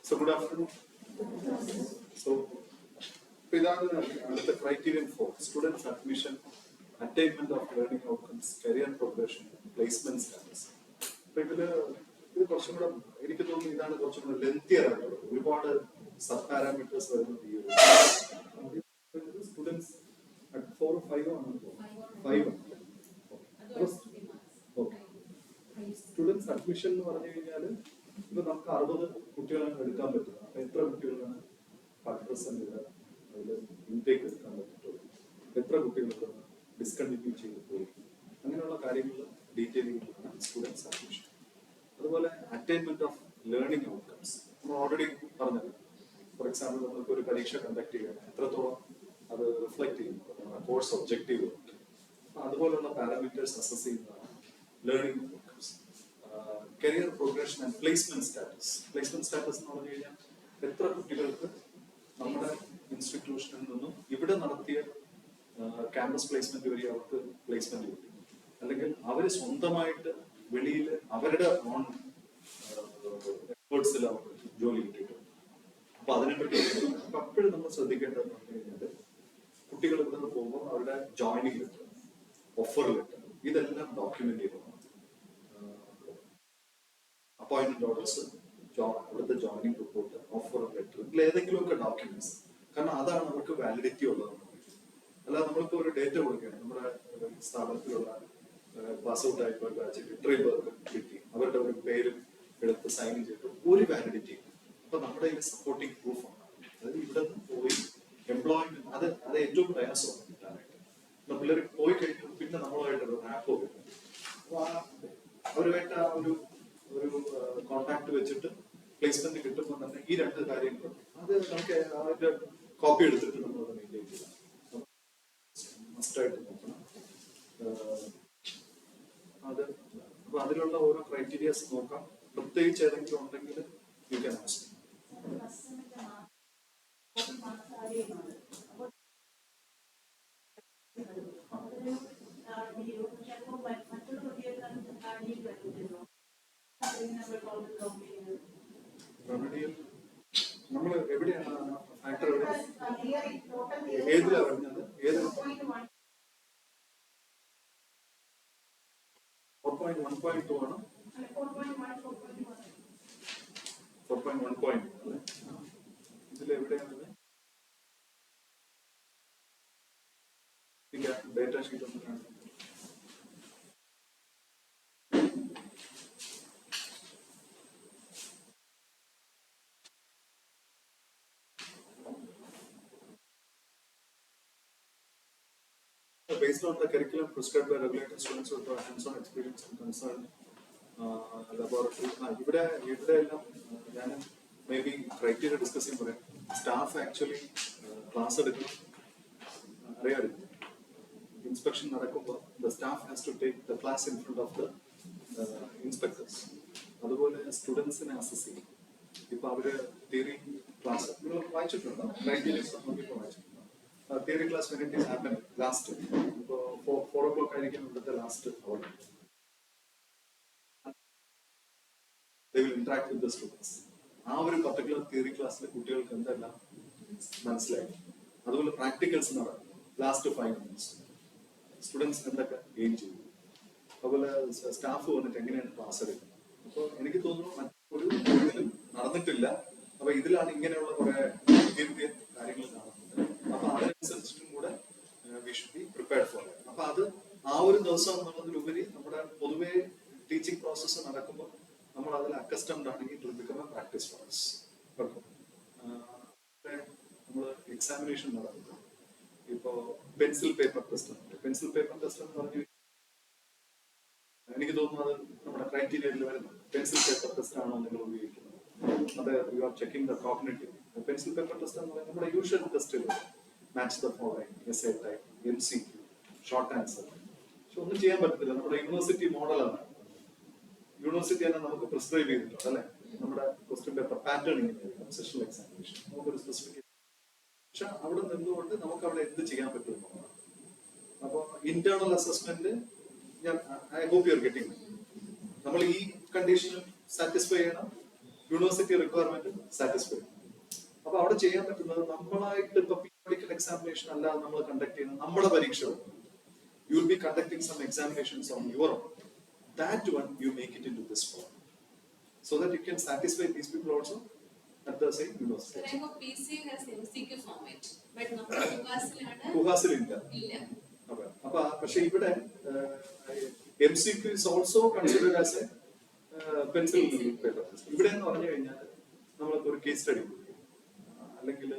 So good afternoon. So the criterion for students' admission, attainment of learning outcomes, career progression, placement status. ഇത് കുറച്ചും കൂടെ എനിക്ക് തോന്നുന്നു ഇതാണ് കുറച്ചും കൂടെ ലെങ്തിയർ ആയിട്ടുള്ളത്. ഒരുപാട് സബ് പാരാമീറ്റേഴ്സ് വരുന്നത് ഈ ഒരു സ്റ്റുഡൻസ് 4 5 ആണ് 5. ഓക്കെ, സ്റ്റുഡൻസ് അഡ്മിഷൻ എന്ന് പറഞ്ഞു കഴിഞ്ഞാൽ ഇപ്പൊ നമുക്ക് 60 കുട്ടികളാണ് എടുക്കാൻ പറ്റുന്നത്. അപ്പൊ എത്ര കുട്ടികളാണ് 10% അതിൽ ഇൻടേക്ക് എടുക്കാൻ പറ്റിയിട്ടുള്ളൂ, എത്ര കുട്ടികൾക്ക് ഡിസ്കണ്ടിന്യൂ ചെയ്ത് പോയി, അങ്ങനെയുള്ള കാര്യങ്ങൾ ഡീറ്റെയിലിംഗാണ് സ്റ്റുഡൻസ് അഡ്മിഷൻ. അതുപോലെ അറ്റൈൻമെന്റ് ഓഫ് ലേണിംഗ് ഔട്ട്കംസ് നമ്മൾ ഓൾറെഡി പറഞ്ഞത്. ഫോർ എക്സാമ്പിൾ നമ്മൾക്ക് ഒരു പരീക്ഷ കണ്ടക്ട് ചെയ്യാൻ എത്രത്തോളം അത് റിഫ്ലക്ട് ചെയ്യുന്നു കോഴ്സ് ഒബ്ജക്റ്റീവ്, അതുപോലുള്ള പാരാമീറ്റേഴ്സ് അസസ് ചെയ്യുന്നതാണ് learning outcomes. Career progression and placement status. Placement status എന്ന് പറഞ്ഞു കഴിഞ്ഞാൽ എത്ര കുട്ടികൾക്ക് നമ്മുടെ ഇൻസ്റ്റിറ്റ്യൂഷനിൽ നിന്നും ഇവിടെ നടത്തിയ ക്യാമ്പസ് പ്ലേസ്മെന്റ് വഴി അവർക്ക് പ്ലേസ്മെന്റ് കിട്ടി, അല്ലെങ്കിൽ അവര് സ്വന്തമായിട്ട് വെളിയിൽ അവരുടെ ഓൺ എഫേർട്സിൽ അവർക്ക് ജോലി കിട്ടിയിട്ടുണ്ട്. അപ്പൊ അതിനെപ്പറ്റി അപ്പോഴും നമ്മൾ ശ്രദ്ധിക്കേണ്ടതെന്ന് പറഞ്ഞു കഴിഞ്ഞാൽ കുട്ടികൾ ഇവിടെ നിന്ന് പോകുമ്പോൾ അവരുടെ ജോയിനിങ് ലെറ്റർ, ഓഫർ ലെറ്റർ, ഇതെല്ലാം ഡോക്യുമെന്റ് ചെയ്യണം. അപ്പോയിന്റ്മെന്റ് ഓർഡേഴ്സ്, അവിടുത്തെ ജോയിനിങ് റിപ്പോർട്ട്, ഓഫർ ലെറ്റർ, ഇതിൽ ഏതെങ്കിലുമൊക്കെ ഡോക്യുമെന്റ്സ്. കാരണം അതാണ് നമുക്ക് വാലിഡിറ്റി ഉള്ളത്. അല്ലാതെ നമ്മളിപ്പോ ഒരു ഡേറ്റ കൊടുക്കുകയാണ്, നമ്മുടെ സ്ഥാപനത്തിലുള്ള പാസ് ഔട്ട് ആയിട്ടുള്ള ബാച്ചിൽ ഇത്രയും പേർക്ക് കിട്ടി, അവരുടെ ഒരു പേര് എടുത്ത് സൈൻ ചെയ്തിട്ട് ഒരു വാലിഡിറ്റി. അപ്പൊ നമ്മുടെ ഈ സപ്പോർട്ടിങ് പ്രൂഫ് ആണ്. അതായത് ഇവിടെ നിന്ന് പോയി എംപ്ലോയ്മെന്റ്, അത് ഏറ്റവും പ്രയാസമാണ് കിട്ടാനായിട്ട്. പിള്ളേർ പോയി കഴിഞ്ഞാൽ പിന്നെ നമ്മളുമായിട്ടൊരു റാപ്പോ കിട്ടും. അപ്പൊ അവരുമായിട്ട് ആ ഒരു കോണ്ടാക്ട് വെച്ചിട്ട് പ്ലേസ്മെന്റ് കിട്ടുമ്പോൾ തന്നെ ഈ രണ്ട് കാര്യങ്ങൾ അത് നമുക്ക് അതിന്റെ കോപ്പി എടുത്തിട്ട് നമ്മൾ അത് മെയിൻറ്റെയിൻ ചെയ്യാം. മസ്റ്റായിട്ട് നോക്കണം അത്. അപ്പൊ അതിലുള്ള ഓരോ ക്രൈറ്റീരിയസ് നോക്കാം. പ്രത്യേകിച്ച് ഏതെങ്കിലും ഉണ്ടെങ്കിൽ യു ക്യാൻ ആസ്ക്. റെമഡിയൽ നമ്മൾ എവിടെയാണ് ഫാക്ടർ, ഏതിലാണ് പറഞ്ഞത്? ഏത് 4.1.2 ആണ്? 4.1. ഇതിൽ എവിടെയാണ് ഡേറ്റ ഷീറ്റ് ഒന്ന് കാണുന്നത്? based on the curriculum prescribed by regulated students with hands-on experience and concerned laboratory. ഇവിടെ എല്ലാം ഞാൻ മേ ബി ക്രൈറ്റീരിയ ഡിസ്കസ് ചെയ്യാൻ പറയാം. സ്റ്റാഫ് ആക്ച്വലി ക്ലാസ് എടുക്കണം, അറിയാമായിരുന്നു. ഇൻസ്പെക്ഷൻ നടക്കുമ്പോൾ the staff has to take the class in front of the inspectors. അതുപോലെ സ്റ്റുഡൻസിനെ അസസ് ചെയ്യും. ഇപ്പൊ അവര് തിയറി ക്ലാസ് നിങ്ങൾ വായിച്ചിട്ടുണ്ടോ? ക്രൈറ്റീരിയസ് നോക്കിയപ്പോൾ വായിച്ചിട്ടുണ്ടോ? Theory class when it is happening last 4 o'clock ആയിരിക്കും ഇവിടുത്തെ last hour. They will interact with the students. ആ ഒരു പർട്ടിക്കുലർ തിയറി ക്ലാസ്സിലെ കുട്ടികൾക്ക് എന്തെല്ലാം മനസ്സിലായി. അതുപോലെ പ്രാക്ടിക്കൽസ് നടക്കും ലാസ്റ്റ് 5 minutes. സ്റ്റുഡൻസ് എന്തൊക്കെ ഗെയിൻ ചെയ്തു, അതുപോലെ സ്റ്റാഫ് വന്നിട്ട് എങ്ങനെയാണ് ക്ലാസ് എടുക്കുന്നത്. അപ്പോൾ എനിക്ക് തോന്നുന്നു മറ്റൊരു ഇതിലും നടന്നിട്ടില്ല. അപ്പൊ ഇതിലാണ് ഇങ്ങനെയുള്ള കുറെ കാര്യങ്ങൾ കാണുന്നത്. അപ്പൊ അതനുസരിച്ചിട്ടും കൂടെ V should be prepared for it. അപ്പൊ അത് ആ ഒരു ദിവസം എന്നുള്ളതിലുപരി നമ്മുടെ പൊതുവെ ടീച്ചിങ് പ്രോസസ്സ് നടക്കുമ്പോൾ നമ്മൾ അതിൽ അക്കസ്റ്റംഡ് ആണെങ്കിൽ it will become A practice for us. നമ്മൾ എക്സാമിനേഷൻ നടത്തുന്നത് ഇപ്പോ പെൻസിൽ പേപ്പർ ടെസ്റ്റ് ഉണ്ട്. പെൻസിൽ പേപ്പർ ടെസ്റ്റ് എന്ന് പറഞ്ഞു എനിക്ക് തോന്നുന്നു അത് നമ്മുടെ ക്രൈറ്റീരിയയിൽ വരുന്നത്. പെൻസിൽ പേപ്പർ ടെസ്റ്റ് ആണോ നിങ്ങൾ ഉപയോഗിക്കുന്നത്? അത് you are checking the cognitive. Pencil paper test എന്ന് പറയുന്നത് നമ്മുടെ യൂഷ്വൽ ടെസ്റ്റുകൾ, match the following, SA type, MCQ, short answer. പക്ഷെ ഒന്നും ചെയ്യാൻ പറ്റത്തില്ല. നമ്മുടെ യൂണിവേഴ്സിറ്റി മോഡലാണ്. യൂണിവേഴ്സിറ്റി തന്നെ നമുക്ക് പ്രിസ്ക്രൈബ് ചെയ്തിട്ടുണ്ട് അല്ലെ. നമ്മുടെ ക്വസ്റ്റ്യൻ പേപ്പർ പാറ്റേൺ ഇങ്ങനെയായിരിക്കും സെഷണൽ എക്സാമിനേഷൻ. നമുക്കൊരു സ്പെസിഫിക്, പക്ഷെ അവിടെ നിന്നുകൊണ്ട് നമുക്ക് അവിടെ എന്ത് ചെയ്യാൻ പറ്റുമെന്നുള്ളതാണ്. അപ്പോൾ ഇന്റേണൽ അസസ്മെന്റ് ഞാൻ I hope you are getting. നമ്മൾ ഈ കണ്ടീഷനിൽ സാറ്റിസ്ഫൈ ചെയ്യണം, യൂണിവേഴ്സിറ്റി റിക്വയർമെന്റ് സാറ്റിസ്ഫൈ ചെയ്യണം. അപ്പൊ അവിടെ ചെയ്യാൻ പറ്റുന്നത് നമ്മളായിട്ട് ഇപ്പൊ പീരിയോഡിക്കൽ എക്സാമിനേഷൻ അല്ലാതെ നമ്മൾ കണ്ടക്ട് ചെയ്യുന്ന നമ്മുടെ പരീക്ഷ, you will be conducting some examinations on your own. That one you make it into this form so that you can satisfy these people also at the same university. So like PC has MCQ format, but നമ്മുടെ കുഹാസിൽ ഇല്ല. അപ്പൊ പക്ഷെ ഇവിടെ MCQ is also considered as a pencil paper. ഇവിടെ എന്ന് പറഞ്ഞു കഴിഞ്ഞാൽ നമ്മൾക്ക് ഒരു കേസ് സ്റ്റഡി അല്ലെങ്കിൽ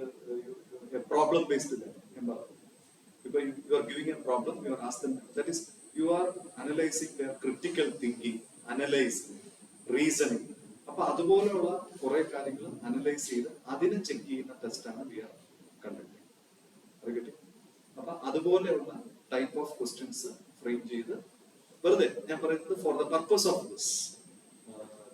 പ്രോബ്ലം ബേസ്ഡ് എന്താ, ഇപ്പൊ U are giving A problem, you are asked them, that is you are analyzing their critical thinking, analyzing, reasoning. അപ്പൊ അതുപോലെയുള്ള കുറെ കാര്യങ്ങൾ അനലൈസ് ചെയ്ത് അതിനെ ചെക്ക് ചെയ്യുന്ന ടെസ്റ്റാണ് വി ആർ കണ്ടക്ടിങ്. അത് കിട്ടി. അപ്പൊ അതുപോലെയുള്ള ടൈപ്പ് ഓഫ് ക്വസ്റ്റ്യൻസ് ഫ്രെയിം ചെയ്ത് വെറുതെ ഞാൻ പറയുന്നത് for the purpose of this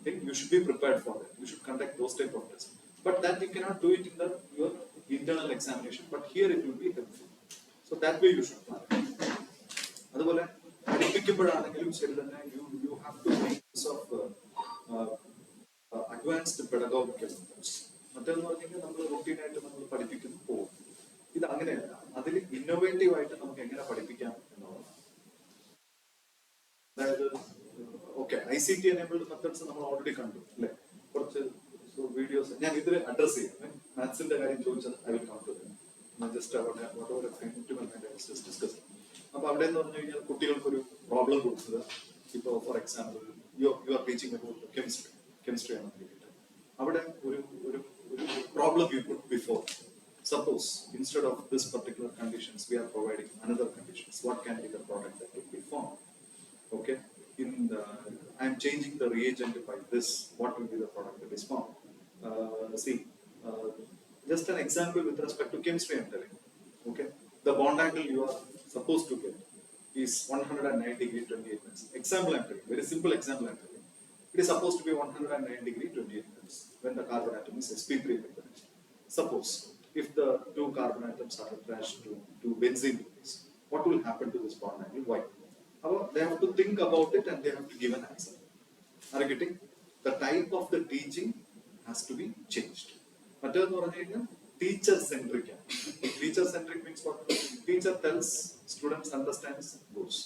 thing you should be prepared for it. You should conduct those type of tests, but that you cannot do it in your internal examination, but here it will be helpful. So that way you should plan. അതുപോലെ പഠിപ്പിക്കുമ്പോഴാണെങ്കിലും ശരി തന്നെ you have to make use of advanced pedagogical methods. മറ്റേന്ന് പറഞ്ഞെങ്കിൽ നമ്മൾ റൂട്ടീനായിട്ട് നമ്മൾ പഠിപ്പിക്കുന്നു പോകും. ഇത് അങ്ങനെയല്ല, അതിൽ ഇന്നോവേറ്റീവ് ആയിട്ട് നമുക്ക് എങ്ങനെ പഠിപ്പിക്കാം എന്നുള്ളതാണ്. അതായത് ഓക്കെ ICT എനേബിൾഡ് മെത്തേഡ്സ് നമ്മൾ ഓൾറെഡി കണ്ടു അല്ലെ. കുറച്ച് വീഡിയോസ് ഞാൻ ഇതിൽ അഡ്രസ് ചെയ്യാം. മാത്സിന്റെ കാര്യം ചോദിച്ചത് I will come to just അവിടെ ഡിസ്കസ്. അപ്പൊ അവിടെ എന്ന് പറഞ്ഞു കഴിഞ്ഞാൽ കുട്ടികൾക്ക് ഒരു പ്രോബ്ലം കൊടുക്കുക. ഇപ്പൊ for example you are teaching about chemistry ആണ് പഠിക്കുന്നത്. അവിടെ ഒരു problem you put before. Suppose instead of this particular conditions we are providing another conditions. What can be the product that will be formed? Okay, I am changing the reagent by this. What will be the product that is formed? Just an example with respect to chemistry I am telling. Okay, the bond angle you are supposed to get is 109 degree 28 minutes. Example I am telling, very simple example I am telling. It is supposed to be 109 degree 28 minutes when the carbon atom is sp3 methyl. Suppose if the two carbon atoms are attached to benzene groups, what will happen to this bond angle? Why? They have to think about it and they have to give an answer. Are you getting? The type of the teaching has to be changed. Teacher centric. Teacher centric means what? Teacher tells, students understands, goes.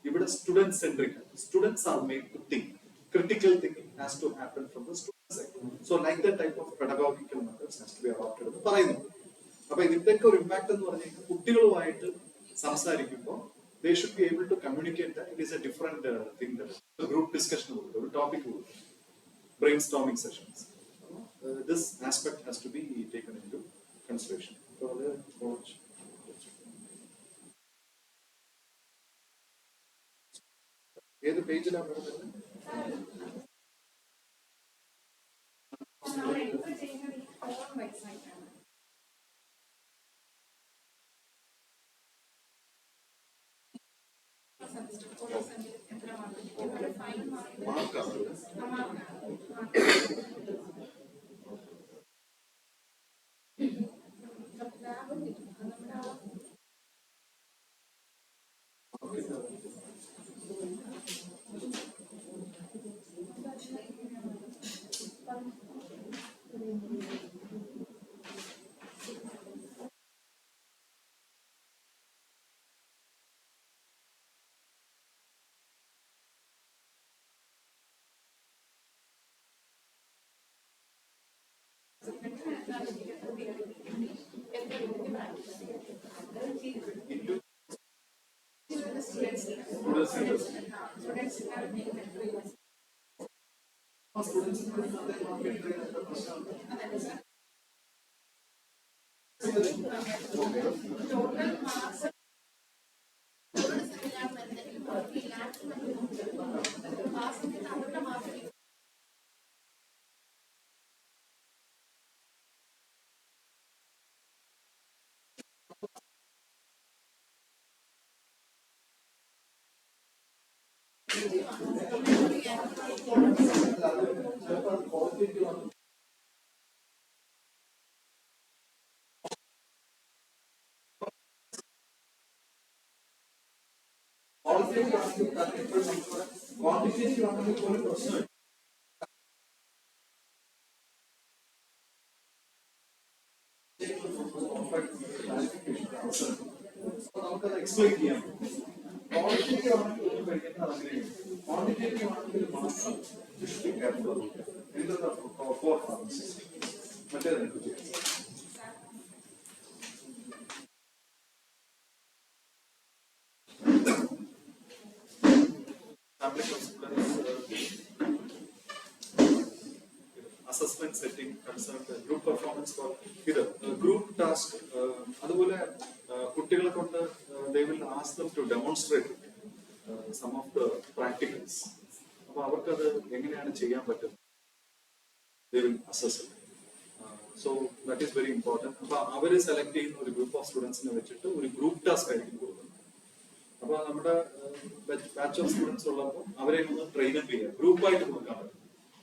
If it is student centric, students are made to think. Critical thinking has to happen from the student side. So like that type of pedagogical methods has to be adopted. അപ്പോൾ ഇതിന്റെയൊക്കെ ഒരു impact എന്ന് പറഞ്ഞു കഴിഞ്ഞാൽ കുട്ടികളുമായിട്ട് സംസാരിക്കുമ്പോൾ they should be able to communicate that it is a different thing. That a group discussion or a topic, brainstorming sessions. This aspect has to be taken into consideration. So, ഏത് പേജിലാണ് വരുന്നത്? മാർക്കാണ്. Quantitative ആണെങ്കിൽ പോലും പ്രശ്നമില്ല. നമുക്കത് explain ചെയ്യാം. Qualitative ആണെങ്കിൽ ഒന്നും കഴിക്കുന്നത് അങ്ങനെയാണ്. ക്വാണ്ടിറ്റേറ്റീവ് ആണെങ്കിൽ മാത്രം മറ്റേത് assessment setting concerned group performance for ഇത് group task അതുപോലെ കുട്ടികളെ കൊണ്ട് they will ask them to demonstrate some of the practicals. അപ്പോൾ അവർക്കത് എങ്ങനെയാണ് ചെയ്യാൻ പറ്റും, they will assess it. So that is very important. അപ്പോൾ അവർ സെലക്ട് ചെയ്യുന്ന ഒരു ഗ്രൂപ്പ് ഓഫ് സ്റ്റുഡൻസിനെ വെച്ചിട്ട് ഒരു ഗ്രൂപ്പ് ടാസ്ക് ആയിരിക്കും കൊടുക്കുന്നത്. അപ്പോൾ നമ്മുടെ ബാച്ച് ഓഫ് സ്റ്റുഡൻസ് ഉള്ളപ്പോൾ അവരെ ഒന്ന് ട്രെയിൻ അപ്പ് ചെയ്യാം, ഗ്രൂപ്പായിട്ട് കൊടുക്കാൻ പറ്റും.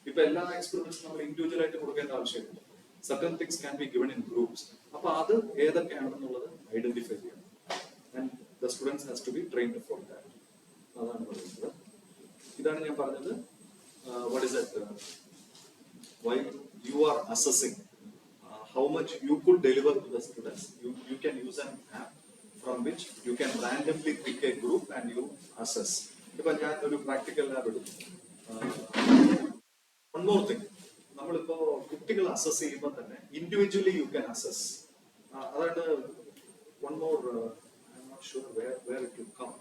ഇപ്പൊ എല്ലാ എക്സ്പെരിമെന്റ്സും നമ്മൾ ഇൻഡിവിജ്വൽ ആയിട്ട് കൊടുക്കേണ്ട ആവശ്യമില്ല. Certain things can be given in groups. അപ്പൊ അത് ഏതൊക്കെയാണെന്നുള്ളത് ഐഡന്റിഫൈ ചെയ്യണം. And the students has to be trained for that. അതാണ് പറയുന്നത്. ഇതാണ് ഞാൻ പറഞ്ഞത്. What is that why you are assessing how much you could deliver to the students. You can use an app from which you can randomly pick a group and you assess. ഇപ്പൊ ഞാൻ ഒരു practical lab എടുത്തു. One more thing, നമ്മളിപ്പോ കുട്ടികളെ assess ചെയ്യുമ്പോൾ തന്നെ individually you can assess. അതായത് one more, I'm not sure where it will come.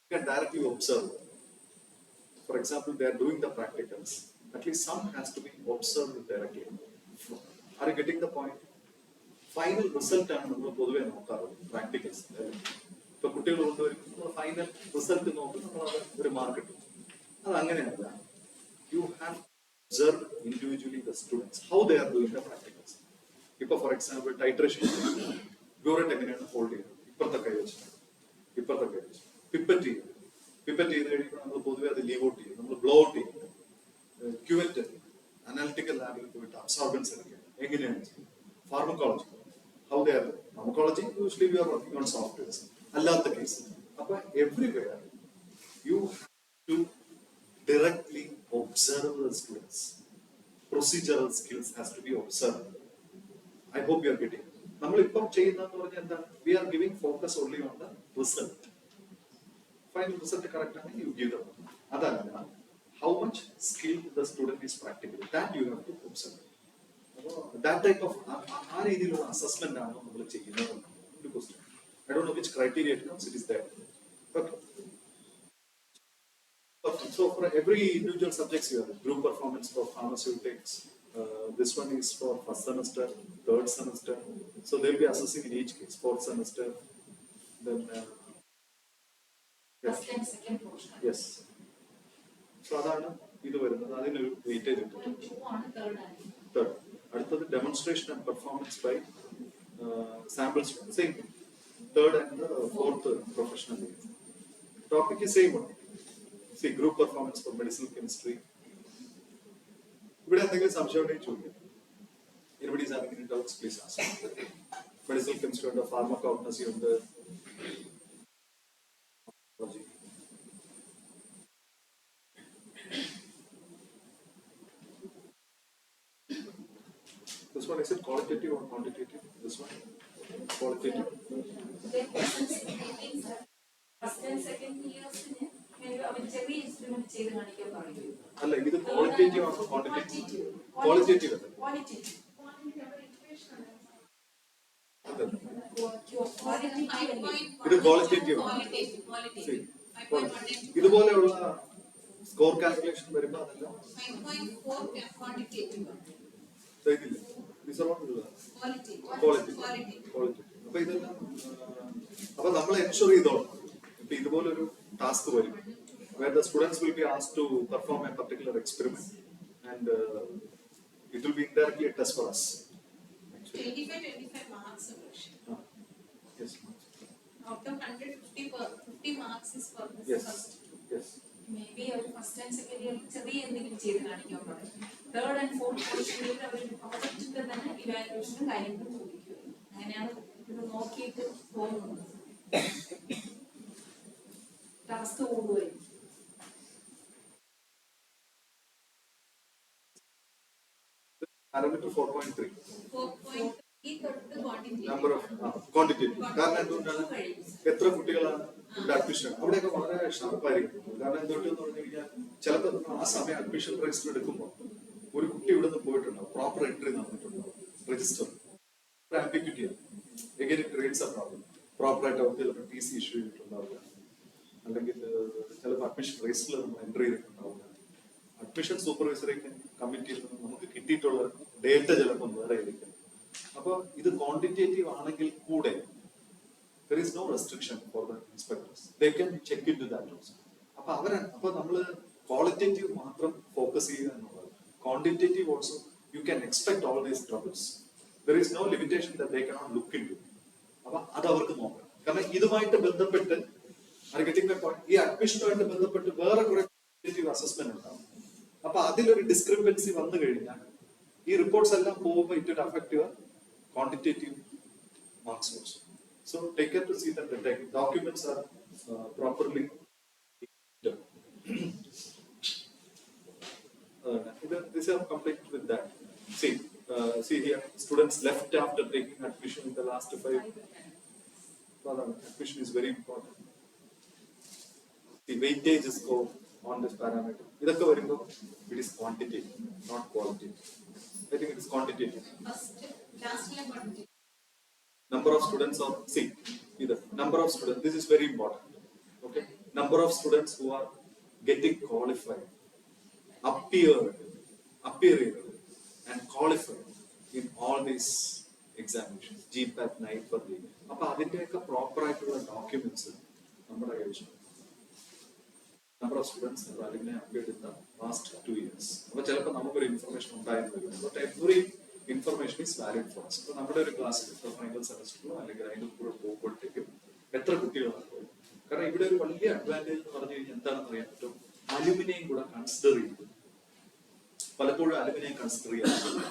You can directly observe. For example, they are doing the practicals. At least some has to be observed directly. Are you getting the point? Final result ആണ് നമ്മൾ പൊതുവെ നോക്കാറുള്ളത് practicals. ഇപ്പൊ കുട്ടികൾ കൊണ്ടുവരും final result നോക്കി നമ്മൾ ഒരു mark കിട്ടും. അത് അങ്ങനെയല്ല. You have observe individually the students how they are doing the practicals. ഇപ്പൊ ഫോർ എക്സാമ്പിൾ ടൈട്രേഷൻ ബ്യൂററ്റ് എങ്ങനെയാണ് ഹോൾഡ് ചെയ്യുന്നത്, ഇപ്പുറത്തെ കൈ വെച്ച് പിപ്പറ്റ് ചെയ്ത് കഴിയുമ്പോൾ നമ്മൾ പൊതുവെ അത് ലീവ് ഔട്ട് ചെയ്യും, നമ്മൾ ബ്ലോ ഔട്ട് ചെയ്യും. ക്യുവറ്റ് അനാലിറ്റിക്കൽ ലാബിൽ പോയിട്ട് അബ്സോർബൻസ് എടുക്കുക എങ്ങനെയാണ് ചെയ്യുന്നത്. Pharmacology how they are. Pharmacology usually we are working on softwares. അല്ലാത്ത കേസ് അപ്പൊ everywhere you have to directly observe the students. Procedural skills has to be observed. I hope you are getting. നമ്മൾ ഇപ്പം ചെയ്യുന്നതെന്ന് പറഞ്ഞാൽ എന്താണ്, we are giving focus only on the result. Final result correct ആണെങ്കിൽ you give them. അതല്ല how much skilled the student is practically, that you have to observe. That type of ആ രീതിയിലുള്ള assessment ആണോ നമ്മൾ ചെയ്യുന്നത് ഒരു question. I don't know which criteria it comes, it is there. Okay. So for every individual subjects you have group performance for pharmaceutics. This one is for first semester, third semester. So they'll be assessing in each case. Fourth semester, then First and second portion. Yes. So അതാണ് ഇത് വരുന്നത്. അതിനൊരു weightage ഇട്ടിട്ടുണ്ട്. 2 ആണ് third ആണ്. Third. അടുത്തത് demonstration and performance by samples. Same. Third and fourth professional. Topic is same one. See, group performance for medicinal chemistry. ഇവിടെ എന്തെങ്കിലും സംശയം ഉണ്ടെങ്കിൽ ചോദിക്കാം. Anybody is having any doubts, please ask. Medicinal chemistry ഉണ്ട്, pharmacognosy ഉണ്ട്. This one, is it qualitative or quantitative? This one? Qualitative. First and second years അവർ ചെറിയ instrument ചെയ്ത് കാണിക്കാൻ പറയും. അല്ല, ഇത് ക്വാളിറ്റേറ്റീവ് ആണോ ക്വാണ്ടിറ്റേറ്റീവ്? ക്വാളിറ്റേറ്റീവ് അല്ല. ഇത് ക്വാളിറ്റേറ്റീവ് ആണ്. ഇതുപോലെയുള്ള സ്കോർ കാൽക്കുലേഷൻ വരുമ്പോ അതല്ല. 5.4 quantitative. ഇതില്ല. ക്വാളിറ്റി. അപ്പൊ ഇതെല്ലാം അപ്പൊ നമ്മൾ എൻഷുർ ചെയ്തോളാം. ഇപ്പൊ ഇതുപോലൊരു ടാസ്ക് വരും where the students will be asked to perform a particular experiment and it will be indirectly a test for us. 25 marks. Yes. Out of 100, 50 marks is for this Yes. first. Yes. Maybe അവർ first and second year ചെറിയ എന്തെങ്കിലും ചെയ്ത് കാണിക്കാൻ പറയും. Third and fourth പോർഷനിൽ അവർ പ്രോജക്റ്റിന്റെ തന്നെ ഇവാലുവേഷനും കാര്യങ്ങളും ചോദിക്കും. അങ്ങനെയാണ് ഇത് നോക്കിയിട്ട് പോകുന്നത്. ടാസ്ക് കൂടുകയും Parameter 4.3. 4.3 തൊട്ട് quantitative. Number of quantitative. കാരണം എന്തുകൊണ്ടാണ് എത്ര കുട്ടികളാണ് ഇവിടെ അഡ്മിഷൻ? അവിടെയൊക്കെ വളരെ ഷാർപ്പായിരിക്കും. കാരണം എന്തുകൊണ്ടെന്ന് പറഞ്ഞു കഴിഞ്ഞാൽ ചിലപ്പോൾ ആ സമയം അഡ്മിഷൻ രജിസ്റ്റർ എടുക്കുമ്പോൾ ഒരു കുട്ടി ഇവിടെ നിന്ന് പോയിട്ടുണ്ടാവും, പ്രോപ്പർ എൻട്രി നടന്നിട്ടുണ്ടാവും രജിസ്റ്റർ. ആംബിഗ്യൂറ്റിയാണ്. Again it creates a problem. പ്രോപ്പറായിട്ട് അവർക്ക് ചിലപ്പോൾ TC ഇഷ്യൂ ചെയ്തിട്ടുണ്ടാവില്ല, അല്ലെങ്കിൽ ചിലപ്പോൾ അഡ്മിഷൻ രജിസ്റ്ററിൽ നമ്മൾ എൻട്രി ചെയ്തിട്ടുണ്ടാവില്ല. അഡ്മിഷൻ സൂപ്പർവൈസറെ കമ്മിറ്റിയിൽ നിന്ന് നമുക്ക് കിട്ടിയിട്ടുള്ള ഡേറ്റ ചിലപ്പോൾ വേറെ ആയിരിക്കും. അപ്പൊ ഇത് ക്വാണ്ടിറ്റേറ്റീവ് ആണെങ്കിൽ കൂടെ there is no restriction for the inspectors. They can check into that also. അപ്പൊ നമ്മള് ക്വാളിറ്റേറ്റീവ് മാത്രം ഫോക്കസ് ചെയ്യുക എന്നുള്ളത്. Quantitative also you can expect all these troubles. There is no limitation that they cannot look into. അപ്പൊ അത് അവർക്ക് നോക്കാം. കാരണം ഇതുമായിട്ട് ബന്ധപ്പെട്ട് ഈ അഡ്മിഷനുമായിട്ട് ബന്ധപ്പെട്ട് വേറെ കുറെ ക്വാണ്ടിറ്റേറ്റീവ് അസസ്മെന്റ് ഉണ്ടാവും. അപ്പൊ അതിലൊരു ഡിസ്ക്രിപ്പൻസി വന്നു കഴിഞ്ഞാൽ ഈ റിപ്പോർട്ട്സ് എല്ലാം പോകുമ്പോൾ it will affect your quantitative marks also. So take care to see that the documents are properly this are complete with that. See here, students left after taking admission in the last 5. Admission is very important. The weightage is go on this parameter. Idakka varumbo it is quantitative, not qualitative. I think it is quantitative. First, last year quantitative. Number of students or either number of students, this is very important. Okay, number of students who are getting qualified, appearing and qualified in all these examinations, GPAT, NIT for the appo adinte proper aayittulla documents nammada kayil. Number of students who are appeared in the past 2 years. appo chelappo namukku oru information undayirunnu, but every information is valid for us. So നമ്മുടെ ഒരു ക്ലാസ്സിൽ final സെമസ്റ്ററിലോ അല്ലെങ്കിൽ അതിന്റെ കൂടെ പോകുമ്പോഴത്തേക്കും എത്ര കുട്ടികളാണ് പോയത്? കാരണം ഇവിടെ ഒരു വലിയ അഡ്വാൻറ്റേജ് എന്ന് പറഞ്ഞു കഴിഞ്ഞാൽ എന്താണെന്ന് അറിയാൻ പറ്റും, അലുമിനിയം കൂടെ കൺസിഡർ ചെയ്തു. പലപ്പോഴും അലുമിനിയം കൺസിഡർ ചെയ്യാറുണ്ട്.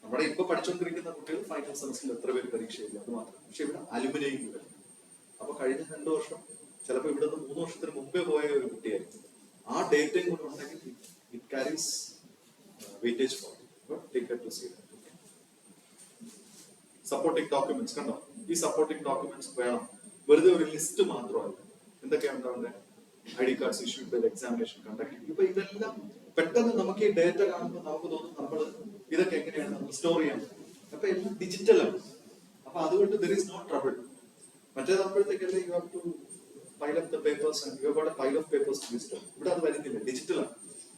നമ്മുടെ ഇപ്പൊ പഠിച്ചുകൊണ്ടിരിക്കുന്ന കുട്ടികൾ ഫൈനൽ സെമസ്റ്ററിൽ എത്ര പേര് പരീക്ഷ എഴുതി അത് മാത്രം. പക്ഷെ ഇവിടെ അലുമിനിയം കൂടെ. അപ്പൊ കഴിഞ്ഞ 2 വർഷം ചിലപ്പോൾ ഇവിടെ നിന്ന് 3 വർഷത്തിന് മുമ്പേ പോയ ഒരു കുട്ടിയായിരിക്കും. ആ ഡേറ്റയും കൂടെ ഉണ്ടെങ്കിൽ it carries weightage for. Take care to see that. Supporting documents കണ്ടോ? ഈ സപ്പോർട്ടിംഗ് ഡോക്യുമെന്റ്സ് വേണം. വെറുതെ ഒരു ലിസ്റ്റ് മാത്രമല്ല. എന്തൊക്കെയാണ് ഉണ്ടാവുന്നത്? ID cards issued by the examination conducted. ഇപ്പൊ ഇതെല്ലാം പെട്ടെന്ന് നമുക്ക് ഈ ഡേറ്റ കാണുമ്പോൾ നമുക്ക് തോന്നും നമ്മൾ ഇതൊക്കെ എങ്ങനെയാണ് നമ്മൾ സ്റ്റോർ ചെയ്യാൻ. അപ്പൊ എല്ലാം ഡിജിറ്റൽ ആണ്. അപ്പൊ അതുകൊണ്ട് there is no trouble. മറ്റേതാകുമ്പോഴത്തേക്കല്ലേ you have to pile up the papers and you have got a pile of papers to be stored. ഇവിടെ അത് വരുന്നില്ല, ഡിജിറ്റൽ ആണ്.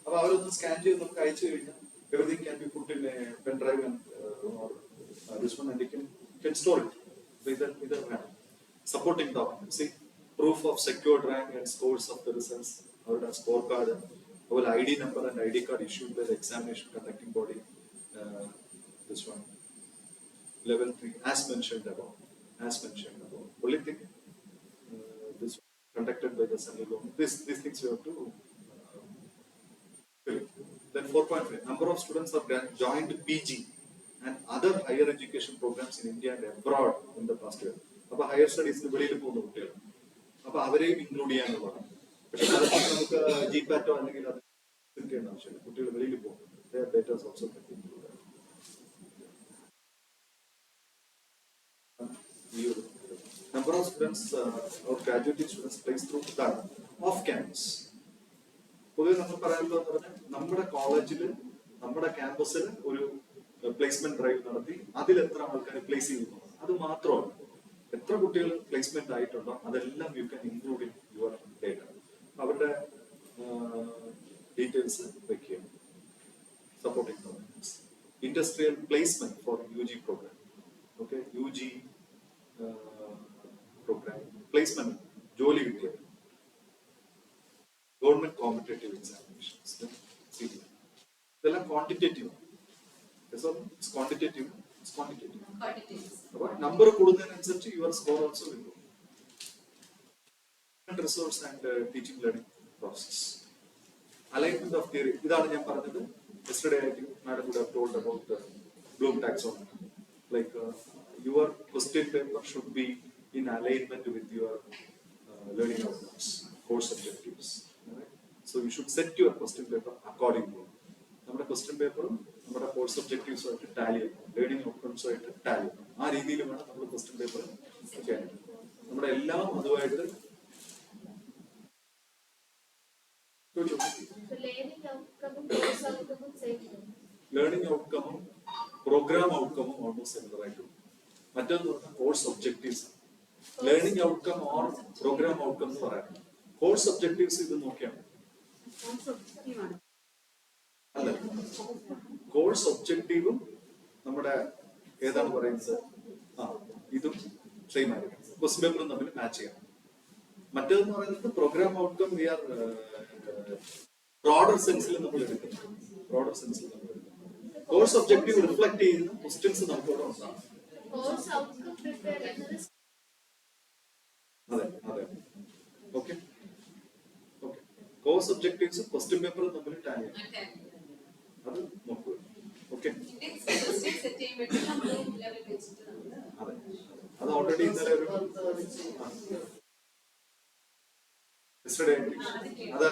അപ്പൊ അവരൊന്ന് സ്കാൻ ചെയ്ത് നമുക്ക് അയച്ചു കഴിഞ്ഞാൽ everything can be put in a pen drive and or this one and you can store it. So either supporting documents. See, proof of secured rank and scores of the results, അവരുടെ score card, അതുപോലെ ID number and ID card issued by the examination conducting body. This one, level 3, as mentioned above. Only thing, this conducted by the central government. These things we have to fill. Then 4.5, number of students have joined PG and other higher education programs in India and abroad in the past year. അപ്പോൾ higher സ്റ്റഡീസിന് വെളിയിൽ പോകുന്ന കുട്ടികൾ, അപ്പൊ അവരെയും include ചെയ്യാനുള്ളതാണ്. പക്ഷെ അതൊക്കെ നമുക്ക് GPAT അല്ലെങ്കിൽ അത് ചെയ്യേണ്ട ആവശ്യമില്ല. കുട്ടികൾ വെളിയിൽ പോകും. Data also can be included. Number of students or graduating students placed through that off campus. പൊതുവെ നമ്മൾ പറയാനുള്ളത് എന്ന് പറഞ്ഞാൽ നമ്മുടെ കോളേജിൽ നമ്മുടെ ക്യാമ്പസിൽ ഒരു പ്ലേസ്മെന്റ് ഡ്രൈവ് നടത്തി അതിൽ എത്ര ആൾക്കാരെ പ്ലേസ് ചെയ്യുന്നു അത് മാത്രമല്ല, എത്ര കുട്ടികൾ പ്ലേസ്മെന്റ് ആയിട്ടുണ്ടോ അതെല്ലാം you can include in your data. അവരുടെ ഡീറ്റെയിൽസ് വെക്കുക. Supporting documents, industrial placement for UG programme. Okay, UG programme placement, ജോലി കിട്ടിയ ഗവൺമെന്റ് കോമ്പറ്റേറ്റീവ് എക്സാമിനേഷൻസ്, ഇതെല്ലാം ക്വാണ്ടിറ്റേറ്റീവ്. അപ്പൊ നമ്പർ കൂടുന്നതിനനുസരിച്ച് your score also will. Resource and teaching learning process. Alignment of theory, ഇതാണ് ഞാൻ പറഞ്ഞത്. Yesterday I think Madam would have told about the Bloom taxonomy. Like your question paper should be in alignment with your learning outcomes, course objectives. Right? So you should set your question paper accordingly. നമ്മുടെ question പേപ്പറും നമ്മുടെ course ഒബ്ജക്റ്റീവ്സും ആയിട്ട് Tally ചെയ്യണം, learning ഔട്ട്കംസും ആയിട്ട് Tally ചെയ്യണം. ആ രീതിയിൽ വേണം നമ്മൾ ക്വസ്റ്റ്യൻ പേപ്പർ ചെയ്യാനായിട്ട്. നമ്മുടെ എല്ലാം അതുമായിട്ട് ലേണിംഗ് ഔട്ട്കമും പ്രോഗ്രാം ഔട്ട്കമും ഓൾമോസ്റ്റ് സിമിലർ ആയിട്ട്. മറ്റൊന്ന് പറഞ്ഞാൽ course objectives. Learning outcome or programme outcome എന്ന് പറയാം. കോഴ്സ് ഒബ്ജക്റ്റീവ്സ് ഇത് നോക്കിയാണ് അല്ല, കോഴ്സ് ഒബ്ജക്റ്റീവും നമ്മുടെ ഏതാണ് പറയുന്നത് ഇതും സെയിം ആയിരിക്കും. ക്വസ്റ്റ്യൻ പേപ്പറും തമ്മിൽ മാച്ച് ചെയ്യണം. മറ്റേതെന്ന് പറയുന്നത് program outcome we are broader സെൻസിൽ നമ്മൾ എടുക്കുന്നത്. കോഴ്സ് ഒബ്ജക്റ്റീവ് റിഫ്ലക്ട് ചെയ്യുന്ന ക്വസ്റ്റ്യൻസ് നമുക്ക് ഇവിടെ ഉണ്ടാകും. അതെ ഓക്കെ. കോഴ്സ് ഒബ്ജക്റ്റീവ്സ് ക്വസ്റ്റ്യൻ പേപ്പറും തമ്മിൽ ടാലി ചെയ്യണം. അത് നോക്കുക. ഓക്കെ, അതെ, അത് ഓൾറെഡി ഇന്നലെ ഒരു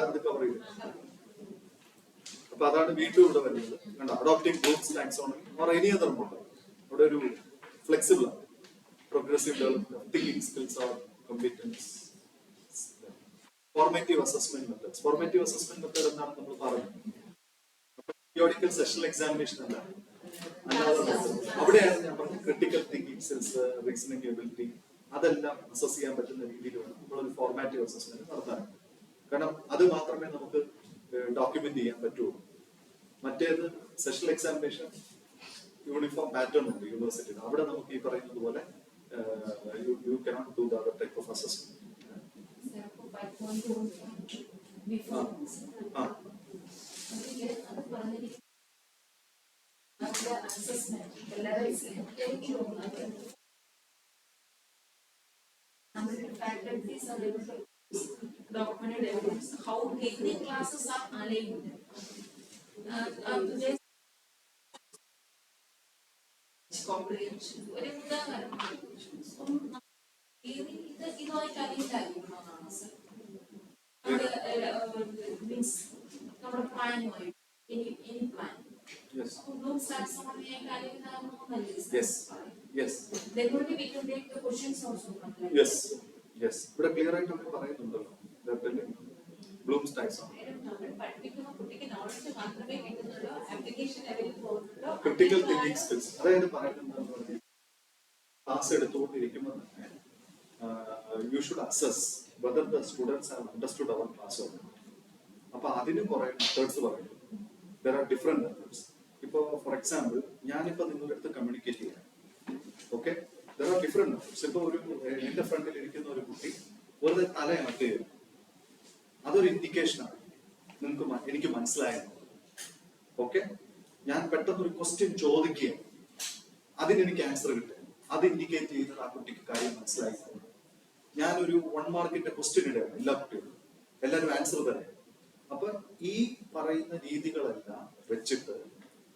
അത് കവർ ചെയ്തു. അപ്പൊ അതാണ് വീണ്ടും ഇവിടെ വരുന്നത്. കണ്ടോ, adopting Bloom's taxonomy or any other model. അവിടെ ഒരു ഫ്ലെക്സിബിൾ ആണ്. Progressive development, thinking skills or competence. Formative assessment methods. Formative assessment method എന്നാണ് നമ്മൾ പറഞ്ഞത്. പീരിയോഡിക്കൽ സെഷണൽ എക്സാമിനേഷൻ അല്ല, അവിടെയാണ് ഞാൻ പറഞ്ഞത് critical thinking skills, reasoning ability, അതെല്ലാം അസസ് ചെയ്യാൻ പറ്റുന്ന രീതിയിൽ വേണം നമ്മളൊരു ഫോർമാറ്റീവ് അസസ്മെന്റ് നടത്താൻ. കാരണം അത് മാത്രമേ നമുക്ക് ഡോക്യുമെന്റ് ചെയ്യാൻ പറ്റുള്ളൂ. മറ്റേത് സെഷണൽ എക്സാമിനേഷൻ യൂണിഫോം പാറ്റേൺ ഉണ്ട് യൂണിവേഴ്സിറ്റിയിൽ. അവിടെ നമുക്ക് ഈ പറയുന്നത് പോലെ you cannot do the other type of assessment. Documented evidence how many classes are aligned. Comprehension. ഒരു ഉദാഹരണം ഇതുമായിട്ട് അലിയിട്ടായിരിക്കണമെന്നാണ് സർ. മീൻസ് നമ്മുടെ പ്ലാനുമായി എനി പ്ലാൻ Bloom's taxonomy ആയിട്ട് അലിയിട്ടാകുന്നതല്ലേ sir? Then only we can take the questions also from that. Yes. ഇവിടെ clear ആയിട്ട് നമ്മൾ പറയുന്നുണ്ടല്ലോ Bloom's taxonomy. Critical thinking skills, അതായത് പറയുന്നത് ക്ലാസ് എടുത്തുകൊണ്ടിരിക്കുമ്പോൾ തന്നെ you should assess whether the students have understood our class or not. അപ്പൊ അതിന് കുറെ മെത്തേഡ്സ് പറയുന്നു. There are different methods. ഇപ്പൊ ഫോർ എക്സാമ്പിൾ ഞാനിപ്പോ നിങ്ങളുടെ അടുത്ത് കമ്മ്യൂണിക്കേറ്റ് ചെയ്യാം. Okay, there are different methods. ഇപ്പൊ ഒരു എന്റെ ഫ്രണ്ടിൽ ഇരിക്കുന്ന ഒരു കുട്ടി വെറുതെ തലയാട്ട് അതൊരു ഇൻഡിക്കേഷനാണ് നിങ്ങൾക്ക് എനിക്ക് മനസ്സിലായത്. ഓക്കെ, ഞാൻ പെട്ടെന്ന് ഒരു ക്വസ്റ്റ്യൻ ചോദിക്കുക, അതിന് എനിക്ക് ആൻസർ കിട്ടുക, അത് ഇൻഡിക്കേറ്റ് ചെയ്യുന്നത് ആ കുട്ടിക്ക് കാര്യം മനസ്സിലായി. ഞാനൊരു 1 മാർക്കിന്റെ ക്വസ്റ്റ്യൻ ഇടുകയാണ് എല്ലാ കുട്ടികളും, എല്ലാവരും ആൻസർ തരാം. അപ്പൊ ഈ പറയുന്ന രീതികളെല്ലാം വെച്ചിട്ട്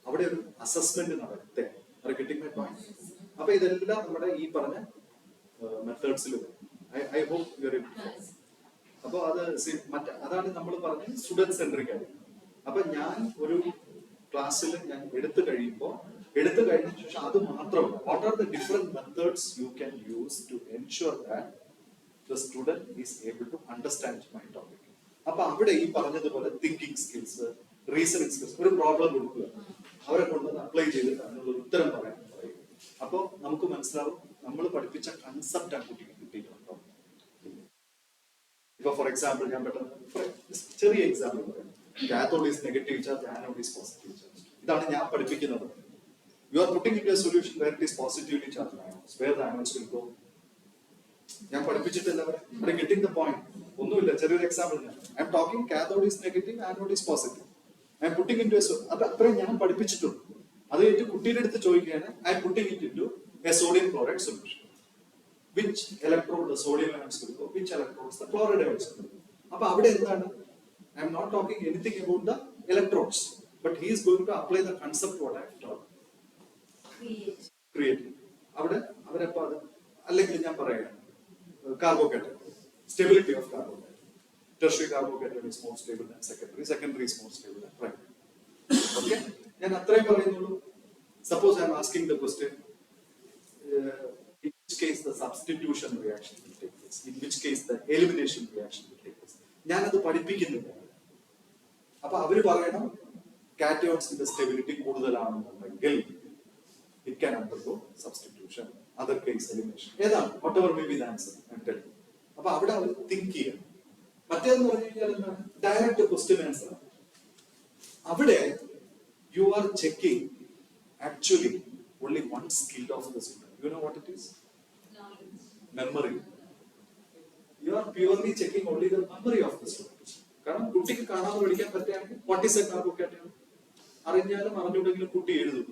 അവിടെ ഒരു അസസ്മെന്റ് നടത്തേ. അത് കിട്ടിയ പോയിന്റ്. അപ്പൊ ഇതെല്ലാം നമ്മുടെ ഈ പറഞ്ഞ മെത്തേഡ്സിൽ ഐ ഹോപ്പ് യു ആർ. അപ്പൊ അത് അതാണ് നമ്മൾ പറഞ്ഞ സ്റ്റുഡന്റ് സെൻട്രിക് ആയിട്ട്. അപ്പൊ ഞാൻ ഒരു ക്ലാസ്സിൽ ഞാൻ എടുത്തു കഴിഞ്ഞ ശേഷം അത് മാത്രമല്ല, what are the different methods you can use to ensure that the student is able to understand my topic. അപ്പൊ അവിടെ ഈ പറഞ്ഞതുപോലെ തിങ്കിങ് സ്കിൽസ്, റീസണിങ് സ്കിൽസ്, ഒരു പ്രോബ്ലം കൊടുക്കുക, അവരെ കൊണ്ടുവന്ന് അപ്ലൈ ചെയ്തിട്ട് അതിനുള്ള ഉത്തരം പറയും. അപ്പൊ നമുക്ക് മനസ്സിലാവും നമ്മൾ പഠിപ്പിച്ച കൺസെപ്റ്റ് ആ കുട്ടിക്ക് കിട്ടിയിട്ടുണ്ടോ. ഇപ്പൊ ഫോർ എക്സാമ്പിൾ ഞാൻ പെട്ടെന്ന് ചെറിയ എക്സാമ്പിൾ പറയാം. Cathode is negative charge, anode is positive charge. ഇതാണ് ഞാൻ പഠിപ്പിക്കുന്നത്. You are putting in a solution where it is positively charge anodes, where the anodes will go. ഞാൻ പഠിപ്പിച്ചിട്ടില്ല അവരെ ഗെറ്റിംഗ് ദ പോയിന്റ്. ഒന്നുമില്ല, ചെറിയൊരു example. I'm talking cathode is negative, anode is positive. I'm putting into അത് അത്രയും ഞാൻ പഠിപ്പിച്ചിട്ടുണ്ട്. അത് കഴിഞ്ഞിട്ട് കുട്ടിയുടെ അടുത്ത് ചോദിക്കുകയാണ്, I'm putting it in to A sodium chloride solution. Which electrode the sodium ions will go, which electrodes the chloride ions will go. അപ്പൊ അവിടെ എന്താണ്, I am not talking anything about the electrodes, but he is going to apply the concept what I have taught. Create. അവിടെ അവരപ്പോ അത് അല്ലെങ്കിൽ ഞാൻ പറയാം കാർബോക്കേറ്റഡ്, stability of carbocation. Tertiary carbocation is more stable than secondary is more stable than primary. Okay, ഞാൻ അത്രയും പറയുന്നുള്ളൂ. Suppose I am asking the question, in which case the substitution reaction will take place, in which case the elimination reaction will take place. ഞാനത് പഠിപ്പിക്കുന്നില്ല. അപ്പൊ അവര് പറയണം കാറ്റയോൺസിന്റെ stability കൂടുതലാണെന്നുണ്ടെങ്കിൽ it can undergo substitution, other case elimination. ഏതാണ് whatever may be the answer I'm telling you. അപ്പൊ അവിടെ അവർ think ചെയ്യണം. മറ്റേന്ന് പറഞ്ഞു കഴിഞ്ഞാൽ എന്താണ്, ഡയറക്റ്റ് ക്വസ്റ്റ്യൻ ആൻസർ. അവിടെ you are checking actually only one skill of the student. You know what it is? Knowledge. Memory. You are purely checking only the memory of the student. കാരണം കുട്ടിക്ക് കാണാതെ പഠിക്കാൻ പറ്റുകയാണെങ്കിൽ what is a carbocation അറിഞ്ഞാലും അറിഞ്ഞുണ്ടെങ്കിലും കുട്ടി എഴുതും.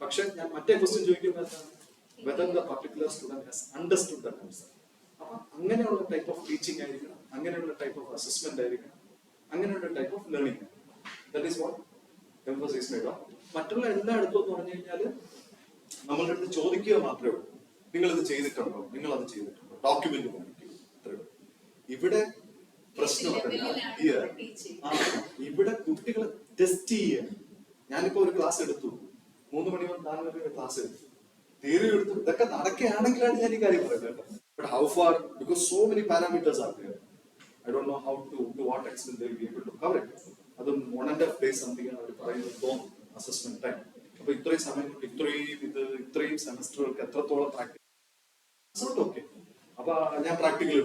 പക്ഷെ ഞാൻ മറ്റേ ക്വസ്റ്റ്യൻ ചോദിക്കുന്നത് whether the particular student has understood the concept. അപ്പൊ അങ്ങനെയുള്ള ടൈപ്പ് ഓഫ് ടീച്ചിങ് ആയിരിക്കണം, അങ്ങനെയുള്ള ടൈപ്പ് ഓഫ് അസസ്മെന്റ് ആയിരിക്കണം, അങ്ങനെയുള്ള type of learning. That is what emphasis made on. മറ്റുള്ള എല്ലായിടത്തും എന്ന് പറഞ്ഞു കഴിഞ്ഞാൽ നമ്മളുടെ അടുത്ത് ചോദിക്കുക മാത്രമേ ഉള്ളൂ, നിങ്ങൾ ഇത് ചെയ്തിട്ടുണ്ടോ, നിങ്ങൾ അത് ചെയ്തിട്ടുണ്ടോ, ഡോക്യുമെന്റ് കാണിക്കും, അത്രേ ഉള്ളൂ. ഇവിടെ പ്രശ്നമല്ല, ഇവിടെ കുട്ടികളെ ടെസ്റ്റ് ചെയ്യുക. ഞാനിപ്പോ ഒരു ക്ലാസ് എടുത്തു, 3 മണി മുതൽ 4 വരെ ക്ലാസ് എടുത്തു, തിയറി എടുത്തു. ഇതൊക്കെ നടക്കുകയാണെങ്കിലാണ് ഞാൻ ഈ കാര്യം പറയുന്നത്. But how far, because so many parameters are there, I don't know how to what extent they will be able to cover it. അതും 1.5 days സംതിങ് ആണ് അവർ പറയുന്നത് തോന്നുന്നു അസസ്മെന്റ് ടൈം. അപ്പൊ ഇത്രയും സമയം കൊണ്ട് ഇത്രയും സെമസ്റ്ററുകൾക്ക് എത്രത്തോളം പ്രാക്ടിക്കൽ ഓക്കെ. അപ്പൊ ഞാൻ പ്രാക്ടിക്കൽ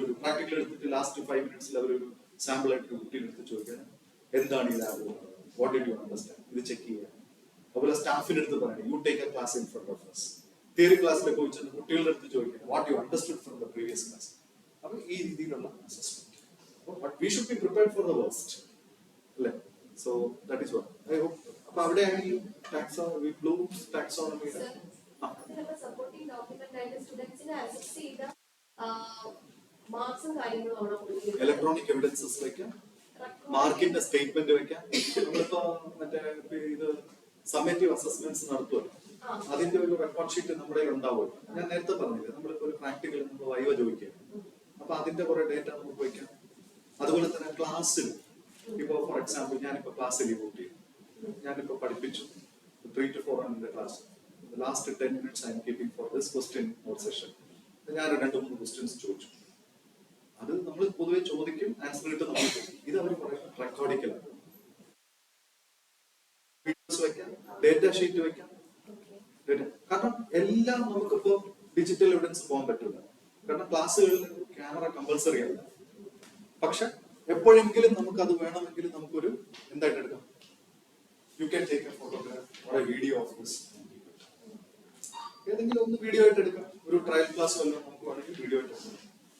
എടുത്തിട്ട് ലാസ്റ്റ് 5 minutes അവരൊരു സാമ്പിൾ ആയിട്ട് കുട്ടിയുടെ അടുത്ത് ചോദിക്കാൻ, എന്താണ് ഈ lab, what did you understand, ഇത് ചെക്ക് ചെയ്യുക. അതുപോലെ സ്റ്റാഫിന്റെ അടുത്ത് പറയണം, you take a class in front of us. Theory ക്ലാസ്സിലൊക്കെ വെച്ചിട്ട് കുട്ടികളുടെ അടുത്ത് ചോദിക്കണം, what you understood from the previous class. അപ്പൊ ഈ രീതിയിലുള്ള assessment. But we should be prepared for the worst അല്ലേ. So that is what I hope. അപ്പൊ അവിടെയാണ് ഈ ബ്ലൂംസ് ടാക്സോണമിയുടെ സപ്പോർട്ടിംഗ് ഡോക്യുമെന്റ് ആയിട്ട് സ്റ്റുഡൻസിനെ അസസ് ചെയ്ത മാർക്സും കാര്യങ്ങളും അവിടെ കൊടുക്കുന്നത്. ഇലക്ട്രോണിക് എവിഡൻസസ് വെക്കാം, മാർക്കിന്റെ സ്റ്റേറ്റ്മെന്റ് വെക്കാം. നമ്മളിപ്പോ മറ്റേ ഇത് സമ്മേറ്റീവ് അസസ്മെന്റ്സ് നടത്തുമല്ലോ, അതിന്റെ ഒരു റെക്കോർഡ് ഷീറ്റ് നമ്മുടെ ഉണ്ടാവുമല്ലോ. ഞാൻ നേരത്തെ പറഞ്ഞില്ലേ, നമ്മളിപ്പോ ഒരു പ്രാക്ടിക്കൽ നമ്മൾ വൈവ ചോദിക്കുക, അപ്പൊ അതിന്റെ കുറെ ഡേറ്റ നമുക്ക് വെക്കാം. അതുപോലെ തന്നെ ക്ലാസ്സിൽ ഇപ്പൊ ഫോർ എക്സാമ്പിൾ ഞാനിപ്പോ ക്ലാസ്സിൽ റിപ്പോർട്ട് ചെയ്യും, ഞാനിപ്പോ പഠിപ്പിച്ചു 3 to 4 ആണ് class. Last 10 minutes I M keeping for this question or session. ഞാൻ 2-3 ക്വസ്റ്റ്യൻസ് ചോദിച്ചു. അത് നമ്മൾ പൊതുവെ ചോദിക്കും, ആൻസർ കിട്ടും, നമുക്ക് ഇത് അവർ പറയുന്നത് റെക്കോർഡിക്കലാണ്. വീഡിയോസ് വെക്കാം, ഡേറ്റ ഷീറ്റ് വെക്കാം. കാരണം എല്ലാം നമുക്കിപ്പോ ഡിജിറ്റൽ എവിഡൻസ് പോകാൻ പറ്റില്ല, കാരണം ക്ലാസ്സുകളിൽ ക്യാമറ കമ്പൽസറി അല്ല. പക്ഷെ എപ്പോഴെങ്കിലും നമുക്ക് അത് വേണമെങ്കിൽ നമുക്കൊരു എന്തായിട്ട് എടുക്കാം, you can take A photograph or A video of this. ഏതെങ്കിലും ഒന്ന് വീഡിയോ ആയിട്ട് എടുക്കാം. ഒരു ട്രയൽ ക്ലാസ് വല്ലതും നമുക്ക് വേണമെങ്കിൽ വീഡിയോ ആയിട്ട് എടുക്കാം.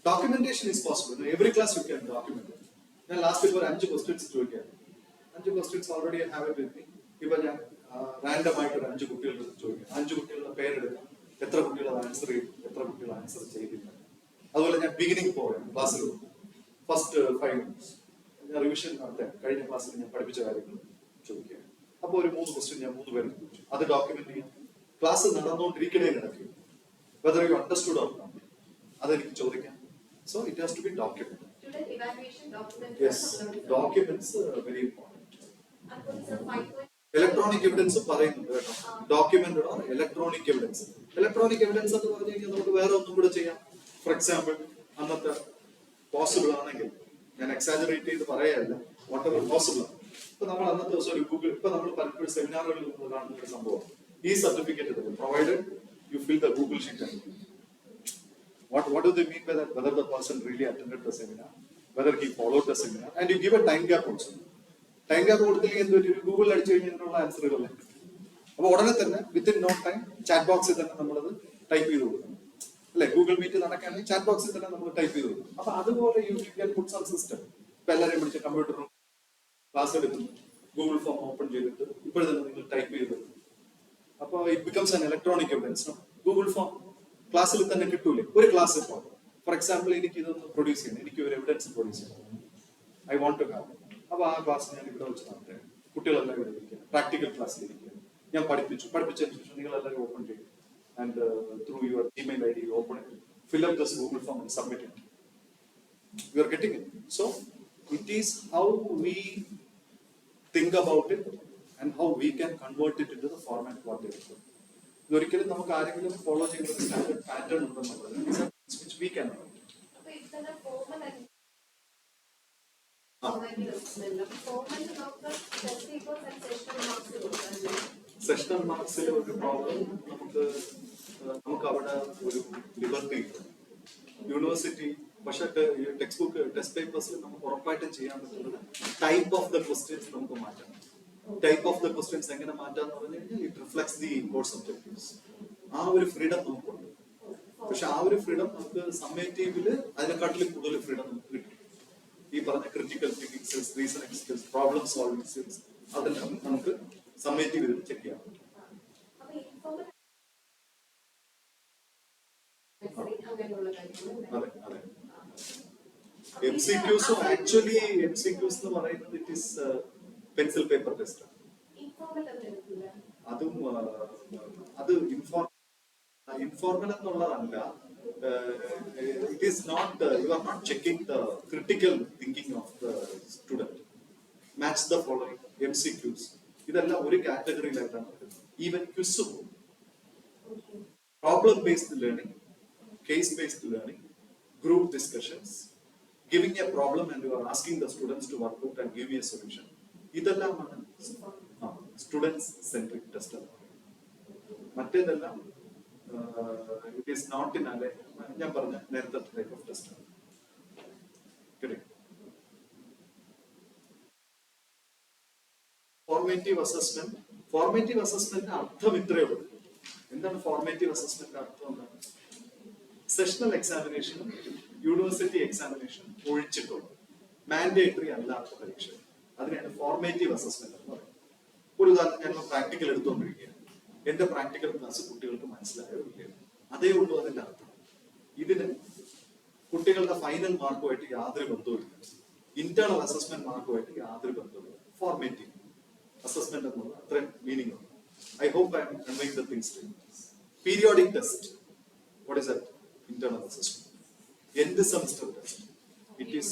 Documentation is possible. In every class you can document it. ഞാൻ ലാസ്റ്റ് ഇപ്പോൾ 5 ക്വസ്റ്റ്യൻസ് ചോദിക്കാം. 5 questions already have it with me. ഇപ്പൊ ഞാൻ റാൻഡം ആയിട്ട് ഒരു 5 കുട്ടികളുടെ ചോദിക്കാം. 5 കുട്ടികളുടെ പേരെടുക്കാം. എത്ര കുട്ടികൾ ആൻസർ ചെയ്തു, എത്ര കുട്ടികൾ ആൻസർ ചെയ്തില്ല. അതുപോലെ ഞാൻ ബിഗിനിങ് പോകാം ക്ലാസ്സിൽ ഫസ്റ്റ് 5 മിനിറ്റ്സ് ഞാൻ റിവിഷൻ നടത്താൻ കഴിഞ്ഞ ക്ലാസ്സിൽ ഞാൻ പഠിപ്പിച്ച കാര്യങ്ങൾ ചോദിക്കുക. അപ്പോൾ ഒരു 3 ക്വസ്റ്റ്യൻ ഞാൻ 3 പേർക്ക് ചോദിച്ചു. അത് ഡോക്യുമെന്റ് ചെയ്യാം. ക്ലാസ് നടന്നുകൊണ്ടിരിക്കണേ നടക്കും. Whether you understood or not അതെനിക്ക് ചോദിക്കാം. So it has to be documented. Student evaluation documents. Yes, documents are very important. According to 5.0. Electronic evidence പറയുന്നുണ്ട് കേട്ടോ. Documented or electronic evidence. Electronic evidence എന്ന് പറഞ്ഞു കഴിഞ്ഞാൽ നമുക്ക് വേറെ ഒന്നും കൂടെ ചെയ്യാം. ഫോർ എക്സാമ്പിൾ അന്നത്തെ പോസിബിൾ ആണെങ്കിൽ ഞാൻ എക്സാജറേറ്റ് ചെയ്ത് പറയല്ല, വാട്ട് എവർ പോസിബിൾ ആണ്. ഇപ്പൊ നമ്മൾ അന്നത്തെ ദിവസം ഒരു ഗൂഗിൾ, ഇപ്പൊ നമ്മൾ പലപ്പോഴും സെമിനാറുകളിൽ നമ്മൾ കാണുന്ന ഒരു സംഭവം ഈ certificate provided you fill the Google sheet. What do they mean by that? Whether the person really attended the seminar, whether he followed the seminar, and you give a time gap also. Time gap കൊടുത്തില്ലെങ്കിൽ എന്ത് പറ്റും? ഗൂഗിളിൽ അടിച്ചു കഴിഞ്ഞാൽ ആൻസറുകളല്ലേ. അപ്പൊ ഉടനെ തന്നെ within no time chat ബോക്സിൽ തന്നെ നമ്മളത് ടൈപ്പ് ചെയ്ത് കൊടുക്കണം അല്ലെ. ഗൂഗിൾ മീറ്റ് നടക്കുകയാണെങ്കിൽ ചാറ്റ് ബോക്സിൽ തന്നെ നമ്മൾ ടൈപ്പ് ചെയ്ത് കൊടുക്കണം. അപ്പൊ അതുപോലെ you can put some system. ഇപ്പൊ എല്ലാവരെയും വിളിച്ച് കമ്പ്യൂട്ടറും ക്ലാസ് എടുക്കുന്നു, ഗൂഗിൾ ഫോം ഓപ്പൺ ചെയ്തിട്ട് ഇപ്പോഴും തന്നെ നിങ്ങൾ ടൈപ്പ് ചെയ്ത്. അപ്പൊ it becomes an electronic evidence. Google form ക്ലാസ്സിൽ തന്നെ കിട്ടൂലേ. ഒരു ക്ലാസ് ഇപ്പോൾ ഫോർ എക്സാമ്പിൾ എനിക്ക് ഇതൊന്ന് പ്രൊഡ്യൂസ് ചെയ്യണം, എനിക്ക് ഒരു എവിഡൻസ് പ്രൊഡ്യൂസ് ചെയ്യണം, ഐ വോണ്ട് ടു ഹാവ്. അപ്പൊ ആ ക്ലാസ് ഞാൻ ഇവിടെ വെച്ച് നടത്തുക, കുട്ടികളെല്ലാം ഇവിടെ ഇരിക്കുക, പ്രാക്ടിക്കൽ ക്ലാസ്സിൽ ഇരിക്കുക. ഞാൻ പഠിപ്പിച്ചതിന് ശേഷം നിങ്ങൾ എല്ലാവരും ഓപ്പൺ ചെയ്യും and through your email I D open it, fill up this Google form and submit it. You are getting it. So it is how we think about it and how we can convert it into the format what they require. ഇതൊരിക്കലും നമുക്ക് ആരെങ്കിലും follow ചെയ്യുന്ന ഒരു standard pattern ഉണ്ടെന്നുള്ളത് we can. അപ്പൊ ഇത്തരം formal and sessional മാർക്സിൽ ഒരു problem നമുക്ക് അവിടെ ഒരു ലിബർട്ടി യൂണിവേഴ്സിറ്റി. പക്ഷെ ടെക്സ്റ്റ് ബുക്ക് ടെസ്റ്റ് പേപ്പേഴ്സിൽ നമുക്ക് ഉറപ്പായിട്ടും ചെയ്യാൻ പറ്റുന്നത് ടൈപ്പ് ഓഫ് ദ ക്വസ്റ്റ്യൻസ് നമുക്ക് മാറ്റാം. ടൈപ്പ് ഓഫ് ദ ക്വസ്റ്റ്യൻസ് എങ്ങനെ മാറ്റാന്ന് പറഞ്ഞു കഴിഞ്ഞാൽ it reflects the course objectives. ആ ഒരു ഫ്രീഡം നമുക്കുണ്ട്. പക്ഷെ ആ ഒരു ഫ്രീഡം നമുക്ക് സമ്മേറ്റീവില് അതിനെക്കാട്ടിലും കൂടുതൽ ഫ്രീഡം നമുക്ക് കിട്ടും. ഈ പറഞ്ഞ critical thinking skills, reasoning skills, problem solving skills അതെല്ലാം നമുക്ക് സമ്മേറ്റീവിൽ ചെക്ക് ചെയ്യാൻ പറ്റും. അതെ അതെ. MCQസും ആക്ച്വലി MCQs എന്ന് പറയുന്നത് it is pencil paper test. അതും അത് ഇൻഫോർമൽ എന്നുള്ളതല്ല. It is not, you are not checking the critical thinking of the student. Match the following MCQs ഇതെല്ലാം ഒരു കാറ്റഗറിയിലായിട്ടാണ് വരുന്നത്. ഈവൻ ക്വിസും problem based learning, case based learning, group discussions, giving a problem and you are asking the students to work out and give you a solution. ഇതെല്ലാമാണ് students centric test. മറ്റേതെല്ലാം it is not in അല്ലെ ഞാൻ പറഞ്ഞ നേരത്തെ type of test ആണ്. Formative assessment. Formative അസസ്മെന്റിന്റെ അർത്ഥം ഇത്രയേ ഉള്ളൂ. എന്താണ് ഫോർമേറ്റീവ് അസസ്മെന്റിന്റെ അർത്ഥം? എന്താണ്? സെഷണൽ എക്സാമിനേഷനും യൂണിവേഴ്സിറ്റി എക്സാമിനേഷനും ഒഴിച്ചിട്ടുള്ള മാൻഡേറ്ററി അല്ലാത്ത പരീക്ഷ, അതിനെയാണ് ഫോർമേറ്റീവ് അസസ്മെന്റ് എന്ന് പറയുന്നത്. ഒരു ഉദാഹരണം, ഞാൻ പ്രാക്ടിക്കൽ എടുത്തുകൊണ്ടിരിക്കുകയാണ്. എന്റെ പ്രാക്ടിക്കൽ ക്ലാസ് കുട്ടികൾക്ക് മനസ്സിലായോ ഇല്ലയോ, അതേ ഉള്ളൂ അതിന്റെ അർത്ഥം. ഇതിന് കുട്ടികളുടെ ഫൈനൽ മാർക്കുമായിട്ട് യാതൊരു ബന്ധവുമില്ല. ഇന്റേണൽ അസസ്മെന്റ് മാർക്കുമായിട്ട് യാതൊരു ബന്ധവുമില്ല. ഫോർമേറ്റീവ് അസസ്മെന്റ് എന്നുള്ളത് അത്രയും മീനിങ് ഉണ്ട്. I hope I'm conveying the things to you. Periodic test, what is that? Internal assessment. End semester test. It is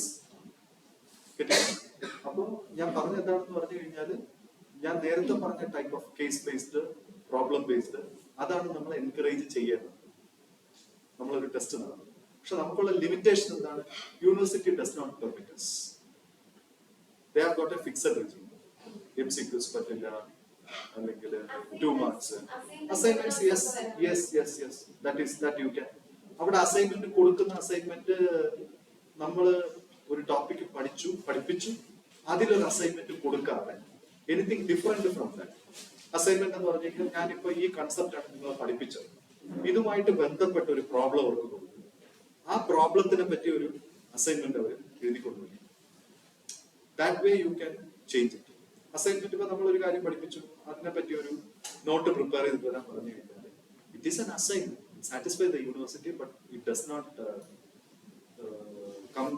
getting. അപ്പോൾ ഞാൻ പറഞ്ഞ എന്താണെന്ന് പറഞ്ഞു കഴിഞ്ഞാൽ, ഞാൻ നേരത്തെ പറഞ്ഞ type of case based, problem based, അതാണ് നമ്മൾ എൻകറേജ് ചെയ്യേണ്ടത്. നമ്മളൊരു ടെസ്റ്റ് നടത്തും. പക്ഷെ നമുക്കുള്ള ലിമിറ്റേഷൻ എന്താണ്? University does not permit us. They have got a fixed regime. MCQs പറ്റില്ല, അല്ലെങ്കിൽ 2 marks. Assignments, yes. That you can. അവിടെ അസൈൻമെന്റ് കൊടുക്കുന്ന അസൈൻമെന്റ് നമ്മൾ ഒരു ടോപ്പിക് പഠിപ്പിച്ചു അതിലൊരു അസൈൻമെന്റ് കൊടുക്കാതെ anything different from that. Assignment എന്ന് പറഞ്ഞു കഴിഞ്ഞാൽ ഞാനിപ്പോ ഈ കൺസെപ്റ്റ് ആണ് നിങ്ങളെ പഠിപ്പിച്ചത്, ഇതുമായിട്ട് ബന്ധപ്പെട്ട ഒരു പ്രോബ്ലം അവർക്ക് കൊടുക്കും. ആ പ്രോബ്ലത്തിനെ പറ്റി ഒരു അസൈൻമെന്റ് അവർ എഴുതിക്കൊണ്ടുപോയി. That way you can change it. Assignment ഇപ്പൊ നമ്മൾ ഒരു കാര്യം പഠിപ്പിച്ചു, അതിനെ പറ്റി ഒരു നോട്ട് പ്രിപ്പയർ ചെയ്ത് വരാൻ പറഞ്ഞു കഴിഞ്ഞാൽ it is an assignment, satisfy the university, but it does not come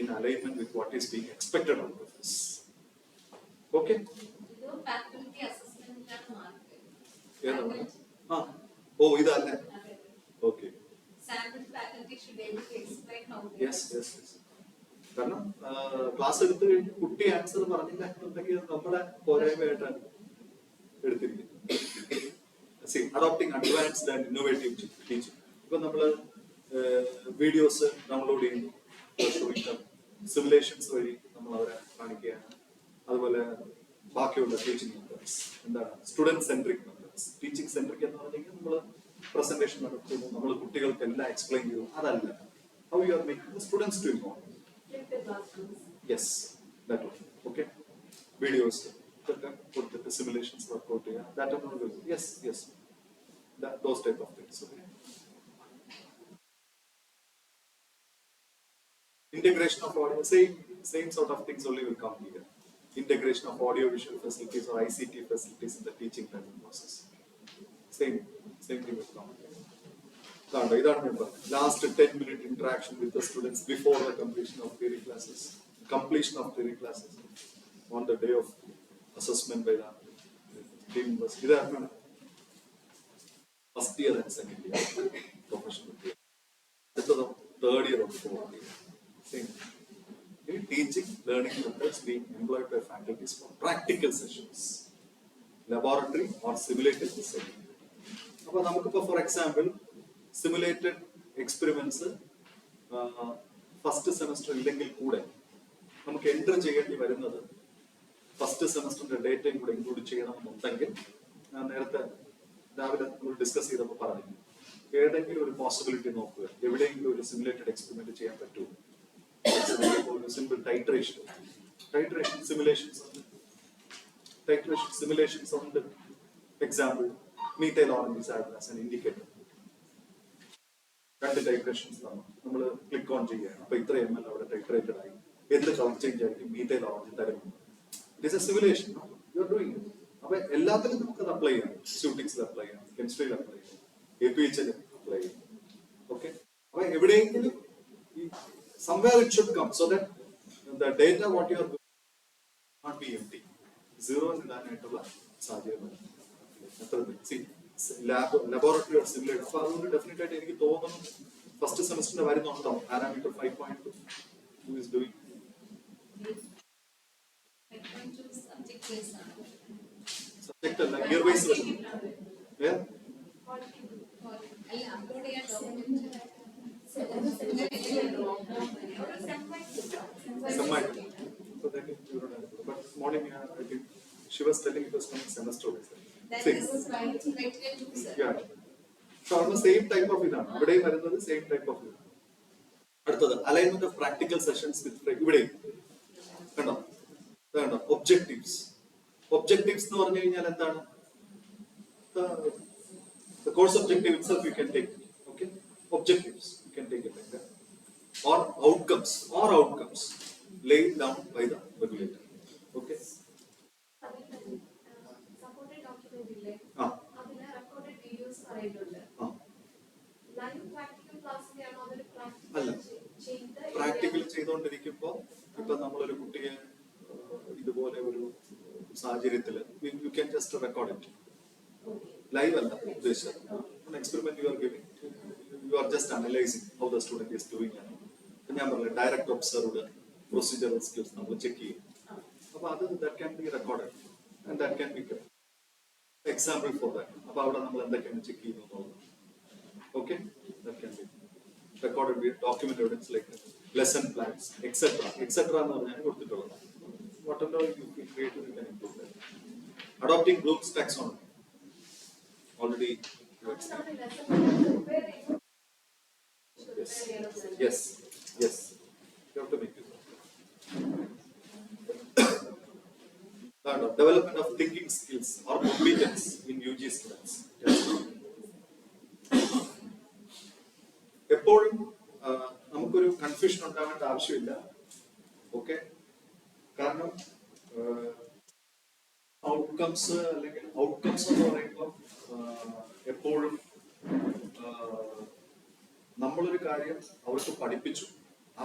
in alignment with what is being expected out of us. Okay? ഇത് faculty assessment ലാണ് മാർക്ക്. ഏതാണ്? ആ, ഓ ഇതല്ലേ. Okay. Sample faculty should be able to explain how they Yes, yes, yes. കാരണം class എടുത്തു കഴിഞ്ഞ് കുട്ടി answer പറഞ്ഞില്ല എന്നുണ്ടെങ്കിൽ നമ്മുടെ പോരായ്മയായിട്ടാണ് എടുത്തിരിക്കുന്നത്. Adopting advanced and innovative teaching. ഇപ്പൊ നമ്മള് വീഡിയോസ് ഡൗൺലോഡ് ചെയ്യുന്നു, സിമുലേഷൻസ് വഴി നമ്മൾ അവരെ കാണിക്കുകയാണ്. അതുപോലെ ബാക്കിയുള്ള ടീച്ചിങ് മെത്തേഡ്സ് എന്താണ്? Student centric methods. Teaching centric എന്ന് പറഞ്ഞാൽ നമ്മൾ പ്രസന്റേഷൻ നടത്തുന്നു, നമ്മൾ കുട്ടികൾക്ക് എല്ലാം എക്സ്പ്ലെയിൻ ചെയ്യുന്നു, അതല്ല. How you are making students to involve. flip the classrooms. Yes, that okay. Okay, videos ഇതൊക്കെ കൊടുത്തിട്ട് സിമുലേഷൻസ് വർക്ക്ഔട്ട് ചെയ്യുക, that. Yes yes, those type of things. Okay. Integration of audio, same sort of things only will come here. Integration of audio visual facilities or ICT facilities in the teaching learning process. Same thing will come. Last 10-minute interaction with the students before the completion of theory classes. Completion of theory classes on the day of assessment by the team members. First year and second year professional year. That's the third year of the fourth year. Same. In teaching, learning methods being employed by faculties for practical sessions, laboratory or simulated setting. അപ്പോൾ നമുക്കിപ്പോൾ for example simulated experiments first semester ഇല്ലെങ്കിൽ കൂടെ നമുക്ക് enter ചെയ്യേണ്ടി വരുന്നത് first സെമസ്റ്ററിന്റെ ഡേറ്റയും കൂടെ include ചെയ്യണമെന്നുണ്ടെങ്കിൽ, ഞാൻ നേരത്തെ രാവിലെ നമ്മൾ ഡിസ്കസ് ചെയ്തപ്പോൾ പറഞ്ഞു, ഏതെങ്കിലും ഒരു പോസിബിലിറ്റി നോക്കുക, എവിടെയെങ്കിലും ഒരു സിമുലേറ്റഡ് എക്സ്പെരിമെന്റ് ചെയ്യാൻ പറ്റുമോ. Simple titration simulations on the example, methyl orange is added as an indicator. രണ്ട് ടൈട്രേഷൻസ് നമ്മൾ ക്ലിക്ക് ഓൺ ചെയ്യുകയാണ്. അപ്പൊ ഇത്ര ml അവിടെ ടൈട്രേറ്റഡ് ആയി, എന്ത് കളർ ചേഞ്ച് ആയിരിക്കും മീഥൈൽ ഓറഞ്ച് തരുന്നത്. It is A simulation you are doing. അപ്പൊ എല്ലാത്തിലും നമുക്ക് അത് അപ്ലൈ ചെയ്യാം. സ്യൂട്ടിക്സിൽ അപ്ലൈ ചെയ്യാം, കെമിസ്ട്രിയിൽ അപ്ലൈ ചെയ്യാം, APHL അപ്ലൈ ചെയ്യാം. ഓക്കെ. അപ്പൊ എവിടെയെങ്കിലും somewhere it should come so that the data what you are doing not be empty. Zero ഇടാനായിട്ടുള്ള സാധ്യത. Laboratory or simulate. അപ്പൊ അതുകൊണ്ട് ഡെഫിനറ്റ് ആയിട്ട് എനിക്ക് തോന്നുന്നു ഫസ്റ്റ് സെമസ്റ്ററിന് വരുന്നുണ്ടോ parameter 5.2 who is doing. Subject അല്ല, ഇയർ വൈസ് വരുന്നു. So then you don't have to. But morning, I think she was telling it was coming semester wise. That is criteria too, sir. Yeah. So almost same type of ഇതാണ്. ഇവിടെയും വരുന്നത് same type of ഇതാണ്. അടുത്തത് alignment of practical sessions with ഇവിടെയും കണ്ടോ കണ്ടോ objectives. Objectives എന്ന് പറഞ്ഞു കഴിഞ്ഞാൽ എന്താണ്? The course objective itself you can take. Okay. Objectives you can take it like that. Or outcomes laid down by the regulator. Okay. Supported document ഇല്ലേ, അതിലെ recorded videos പറയുന്നുണ്ട്. Live practical class-നെയാണോ അതൊരു അല്ല, practical ചെയ്തുകൊണ്ടിരിക്കുമ്പോൾ ഇപ്പൊ നമ്മളൊരു കുട്ടിയെ ഇതുപോലെ ഒരു സാഹചര്യത്തില് you can just record it. Live അല്ല ഉദ്ദേശിച്ചത്. Experiment you are giving, you are just analysing how the student is doing. ഞാൻ പറഞ്ഞില്ല, ഡയറക്റ്റ് ഒബ്സർവ്ഡ് പ്രൊസീജിയറൽ സ്കിൽസ് നമ്മൾ ചെക്ക് ചെയ്യും. അപ്പൊ അത് that can be recorded and that can be example for that. അപ്പൊ അവിടെ നമ്മൾ എന്തൊക്കെയാണ് ചെക്ക് ചെയ്യുന്നത്. Okay, that can be recorded with document evidence like lesson plans etcetera എന്ന് പറഞ്ഞാൽ കൊടുത്തിട്ടുള്ളത്. whatever you create, you can improve that. Adopting Bloom's taxonomy. Already you explained. Yes. You have to make it. Development of thinking skills or competence in UG students. എപ്പോഴും നമുക്കൊരു confusion ഉണ്ടാവേണ്ട ആവശ്യമില്ല. Okay, കാരണം outcomes അല്ലെങ്കിൽ outcomes എന്ന് പറയുമ്പോൾ എപ്പോഴും നമ്മളൊരു കാര്യം അവർക്ക് പഠിപ്പിച്ചു,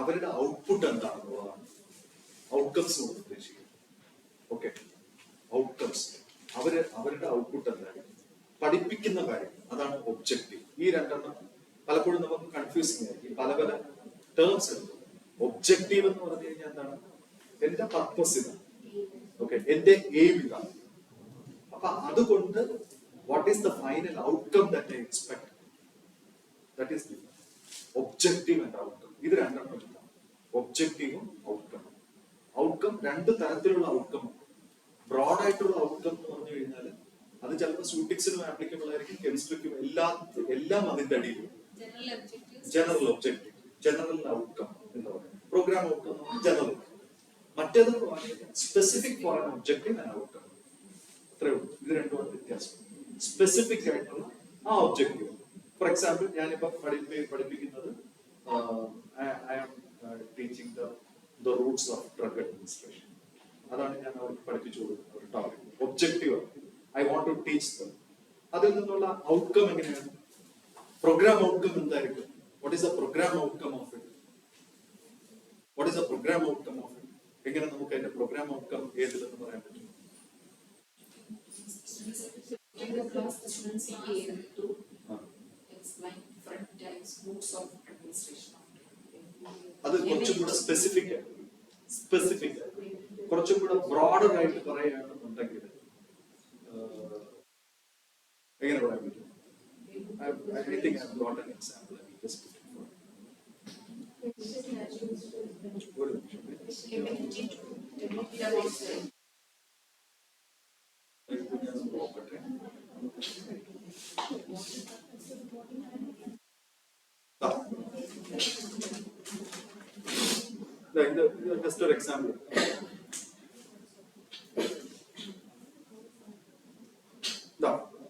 അവരുടെ ഔട്ട്പുട്ട് എന്താണെന്നുള്ളതാണ് ഔട്ട്കംസ് കൊണ്ട് ഉദ്ദേശിക്കുന്നത്. ഓക്കെ, ഔട്ട്കംസ് അവരുടെ ഔട്ട്പുട്ട് എന്താണ്, പഠിപ്പിക്കുന്ന കാര്യം, അതാണ് ഒബ്ജക്റ്റീവ്. ഈ രണ്ടെണ്ണം പലപ്പോഴും നമുക്ക് കൺഫ്യൂസിങ് ആയിരിക്കും. പല പല ടേംസ് ഉണ്ട്. ഒബ്ജക്റ്റീവ് എന്ന് പറഞ്ഞു കഴിഞ്ഞാൽ എന്താണ്, എന്റെ പർപ്പസ് ഇതാണ്, ഓക്കെ, എന്റെ എയിം ഇതാണ്. അപ്പൊ അതുകൊണ്ട് what is the final outcome that I expect, that is objective and outcome. ഇത് രണ്ടെണ്ണം ഇല്ല, ഒബ്ജക്റ്റീവും ഔട്ട്കം. ഔട്ട്കം രണ്ട് തരത്തിലുള്ള ഔട്ട്കം. ബ്രോഡ് ആയിട്ടുള്ള ഔട്ട്കം എന്ന് പറഞ്ഞു കഴിഞ്ഞാൽ അത് ചിലപ്പോൾ സ്യൂട്ടിക്സിനും ആപ്ലിക്കബിൾ ആയിരിക്കും, കെമിസ്ട്രിക്കും, എല്ലാം അതിന്റെ അടിയിലും. ജനറൽ ഒബ്ജക്റ്റീവ്, ജനറൽ ഔട്ട്കം എന്ന് പറയുന്നത്. Program outcome general. മറ്റേത് specific for an objective and outcome. അത്രേ ഉള്ളൂ. ഇത് രണ്ടുമാണ് വ്യത്യാസം. സ്പെസിഫിക് ആയിട്ടുള്ള ആ ഒബ്ജക്റ്റീവ്. ഫോർ എക്സാമ്പിൾ, ഞാനിപ്പോ പഠിപ്പിക്കുന്നത് I am teaching the routes of drug administration. അതാണ് ഞാൻ അവർക്ക് പഠിപ്പിച്ചു കൊടുക്കുന്ന ഒരു topic. Objective I want to teach them. അതിൽ നിന്നുള്ള ഔട്ട്കം എങ്ങനെയാണ്, പ്രോഗ്രാം ഔട്ട്കം എന്തായിരിക്കും? What is the programme outcome of it? What is the programme outcome of it? എങ്ങനെ നമുക്ക് അതിന്റെ പ്രോഗ്രാം ഔട്ട്കം ഏതിലെന്ന് പറയാൻ പറ്റും? അത് കുറച്ചും കൂടെ സ്പെസിഫിക് കുറച്ചും കൂടെ ബ്രോഡർ ആയിട്ട് പറയുകയാണെന്നുണ്ടെങ്കിൽ എങ്ങനെ പറയാൻ പറ്റും? I think I've got an example. I will just put it forward. Just an example.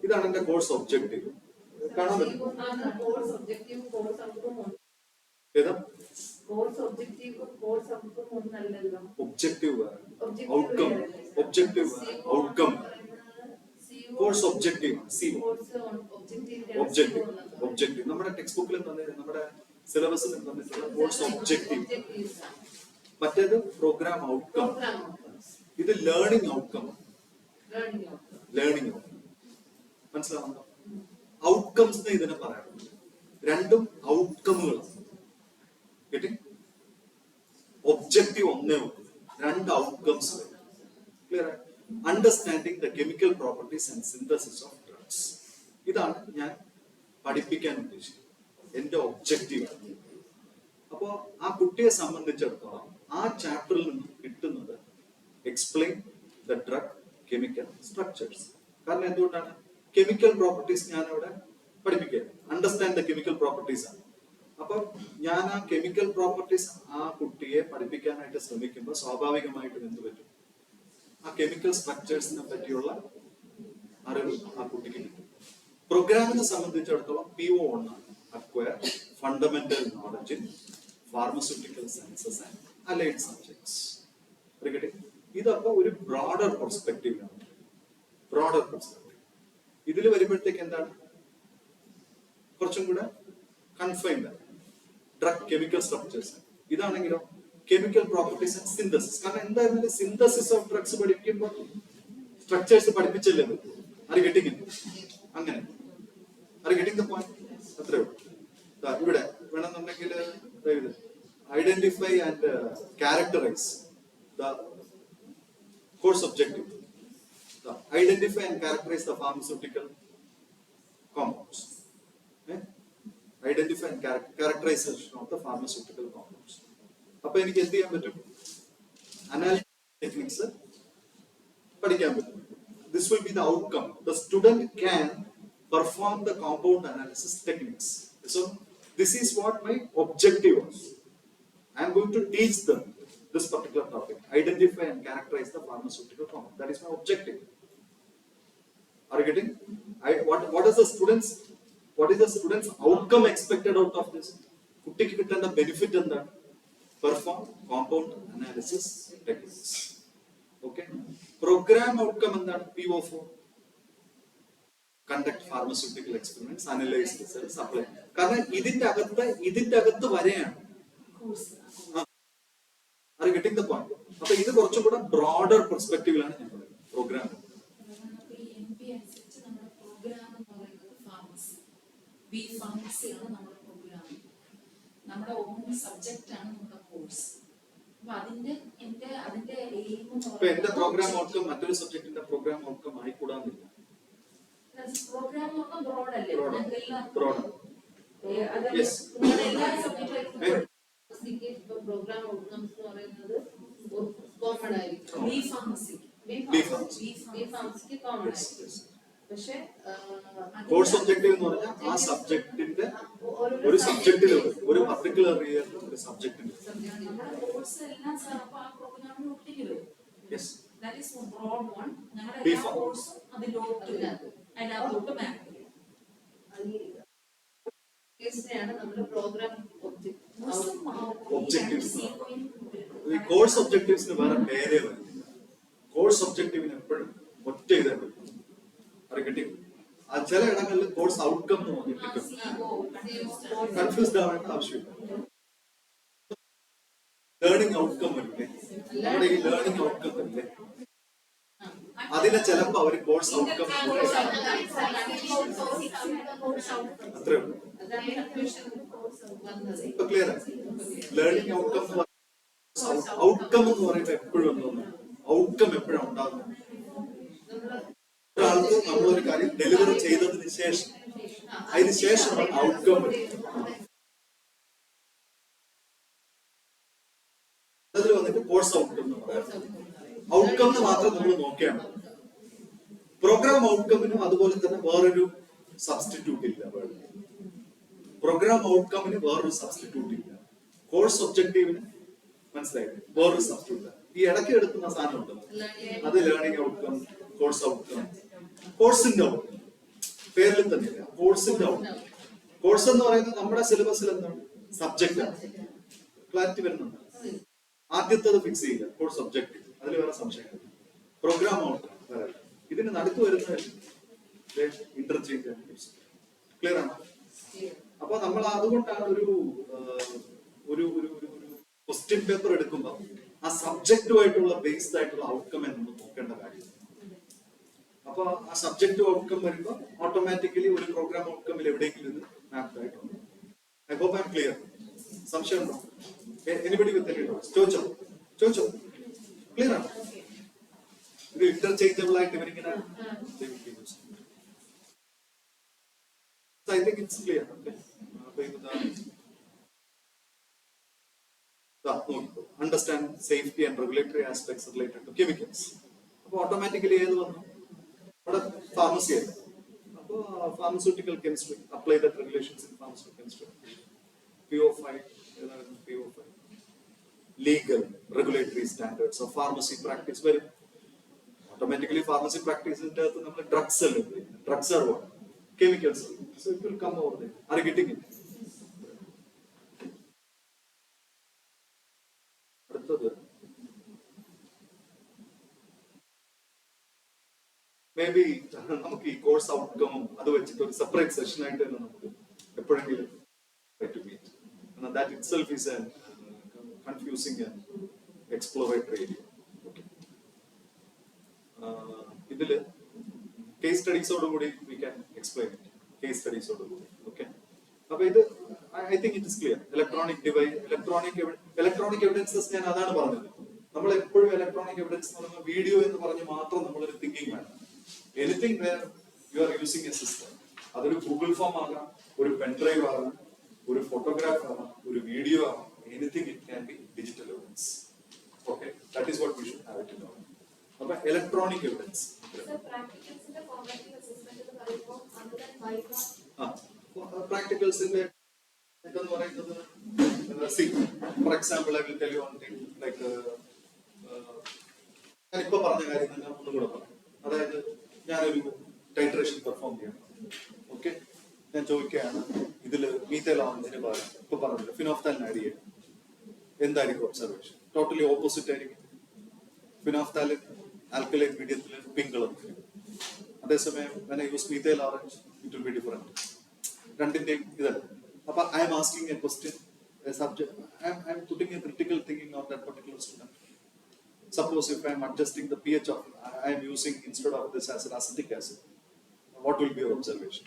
ഇതാണ് എന്റെ കോഴ്സ് ഒബ്ജക്റ്റീവ്. കാണാൻ പറ്റും ഏതാ objective, outcome. Objective, outcome. Course objective, objective നമ്മുടെ ടെക്സ്റ്റ് ബുക്കിൽ നമ്മുടെ സിലബസിൽ തന്നിട്ടുള്ള കോഴ്സ് ഒബ്ജക്റ്റീവ്. മറ്റേത് പ്രോഗ്രാം ഔട്ട്കം. ഇത് ലേണിംഗ് ഔട്ട്കം. ലേണിംഗ് ഔട്ട്കം മനസ്സിലാവുന്നു? ഔട്ട്കംസ് ഇതിനെ പറയാറുണ്ട്. രണ്ടും ഔട്ട്കമുകളാണ്. കേട്ടി? ഒബ്ജക്റ്റീവ് ഒന്നേ ഉള്ളൂ, രണ്ട് outcomes. Clear? Understanding the chemical properties and synthesis of drugs. ഇതാണ് ഞാൻ പഠിപ്പിക്കാൻ ഉദ്ദേശിക്കുന്നത്, എന്റെ ഒബ്ജക്റ്റീവ്. അപ്പോ ആ കുട്ടിയെ സംബന്ധിച്ചിടത്തോളം ആ ചാപ്റ്ററിൽ നിന്ന് കിട്ടുന്നത് explain the drug chemical structures. കാരണം എന്തുകൊണ്ടാണ്? കെമിക്കൽ പ്രോപ്പർട്ടീസ് ഞാൻ ഇവിടെ പഠിപ്പിക്കുക, അണ്ടർസ്റ്റാൻഡ് ദ കെമിക്കൽ പ്രോപ്പർട്ടീസ് ആണ്. അപ്പൊ ഞാൻ ആ കെമിക്കൽ പ്രോപ്പർട്ടീസ് ആ കുട്ടിയെ പഠിപ്പിക്കാനായിട്ട് ശ്രമിക്കുമ്പോൾ സ്വാഭാവികമായിട്ടും എന്ത് പറ്റും? ആ കെമിക്കൽ സ്ട്രക്ചേഴ്സിനെ പറ്റിയുള്ള അറിവ് ആ കുട്ടിക്ക് കിട്ടും. പ്രോഗ്രാമിനെ സംബന്ധിച്ചിടത്തോളം PO1 ആണ്, acquire fundamental knowledge in pharmaceutical sciences and allied subjects. ഇതൊക്കെ ഒരു ബ്രോഡർ പെർസ്പെക്റ്റീവിലാണ്. Broader perspective. ഇതിൽ വരുമ്പോഴത്തേക്ക് എന്താണ് കുറച്ചും കൂടെ കൺഫൈൻഡ് ഡ്രഗ് കെമിക്കൽ സ്ട്രക്ചേഴ്സ്. ഇതാണെങ്കിലോ കെമിക്കൽ പ്രോപ്പർട്ടീസ് ആൻഡ് സിന്തസിസ്. കാരണം എന്തായിരുന്നാലും സിന്തസിസ് ഓഫ് ഡ്രഗ്സ് പഠിപ്പിക്കുമ്പോൾ സ്ട്രക്ചേഴ്സ് പഠിപ്പിച്ചല്ലേ? Are getting? അങ്ങനെ ആര് ഗെറ്റിംഗ് ദ പോയിന്റ്? അത്രേ ഉള്ളൂ. ഇവിടെ വേണമെന്നുണ്ടെങ്കിൽ identify and characterise the course objective. Identify and characterize the pharmaceutical compounds. Identify and characterization of the pharmaceutical compounds. അപ്പൊ എനിക്ക് എന്ത് ചെയ്യാൻ പറ്റും? അനാലിസിസ് ടെക്നിക്സ് പഠിക്കാൻ പറ്റും. This will be the outcome. The student can perform the compound analysis techniques. So this is what my objective was. I am going to teach them this particular topic. Identify and characterize the pharmaceutical compound. That is my objective. Are you getting? What is the students' outcome expected out of this? കുട്ടിക്ക് കിട്ടേണ്ട benefit എന്താണ്? Perform compound analysis techniques. Okay, programme outcome എന്താണ്? PO4 conduct pharmaceutical experiments, analyse results, apply. കാരണം ഇതിന്റെ അകത്ത് വരെയാണ്. അത് getting the point. അപ്പൊ ഇത് കുറച്ചും കൂടെ ബ്രോഡർ പെർസ്പെക്റ്റീവിലാണ് ഞാൻ പറയുന്നത് പ്രോഗ്രാം. നമ്മുടെ ഓൺ സബ്ജക്റ്റ് ആണ് നമ്മുടെ കോഴ്സ്. അപ്പൊ അതിന്റെ എന്റെ പ്രോഗ്രാം ഔട്ട്കം മറ്റൊരു സബ്ജക്റ്റിന്റെ പ്രോഗ്രാം ഔട്ട്കം ആയിക്കൂടാന്നില്ല. പ്രോഗ്രാം ബ്രോഡ് അല്ലേ? ബ്രോഡ്. എല്ലാ സബ്ജക്റ്റിലും പ്രോഗ്രാം ഔട്ട്കംസ് എന്ന് പറയുന്നത് കോമൺ ആയിരിക്കും. ബി ഫാർമസിക്ക് കോമൺ ആയിരിക്കും. പക്ഷെ കോഴ്സ് ഒബ്ജക്റ്റീവ് എന്ന് പറഞ്ഞാൽ ആ സബ്ജക്റ്റിന്റെ ഒരു സബ്ജക്റ്റില് ഒരു പർട്ടിക്കുലർ ഇയറിൽ ഒരു സബ്ജക്റ്റിന്റെ നമ്മുടെ കോഴ്സ് എല്ലാം സാറപ്പോ ആ പ്രോഗ്രാമിന് ഒട്ടിക്ക് വരും. That is one broad one. ഞങ്ങളുടെ എല്ലാ കോഴ്സും അതിനകത്തോട്ട് മാപ്പ് ചെയ്യും. നമ്മുടെ പ്രോഗ്രാം ഒബ്ജക്റ്റീവ്സ്. ഈ കോഴ്സ് ഒബ്ജക്റ്റീവ്സിന് വേറെ പേരേ വരുന്നില്ല. കോഴ്സ് ഒബ്ജക്റ്റീവിന് എപ്പോഴും ഒറ്റ ഇതേ വരും. അത് കിട്ടി. ചില ഇടങ്ങളിൽ കോഴ്സ് ഔട്ട്കം എന്ന് പറഞ്ഞിട്ട് കൺഫ്യൂസ്ഡ് ആവേണ്ട ആവശ്യമില്ല. ലേണിംഗ് ഔട്ട്കം വരില്ലേ? നമ്മുടെ ഈ ലേണിംഗ് ഔട്ട്കം വരില്ലേ? അതിനെ ചിലപ്പോ അവര് കോഴ്സ് ഔട്ട്കം അത്രേ ഉള്ളൂ. ഇപ്പൊ ക്ലിയർ ആയി. ലേണിംഗ് ഔട്ട്കം ഔട്ട്കം എന്ന് പറയുമ്പോ എപ്പോഴും എന്തോന്നു? ഔട്ട്കം എപ്പോഴും ഉണ്ടാകുന്നത് ഒരാൾക്ക് നമ്മളൊരു കാര്യം ഡെലിവർ ചെയ്തതിന് ശേഷം അതിന് ശേഷമാണ് ഔട്ട്കം. അതിൽ വന്നിട്ട് കോഴ്സ് ഔട്ട്കം എന്ന് പറയാം. ഔട്ട്കം മാത്രം നമ്മൾ നോക്കിയാൽ മതി. പ്രോഗ്രാം ഔട്ട്കമിനും അതുപോലെ തന്നെ വേറൊരു സബ്സ്റ്റിറ്റ്യൂട്ട് ഇല്ല. പ്രോഗ്രാം ഔട്ട്കമിന് വേറൊരു സബ്സ്റ്റിറ്റ്യൂട്ട് ഇല്ല. കോഴ്സ് ഒബ്ജക്റ്റീവിന് മനസ്സിലായില്ലേ? വേറൊരു സബ്സ്റ്റിറ്റ്യൂട്ട്. ഈ ഇടയ്ക്ക് എടുക്കുന്ന സാധനം ഉണ്ട്, അത് ലേണിംഗ് ഔട്ട്കം, കോഴ്സ് ഔട്ട്കം. കോഴ്സിന്റെ ഔട്ട്കം പേരിൽ തന്നെയില്ല. കോഴ്സിന്റെ ഔട്ട്കം. കോഴ്സ് എന്ന് പറയുന്നത് നമ്മുടെ സിലബസിൽ എന്താണ്? സബ്ജക്റ്റ് ആണ്. ക്ലാരിറ്റി വരുന്നുണ്ട്. ആദ്യത്തേത് ഫിക്സ് ചെയ്യുക, കോഴ്സ് ഒബ്ജക്റ്റീവ്. അതിൽ വേറെ സംശയങ്ങൾ. പ്രോഗ്രാം ഔട്ട്കം വേറെ. ഇതിന് നടുക്ക് വരുന്ന ഇന്റർചേഞ്ച്. ക്ലിയർ ആണ്? അപ്പൊ നമ്മൾ അതുകൊണ്ടാണ് ഒരു ക്വസ്റ്റ്യൻ പേപ്പർ എടുക്കുമ്പോൾ ആ സബ്ജക്റ്റുമായിട്ടുള്ള ബേസ്ഡ് ആയിട്ടുള്ള ഔട്ട്കം നമ്മൾ നോക്കേണ്ട കാര്യം. അപ്പൊ ആ സബ്ജക്റ്റീവ് ഔട്ട്കം വരുമ്പോൾ ഓട്ടോമാറ്റിക്കലി ഒരു പ്രോഗ്രാം ഔട്ട്കമിൽ എവിടെയെങ്കിലും ഇത് മാപ്ഡ് ആയിട്ടുണ്ട്. I hope I'm clear. സംശയം ഉണ്ടോ? Anybody with any doubts? ചോദിച്ചോ. ക്ലിയർ ആണ്? ഇത് ഇന്റർചേഞ്ചബിൾ ആയിട്ട് ഇവരിങ്ങനെ I think it's clear. Okay. Understand safety and regulatory aspects related to chemicals. അപ്പോൾ ഓട്ടോമാറ്റിക്കലി ഏത് വന്നു? നമ്മുടെ ഫാർമസി ആയിരുന്നു. അപ്പോൾ pharmaceutical chemistry, apply that regulations in pharmaceutical chemistry. PO5 ഏതാണ്? PO5 legal regulatory standards of pharmacy practice വരും. Automatically pharmacy പ്രാക്ടീസിന്റെ അകത്ത് നമ്മൾ ഡ്രഗ്സ് അല്ലേ? Drugs are what? Chemicals. So it will come over there. Are you getting it? Maybe നമുക്ക് ഈ course ഔട്ട്കമും അത് വെച്ചിട്ട് ഒരു സെപ്പറേറ്റ് സെഷൻ ആയിട്ട് തന്നെ നമുക്ക് എപ്പോഴെങ്കിലും meet. And that itself is a confusing and exploratory area. Okay. ഇതില് കേസ് സ്റ്റഡീസോടുകൂടി we can explain it. Case സ്റ്റഡീസോടുകൂടി. ഓക്കെ. അപ്പൊ ഇത് I think it is clear. Electronic device, electronic evidences, ഞാൻ അതാണ് പറഞ്ഞത്. നമ്മൾ എപ്പോഴും ഇലക്ട്രോണിക് എവിഡൻസ് എന്ന് പറയുമ്പോൾ വീഡിയോ എന്ന് പറഞ്ഞ് മാത്രം നമ്മളൊരു തിങ്കിങ് വേണം. Anything where you are using a system, അതൊരു ഗൂഗിൾ ഫോം ആകാം, ഒരു പെൻഡ്രൈവ് ആകാം, ഒരു ഫോട്ടോഗ്രാഫ് ആകാം, ഒരു വീഡിയോ ആകാം. Anything it can be digital evidence. Okay, that is what we should have it in our. അപ്പൊ ഇലക്ട്രോണിക് എവിഡൻസ് പ്രാക്ടിക്കൽസിന്റെ ഇതെന്ന് പറയുന്നത്, for example I will tell you one thing. Like ഞാൻ ഇപ്പൊ പറഞ്ഞ കാര്യം തന്നെ ഒന്നും കൂടെ പറയാം. അതായത് ഞാനൊരു ടൈട്രേഷൻ പെർഫോം ചെയ്യണം. ഓക്കെ, ഞാൻ ചോദിക്കുകയാണ്, ഇതിൽ മീത്തലാവുന്നതിന് പകരം ഇപ്പൊ പറഞ്ഞില്ല ഫിനോഫ്താലിൻ ആഡ് ചെയ്യുക, എന്തായിരിക്കും ഒബ്സർവേഷൻ? ടോട്ടലി ഓപ്പോസിറ്റ് ആയിരിക്കും. ഫിനോഫ്താലിൻ ആൽക്കലൈൻ മീഡിയത്തിൽ പിങ്ക് കളർ, അതേസമയം when I use methyl orange it will be different. രണ്ടിന്റെയും ഇതല്ല. അപ്പൊ I am asking a question, a subject, I am putting a critical thinking on that particular student. Suppose if I am adjusting the pH of, I am using instead of this as an acetic acid, what will be your observation?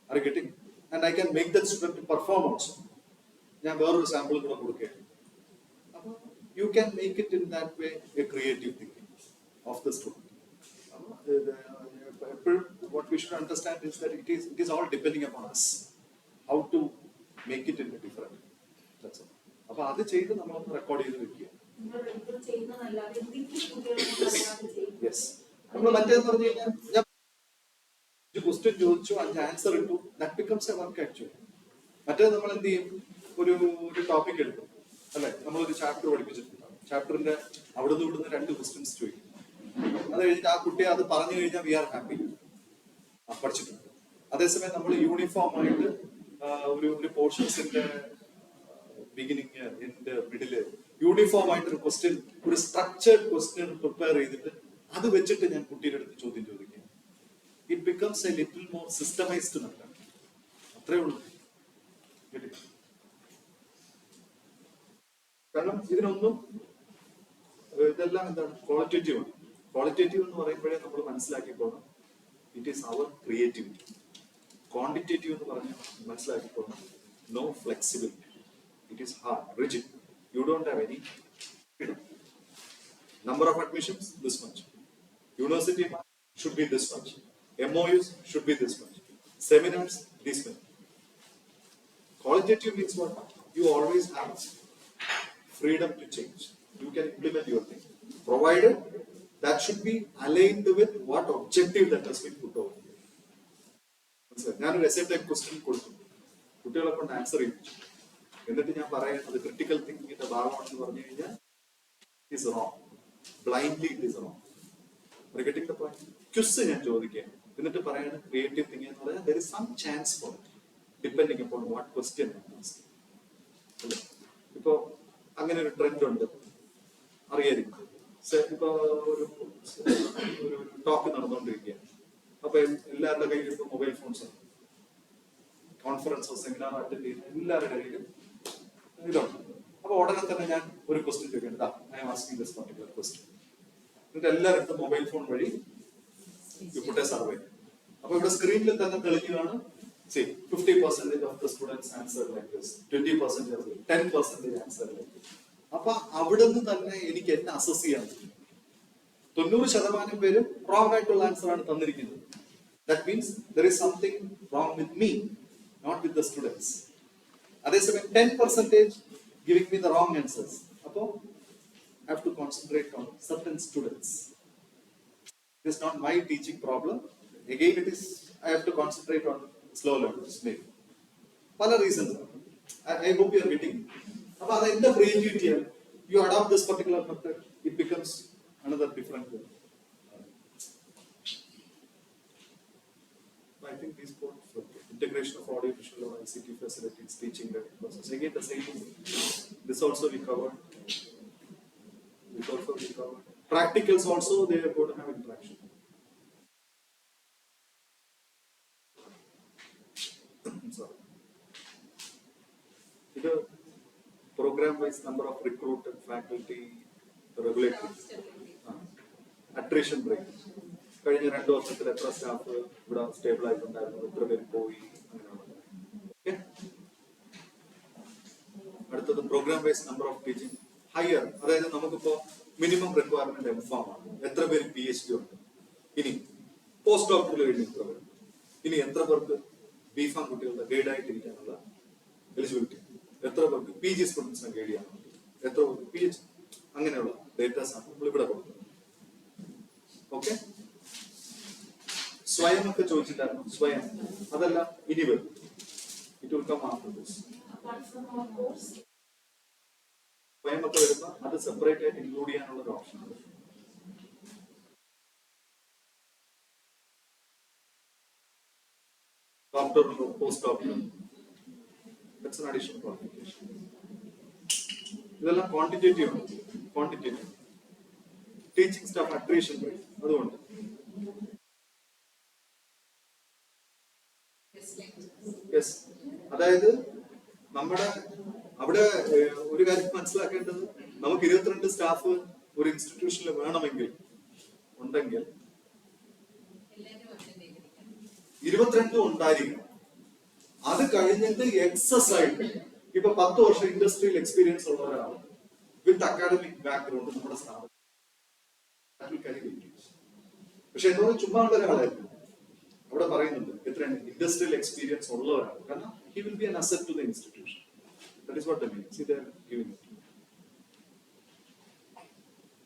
Are you getting? And I can make that student perform also. ഞാൻ വേറൊരു sample കൂടെ കൊടുക്കുകയാണ്. അപ്പൊ you can make it in that way a creative thinking of the student. What we should understand is that it is all depending upon us how to make it into different. That's all. അപ്പൊ അത് ചെയ്ത് നമ്മളൊന്ന് record ചെയ്ത് വെക്കുക. Yes, നമ്മൾ മറ്റേന്ന് പറഞ്ഞു കഴിഞ്ഞാൽ ഞാൻ ക്വസ്റ്റ്യൻ ചോദിച്ചു, 5 ആൻസർ ഇട്ടു, that becomes A work actually. മറ്റേത് നമ്മൾ എന്ത് ചെയ്യും, ഒരു ടോപ്പിക് എടുക്കും അല്ലെ, നമ്മളൊരു ചാപ്റ്റർ പഠിപ്പിച്ചിട്ടുണ്ടാവും, ചാപ്റ്ററിന്റെ അവിടുന്ന് ഇവിടുന്ന് 2 ക്വസ്റ്റ്യൻസ് ചോദിക്കും, അത് കഴിഞ്ഞിട്ട് ആ കുട്ടിയെ അത് പറഞ്ഞു കഴിഞ്ഞാൽ വി ആർ ഹാപ്പി, പഠിച്ചിട്ടുണ്ട്. അതേസമയം നമ്മൾ യൂണിഫോം ആയിട്ട് ഒരു പോർഷൻസിന്റെ ബിഗിനിങ് എൻഡ് മിഡില് യൂണിഫോം ആയിട്ടൊരു ക്വസ്റ്റ്യൻ, ഒരു സ്ട്രക്ചേർഡ് ക്വസ്റ്റ്യൻ പ്രിപ്പയർ ചെയ്തിട്ട് അത് വെച്ചിട്ട് ഞാൻ കുട്ടിയുടെ അടുത്ത് ചോദ്യം ചോദിക്കുക. It becomes a little more systemised method. അത്രേ ഉള്ളൂ. കാരണം ഇതിനൊന്നും ഇതെല്ലാം എന്താണ്, ക്വാളിറ്റേറ്റീവ് ആണ്. ക്വാളിറ്റേറ്റീവ് എന്ന് പറയുമ്പോഴേ നമ്മൾ മനസ്സിലാക്കിക്കോണം ഇറ്റ് ഈസ് അവർ ക്രിയേറ്റിവിറ്റി. ക്വാണ്ടിറ്റേറ്റീവ് എന്ന് പറഞ്ഞാൽ മനസ്സിലാക്കിക്കോണം no flexibility. It is hard, rigid. You don't have any freedom. Number of admissions, this much. University should be this much. MOUs should be this much. Seminars, this many. Qualitative means what? You always have freedom to change. You can implement your thing, provided that should be aligned with what objective that has been put over here. ഞാനൊരു essay type question കൊടുത്തു, കുട്ടികളെ കൊണ്ട് answer ചെയ്യിച്ചു. എന്നിട്ട് ഞാൻ പറയുന്നത് critical തിങ്കിങ്ങിന്റെ ഭാഗമാണെന്ന് പറഞ്ഞു കഴിഞ്ഞാൽ it is wrong. Blindly it is wrong. Getting the point. Quiz ഞാൻ ചോദിക്കുക, എന്നിട്ട് പറയുന്നത് ക്രിയേറ്റീവ് തിങ്കിങ് എന്ന് പറഞ്ഞാൽ there is some chance for it depending upon what question I am asking. അല്ലേ, ഇപ്പോ അങ്ങനെ ഒരു ട്രെൻഡ് ഉണ്ട് അറിയായിരിക്കും. ഇപ്പൊ ഒരു ടോക്ക് നടന്നുകൊണ്ടിരിക്കുകയാണ്, അപ്പൊ എല്ലാവരുടെ കയ്യിലും ഇപ്പൊ മൊബൈൽ ഫോൺസ് ആണ്. കോൺഫറൻസോ സെമിനാറോ അറ്റൻഡ് ചെയ്യുന്ന എല്ലാവരുടെ കയ്യിലും ഇതുണ്ട്. അപ്പൊ ഉടനെ തന്നെ ഞാൻ ഒരു ക്വസ്റ്റ്യൻ ചോദിക്കേണ്ടത്, I am asking this particular question. എന്നിട്ട് എല്ലാവരും മൊബൈൽ ഫോൺ വഴി പുട്ടേ സർവേ. അപ്പൊ ഇവിടെ സ്ക്രീനിൽ തന്നെ തെളിഞ്ഞാണ് 50% of the students answered like this, 20%, 10% answered like this. അപ്പൊ അവിടുന്ന് തന്നെ എനിക്ക് എന്നെ അസസ് ചെയ്യാൻ പറ്റും. 90% പേരും റോങ് ആയിട്ടുള്ള ആൻസർ ആണ് തന്നിരിക്കുന്നത്. That means there is something wrong with me, not with the students. അതേസമയം 10% giving me the wrong answers. അപ്പോ I have to concentrate on certain students. It is not my teaching problem. Again, it is I have to concentrate on slow learners. Maybe പല reasons. I hope you are getting. അപ്പൊ അത് എന്താ creativity ആണ്. You adopt this particular method, it becomes another different way. I think these points, integration of audio visual or ICT facilities, teaching learning process. Again, the same thing. This also we covered. Practicals also, they are going to have interaction. Sorry. The program-wise number of recruited faculty, regulatory, attrition rate. കഴിഞ്ഞ 2 വർഷത്തിൽ എത്ര staff ഇവിടെ stable ആയിട്ടുണ്ടായിരുന്നു, എത്ര പേര് പോയി, അങ്ങനെയാണ്. അടുത്തത് programme wise number of teaching hire. അതായത് നമുക്കിപ്പോ മിനിമം റിക്വയർമെന്റ് എംഫാം ആണ്, എത്ര പേര് PhD ഉണ്ട്, ഇനി പോസ്റ്റ് ഡോക്ടറിൽ കഴിഞ്ഞ് എത്ര പേര്, ഇനി എത്ര പേർക്ക് ബിഫാം കുട്ടികളുടെ ഗൈഡ് ആയിട്ടിരിക്കാനുള്ള എലിജിബിലിറ്റി, എത്ര പേർക്ക് PG സ്റ്റുഡൻസിനെ ഗൈഡ് ചെയ്യാൻ, എത്ര പേർക്ക് PhD, അങ്ങനെയുള്ള ഡേറ്റാസ് ആണ് നമ്മൾ ഇവിടെ കൊടുക്കുന്നത്. ഓക്കെ, സ്വയം ഒക്കെ ചോദിച്ചിട്ടായിരുന്നു. സ്വയം അതല്ല, ഇനി വരും. It will come after this. സ്വയം ഒക്കെ വരുമ്പോൾ അത് സെപ്പറേറ്റ് ആയിട്ട് ഇൻക്ലൂഡ് ചെയ്യാനുള്ള ഒരു ഓപ്ഷൻ ഉണ്ട്. ഡോക്ടറിനോ പോസ്റ്റ് ഡോക്ടറിനോ. That's an additional qualification. ഇതെല്ലാം ക്വാണ്ടിറ്റേറ്റീവ് ആണ്. Quantitative teaching staff attrition rate അതുകൊണ്ട് യെസ്, അതായത് നമ്മുടെ അവിടെ ഒരു കാര്യം മനസ്സിലാക്കേണ്ടത്, നമുക്ക് 22 സ്റ്റാഫ് ഒരു ഇൻസ്റ്റിറ്റ്യൂഷനിൽ വേണമെങ്കിൽ ഉണ്ടെങ്കിൽ 22 ഉണ്ടായിരിക്കണം. അത് കഴിഞ്ഞിട്ട് എക്സസ് ആയിട്ട് ഇപ്പൊ 10 വർഷം ഇൻഡസ്ട്രിയൽ എക്സ്പീരിയൻസ് ഉള്ള ഒരാൾ വിത്ത് അക്കാഡമിക് ബാക്ക്ഗ്രൗണ്ട് നമ്മുടെ സ്ഥാപനം. പക്ഷെ എന്നോട് ചുമ്മാ ഉള്ള ഒരാളായിരുന്നു അവിടെ പറയുന്നുണ്ട് എത്രയാണ് ഇൻഡസ്ട്രിയൽ എക്സ്പീരിയൻസ് ഉള്ള ഒരാൾ, കാരണം he will be an asset to the institution. That is what I mean. See, they are giving it.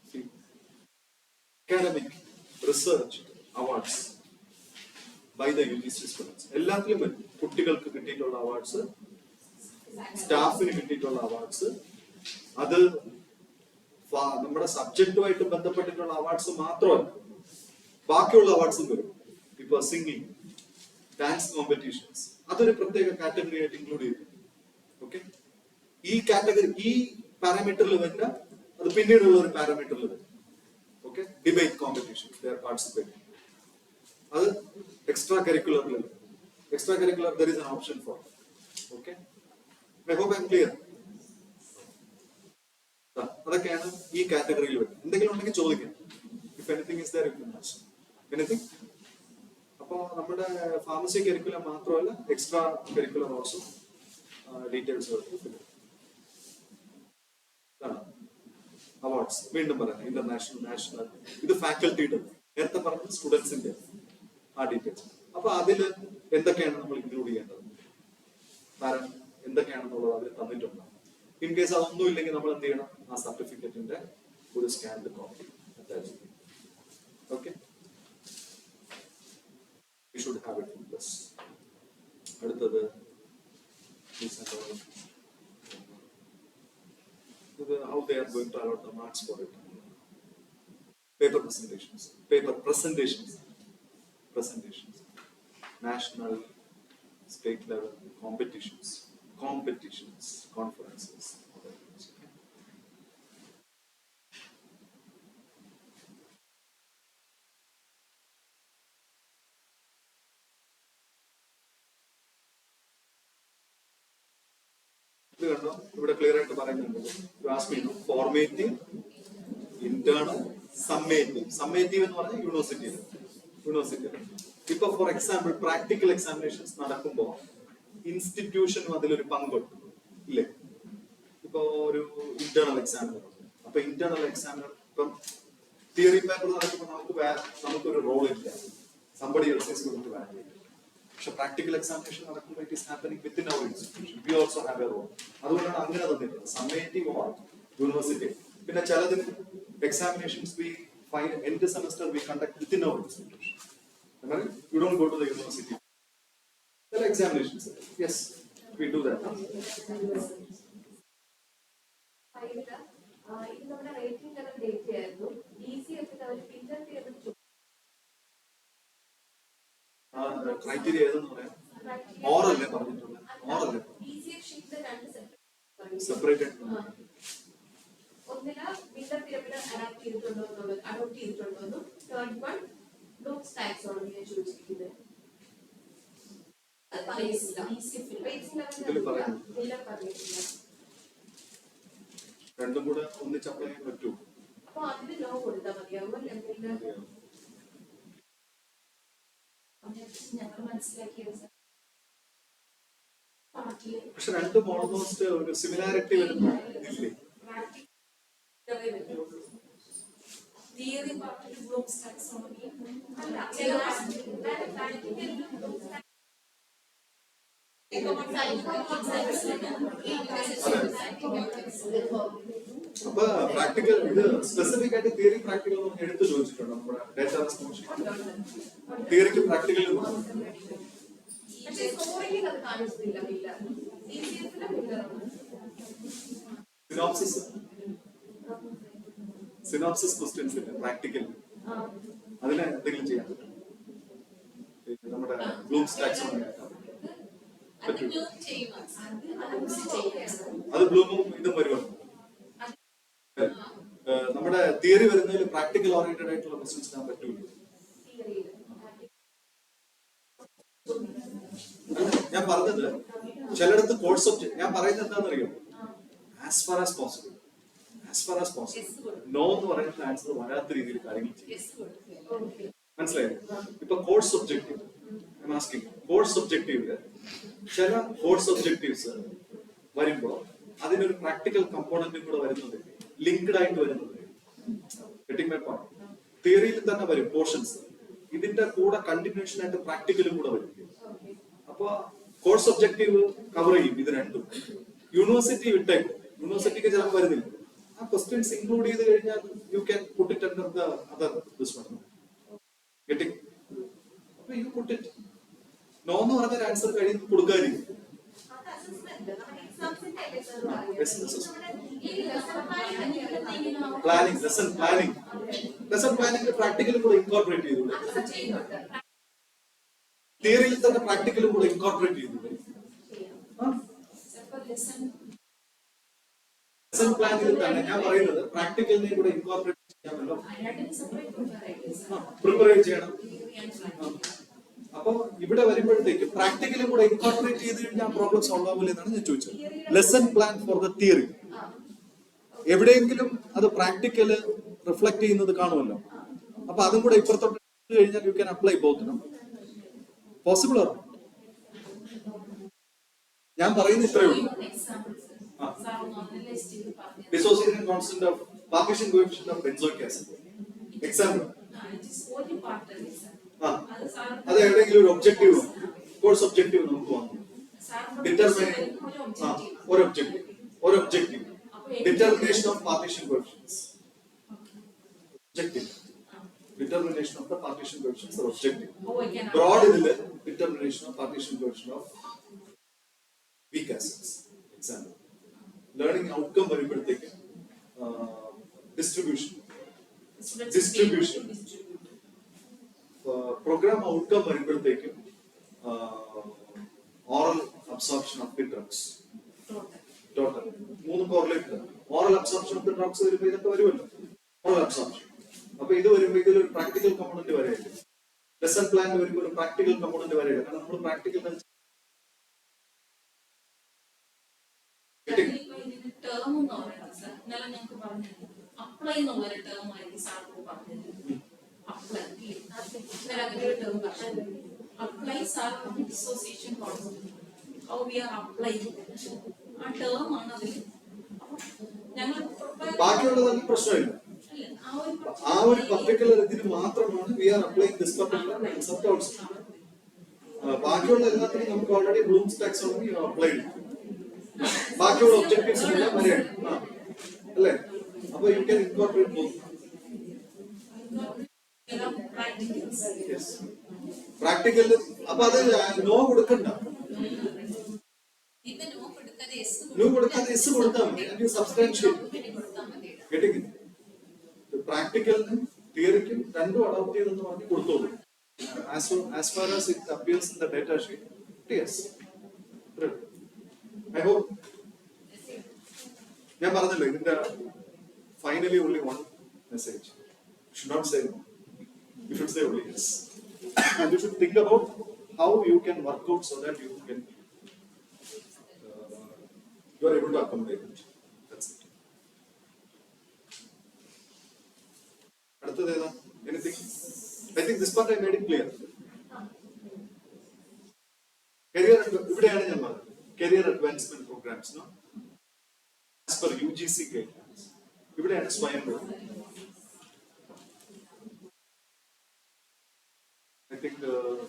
See, academic research awards by the UGC students. എല്ലാത്തിലും വരും. കുട്ടികൾക്ക് കിട്ടിയിട്ടുള്ള അവാർഡ്സ്, സ്റ്റാഫിന് കിട്ടിയിട്ടുള്ള അവാർഡ്സ്, അത് നമ്മുടെ സബ്ജക്റ്റുമായിട്ട് ബന്ധപ്പെട്ടിട്ടുള്ള അവാർഡ്സ് മാത്രമല്ല, ബാക്കിയുള്ള അവാർഡ്സും വരും. ഇപ്പൊ സിംഗിങ്, ഡാൻസ് കോമ്പറ്റീഷൻസ്, അതൊരു പ്രത്യേക കാറ്റഗറി ആയിട്ട് ഇൻക്ലൂഡ് ചെയ്തു. ഓക്കെ, ഈ കാറ്റഗറി ഈ പാരാമീറ്ററിൽ വരുന്ന അത് പിന്നീടുള്ള ഒരു പാരാമീറ്ററിൽ വരും. Okay, debate competitions they are participating. അത് എക്സ്ട്രാ കരിക്കുലറിൽ, extra curricular there is an option for. Okay, I hope I'm clear. അതൊക്കെയാണ് ഈ കാറ്റഗറിയിൽ വരുന്നത്. എന്തെങ്കിലും ഉണ്ടെങ്കിൽ ചോദിക്കാം. If anything is there you can ask anything. അപ്പോൾ നമ്മുടെ ഫാർമസി കരിക്കുലം മാത്രമല്ല, extra curricular also details awards. വീണ്ടും പറയാം, ഇന്റർനാഷണൽ, നാഷണൽ, ഇത് ഫാക്കൽറ്റിയുടെ, നേരത്തെ പറഞ്ഞ സ്റ്റുഡൻസിന്റെ ആ ഡീറ്റെയിൽസ്. അപ്പൊ അതിൽ എന്തൊക്കെയാണ് നമ്മൾ ഇൻക്ലൂഡ് ചെയ്യേണ്ടത്, കാരണം എന്തൊക്കെയാണെന്നുള്ളത് അതിൽ തന്നിട്ടുണ്ട്. ഇൻ കേസ് അതൊന്നും ഇല്ലെങ്കിൽ നമ്മൾ എന്ത് ചെയ്യണം, ആ സർട്ടിഫിക്കറ്റിന്റെ ഒരു സ്കാൻഡ് കോപ്പി അറ്റാച്ച് ചെയ്യും. Okay, we should have it in plus. അടുത്തത് how they are going to allot the marks for it. Paper presentations, national, state level competitions, conferences. ഇത് കണ്ടോ, ഇവിടെ ക്ലിയർ ആയിട്ട് പറയുന്നുണ്ട്. ഫോർമേറ്റീവ്, ഇന്റേണൽ, സമ്മേറ്റീവ് എന്ന് പറഞ്ഞാൽ university. ഇപ്പൊ ഫോർ എക്സാമ്പിൾ പ്രാക്ടിക്കൽ എക്സാമിനേഷൻസ് നടക്കുമ്പോൾ ഇൻസ്റ്റിറ്റ്യൂഷനും അതിലൊരു പങ്കുണ്ട് ഇല്ലേ? ഇപ്പൊ ഒരു ഇന്റേണൽ എക്സാമിനർ, അപ്പൊ ഇന്റേണൽ എക്സാമിനർ ഇപ്പം തിയറി പേപ്പർ നടക്കുമ്പോൾ നമുക്കൊരു റോൾ ഇല്ല, somebody else is going to validate. പക്ഷെ പ്രാക്ടിക്കൽ എക്സാമിനേഷൻ നടക്കുമ്പോൾ it is happening within our institution. We also have a role. അതുകൊണ്ടാണ് അങ്ങനെ തന്നിട്ടുള്ളത്, സമ്മേറ്റീവ് ഓർ യൂണിവേഴ്സിറ്റി. പിന്നെ ചിലതിന് examinations we fine end semester we conduct within our institution. You don't go to the university. There are examinations. Yes, we do that. ഇത് നമ്മുടെ rating level data ആയിരുന്നു. ECF level filter ചെയ്ത് criteria ഏതെന്ന് പറയാം. ഓറല്ലേ പറഞ്ഞിട്ടുള്ളത്? ഓറല്ലേ ECF ഷീറ്റിലെ രണ്ട് separated. ഒന്നില filter pyramid adopt ചെയ്തിട്ടുണ്ടോ എന്നും തേർഡ് വൺ ബ്ലൂംസ് ടാക്സോണമിയെ ചോദിച്ചിരിക്കുന്നത്. അത് പറയുന്നില്ല. ഇതിൽ പറയുന്നില്ല. രണ്ടും കൂടെ ഒന്നിച്ച് അപ്ലൈ ചെയ്യാൻ പറ്റൂ. അപ്പൊ അതിന് നോ കൊടുത്താൽ മതിയാവും. ഞങ്ങൾ മനസ്സിലാക്കിയത് പക്ഷെ രണ്ടും ഓൾമോസ്റ്റ് ഒരു സിമിലാരിറ്റി വരുന്നു ഇല്ലേ? തിയറി പാർട്ടിൽ ബ്ലൂംസ് ടാക്സോണമി അല്ല, അപ്പൊ പ്രാക്ടിക്കൽ ഇത് സ്പെസിഫിക് ആയിട്ട് തിയറി പ്രാക്ടിക്കൽ എടുത്ത് ചോദിച്ചിട്ടുണ്ട് നമ്മുടെ ഡേറ്റ റെസ്പോൺസ്. തിയറിക്ക് പ്രാക്ടിക്കൽ അത് കാണിച്ചിട്ടില്ല. സിനോപ്സിസ് ക്വസ്റ്റ്യൻസ് ഇല്ല പ്രാക്ടിക്കൽ, അതിന് എന്തെങ്കിലും ചെയ്യാൻ പറ്റും? നമ്മുടെ ബ്ലൂംസ് ടാക്സോണമി പറ്റൂല. ചെയ്യും. അത് ബ്ലൂമും ഇതും വരുവാണ്. നമ്മുടെ തിയറി വരുന്നതിൽ പ്രാക്ടിക്കൽ ഓറിയന്റഡ് ആയിട്ടുള്ള ക്വസ്റ്റ്യൻസ് ഞാൻ പറ്റൂല. ഞാൻ പറഞ്ഞത് ചിലയിടത്ത് കോഴ്സ് സബ്ജക്ട് ഞാൻ പറയുന്നത് എന്താണെന്നറിയോ, as far as possible no എന്ന് പറയുന്ന ആൻസർ വരാത്ത രീതിയിൽ കാര്യങ്ങൾ ചെയ്യും. മനസ്സിലായോ? ഇപ്പൊ കോഴ്സ് ഒബ്ജക്റ്റീവ് കോഴ്സ് ഒബ്ജക്റ്റീവില് ചില കോഴ്സ് ഒബ്ജക്റ്റീവ്സ് വരുമ്പോൾ അതിനൊരു പ്രാക്ടിക്കൽ കമ്പോണന്റും കൂടെ വരുന്നത്, ലിങ്ക്ഡ് ആയിട്ട് വരുന്നത്. തിയറിയിൽ തന്നെ വരും പോർഷൻസ്, ഇതിന്റെ കൂടെ കണ്ടിന്യൂഷൻ ആയിട്ട് പ്രാക്ടിക്കലും കൂടെ വരും. അപ്പൊ കോഴ്സ് ഒബ്ജക്റ്റീവ് കവർ ചെയ്യും ഇത് രണ്ടും. യൂണിവേഴ്സിറ്റി വിട്ടേക്കും, യൂണിവേഴ്സിറ്റിക്ക് ചിലപ്പോൾ വരുന്നില്ല. ആ ക്വസ്റ്റ്യൻസ് ഇൻക്ലൂഡ് ചെയ്ത് കഴിഞ്ഞാൽ U can put it under the other this one. Getting? അപ്പൊ യു പുട്ട് ഇറ്റ്. നോ എന്ന് പറഞ്ഞ ആൻസർ കഴിയും കൊടുക്കാതിരിക്കും. പ്ലാനിങ്, ലെസൺ പ്ലാനിങ് പ്രാക്ടിക്കലും കൂടെ ഇൻകോർപ്പറേറ്റ് ചെയ്തു. തിയറിയിൽ തന്നെ പ്രാക്ടിക്കലും കൂടെ ഇൻകോർപ്പറേറ്റ് ചെയ്തു. ലെസൺ പ്ലാനിൽ തന്നെ ഞാൻ പറയുന്നത് പ്രാക്ടിക്കലിനെ കൂടെ ഇൻകോർപ്പറേറ്റ് ചെയ്യാമല്ലോ, പ്രിപ്പയർ ചെയ്യണം. അപ്പൊ ഇവിടെ വരുമ്പോഴത്തേക്ക് പ്രാക്ടിക്കലും കൂടെ ഇൻകോർപ്പറേറ്റ് ചെയ്ത് കഴിഞ്ഞാൽ പ്രോബ്ലം സോൾവ് ആവില്ല എന്നാണ് ഞാൻ ചോദിച്ചത്. Lesson plan for the theory എവിടെയെങ്കിലും അത് പ്രാക്ടിക്കല് റിഫ്ലക്ട് ചെയ്യുന്നത് കാണുമല്ലോ. അപ്പൊ അതും കൂടെ ഇപ്പുറത്തോട്ട് കഴിഞ്ഞാൽ you can apply both. Possible ആണ്. ഞാൻ പറയുന്നത് ഇത്രയേ ഉള്ളൂ. Dissociation constant of partition coefficient of benzoic acid. Example. അത് എവിടെയെങ്കിലും ഒരു ഒബ്ജക്റ്റീവ്, കോഴ്സ് ഒബ്ജക്റ്റീവ് നമുക്ക് വന്നു. ഒരു objective determination of partition coefficients. Determination of the partition coefficients are objective. Broad ഇതില് determination of partition coefficient of weak acids. Example. Learning outcome വരുമ്പോഴത്തേക്ക് distribution. Program outcome വരുമ്പോഴത്തേക്ക് oral absorption of the drugs. Total. മൂന്ന് correlated. Oral absorption of the drugs വരുമ്പോൾ ഇതൊക്കെ വരുമല്ലോ. Oral absorption. അപ്പൊ ഇത് വരുമ്പോൾ ഇതിലൊരു പ്രാക്ടിക്കൽ കമ്പോണന്റ് വരെയില്ല. ലെസൺ പ്ലാൻ വരുമ്പോൾ ഒരു പ്രാക്ടിക്കൽ കമ്പോണന്റ് വരെയില്ല. കാരണം നമ്മൾ പ്രാക്ടിക്കൽ ബാക്കിയുള്ളതൊന്നും പ്രശ്നമില്ല. ആ ഒരു പർട്ടിക്കുലർ ഇതിന് മാത്രമാണ് we are applying this particular concept also. ബാക്കിയുള്ള എല്ലാത്തിനും നമുക്ക് ഓൾറെഡി ബ്ലൂംസ് ടാക്സോണമി അപ്ലൈഡ്. ബാക്കിയുള്ള ഒബ്ജക്റ്റീവ്സ് എല്ലാം വരെയാണ് അല്ലേ? അപ്പൊ you can incorporate both. Practical അപ്പൊ അത് നോ കൊടുക്കണ്ട, നോ കൊടുക്കാതെ എസ് കൊടുത്താൽ മതി. സബ്സ്റ്റാൻഷ്യൽ പ്രാക്ടിക്കലിനും തിയറിക്കും രണ്ടും അഡോപ്റ്റ് ചെയ്തെന്ന് പറഞ്ഞ് കൊടുത്തോളൂ. As far as it appears in the data sheet, yes. I hope. ഞാൻ പറഞ്ഞല്ലോ ഇതിന്റെ finally only one message. You should not say no. You should say only yes. And you should think about how you can work out so that you are able to accommodate it. That's it. അടുത്തത് ഏതാ? Anything? I think this part I made it clear. Career ഇവിടെയാണ് ഞാൻ പറഞ്ഞത്. Career advancement programs, no? As per UGC guidelines. ഇവിടെയാണ് സ്വയം. I think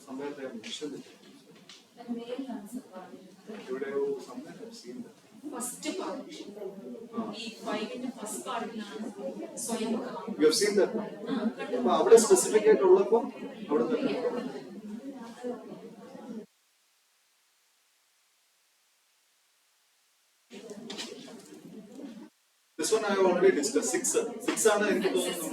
somewhere they have mentioned it. എവിടെയോ somewhere I have seen that. First part ഈ 5ന്റെ first പാർട്ടിലാണ് സ്വയം. You have seen that? അപ്പൊ അവിടെ സ്പെസിഫിക് ആയിട്ടുള്ളപ്പോൾ അവിടെ തന്നെ. This one I have already discussed. 6 ആണ് എനിക്ക് തോന്നുന്നു.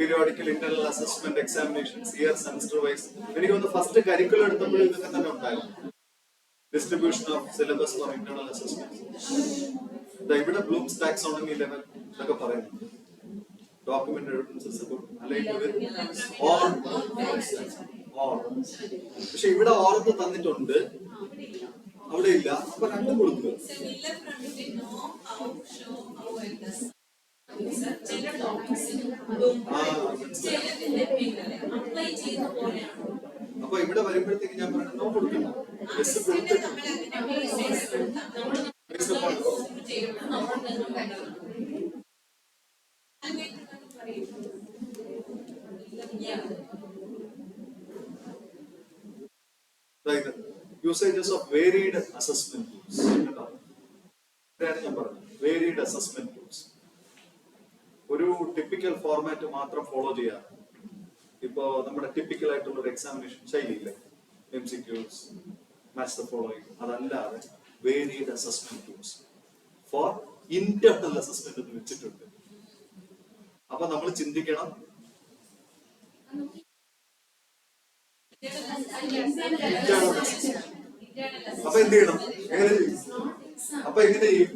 Periodic ഒരിക്കൽ internal assessment examinations year semester wise എനിക്ക് തോന്നുന്നു ഫസ്റ്റ് കരിക്കുലം എടുത്തപ്പോഴും ഇതൊക്കെ തന്നെ ഉണ്ടായിരുന്നു. Distribution of syllabus four internal assessment ഇവിടെ ബ്ലൂംസ് ടാക്സോണമി ലെവൽ ഇതൊക്കെ പറയുന്നു. ഡോക്യുമെന്റ് എവിഡൻസസ് പക്ഷെ ഇവിടെ ഓർത്ത് തന്നിട്ടുണ്ട്, അവിടെ ഇല്ല. അപ്പൊ രണ്ടും കൊടുക്കുക. അപ്പൊ ഇവിടെ വരുമ്പോഴത്തേക്ക് ഞാൻ പറയുന്നത് നോ കൊടുക്കണം. Usages of varied assessment tools. ഞാൻ പറഞ്ഞു വേരിയഡ് അസസ്മെന്റ് ടൂൾസ്. ഒരു ടിപ്പിക്കൽ ഫോർമാറ്റ് മാത്രം ഫോളോ ചെയ്യാറ്. ഇപ്പോ നമ്മുടെ ടിപ്പിക്കൽ ആയിട്ടുള്ള ഒരു എക്സാമിനേഷൻ ശൈലിയില്ലേ, MCQs, മാച്ച് ദ ഫോളോയിങ്, അതല്ലാതെ varied assessment tools for internal assessment എന്ന് വെച്ചിട്ടുണ്ട്. അപ്പൊ നമ്മൾ ചിന്തിക്കണം, അപ്പൊ എന്ത് ചെയ്യണം, എങ്ങനെ ചെയ്യും, അപ്പൊ എങ്ങനെ ചെയ്യും?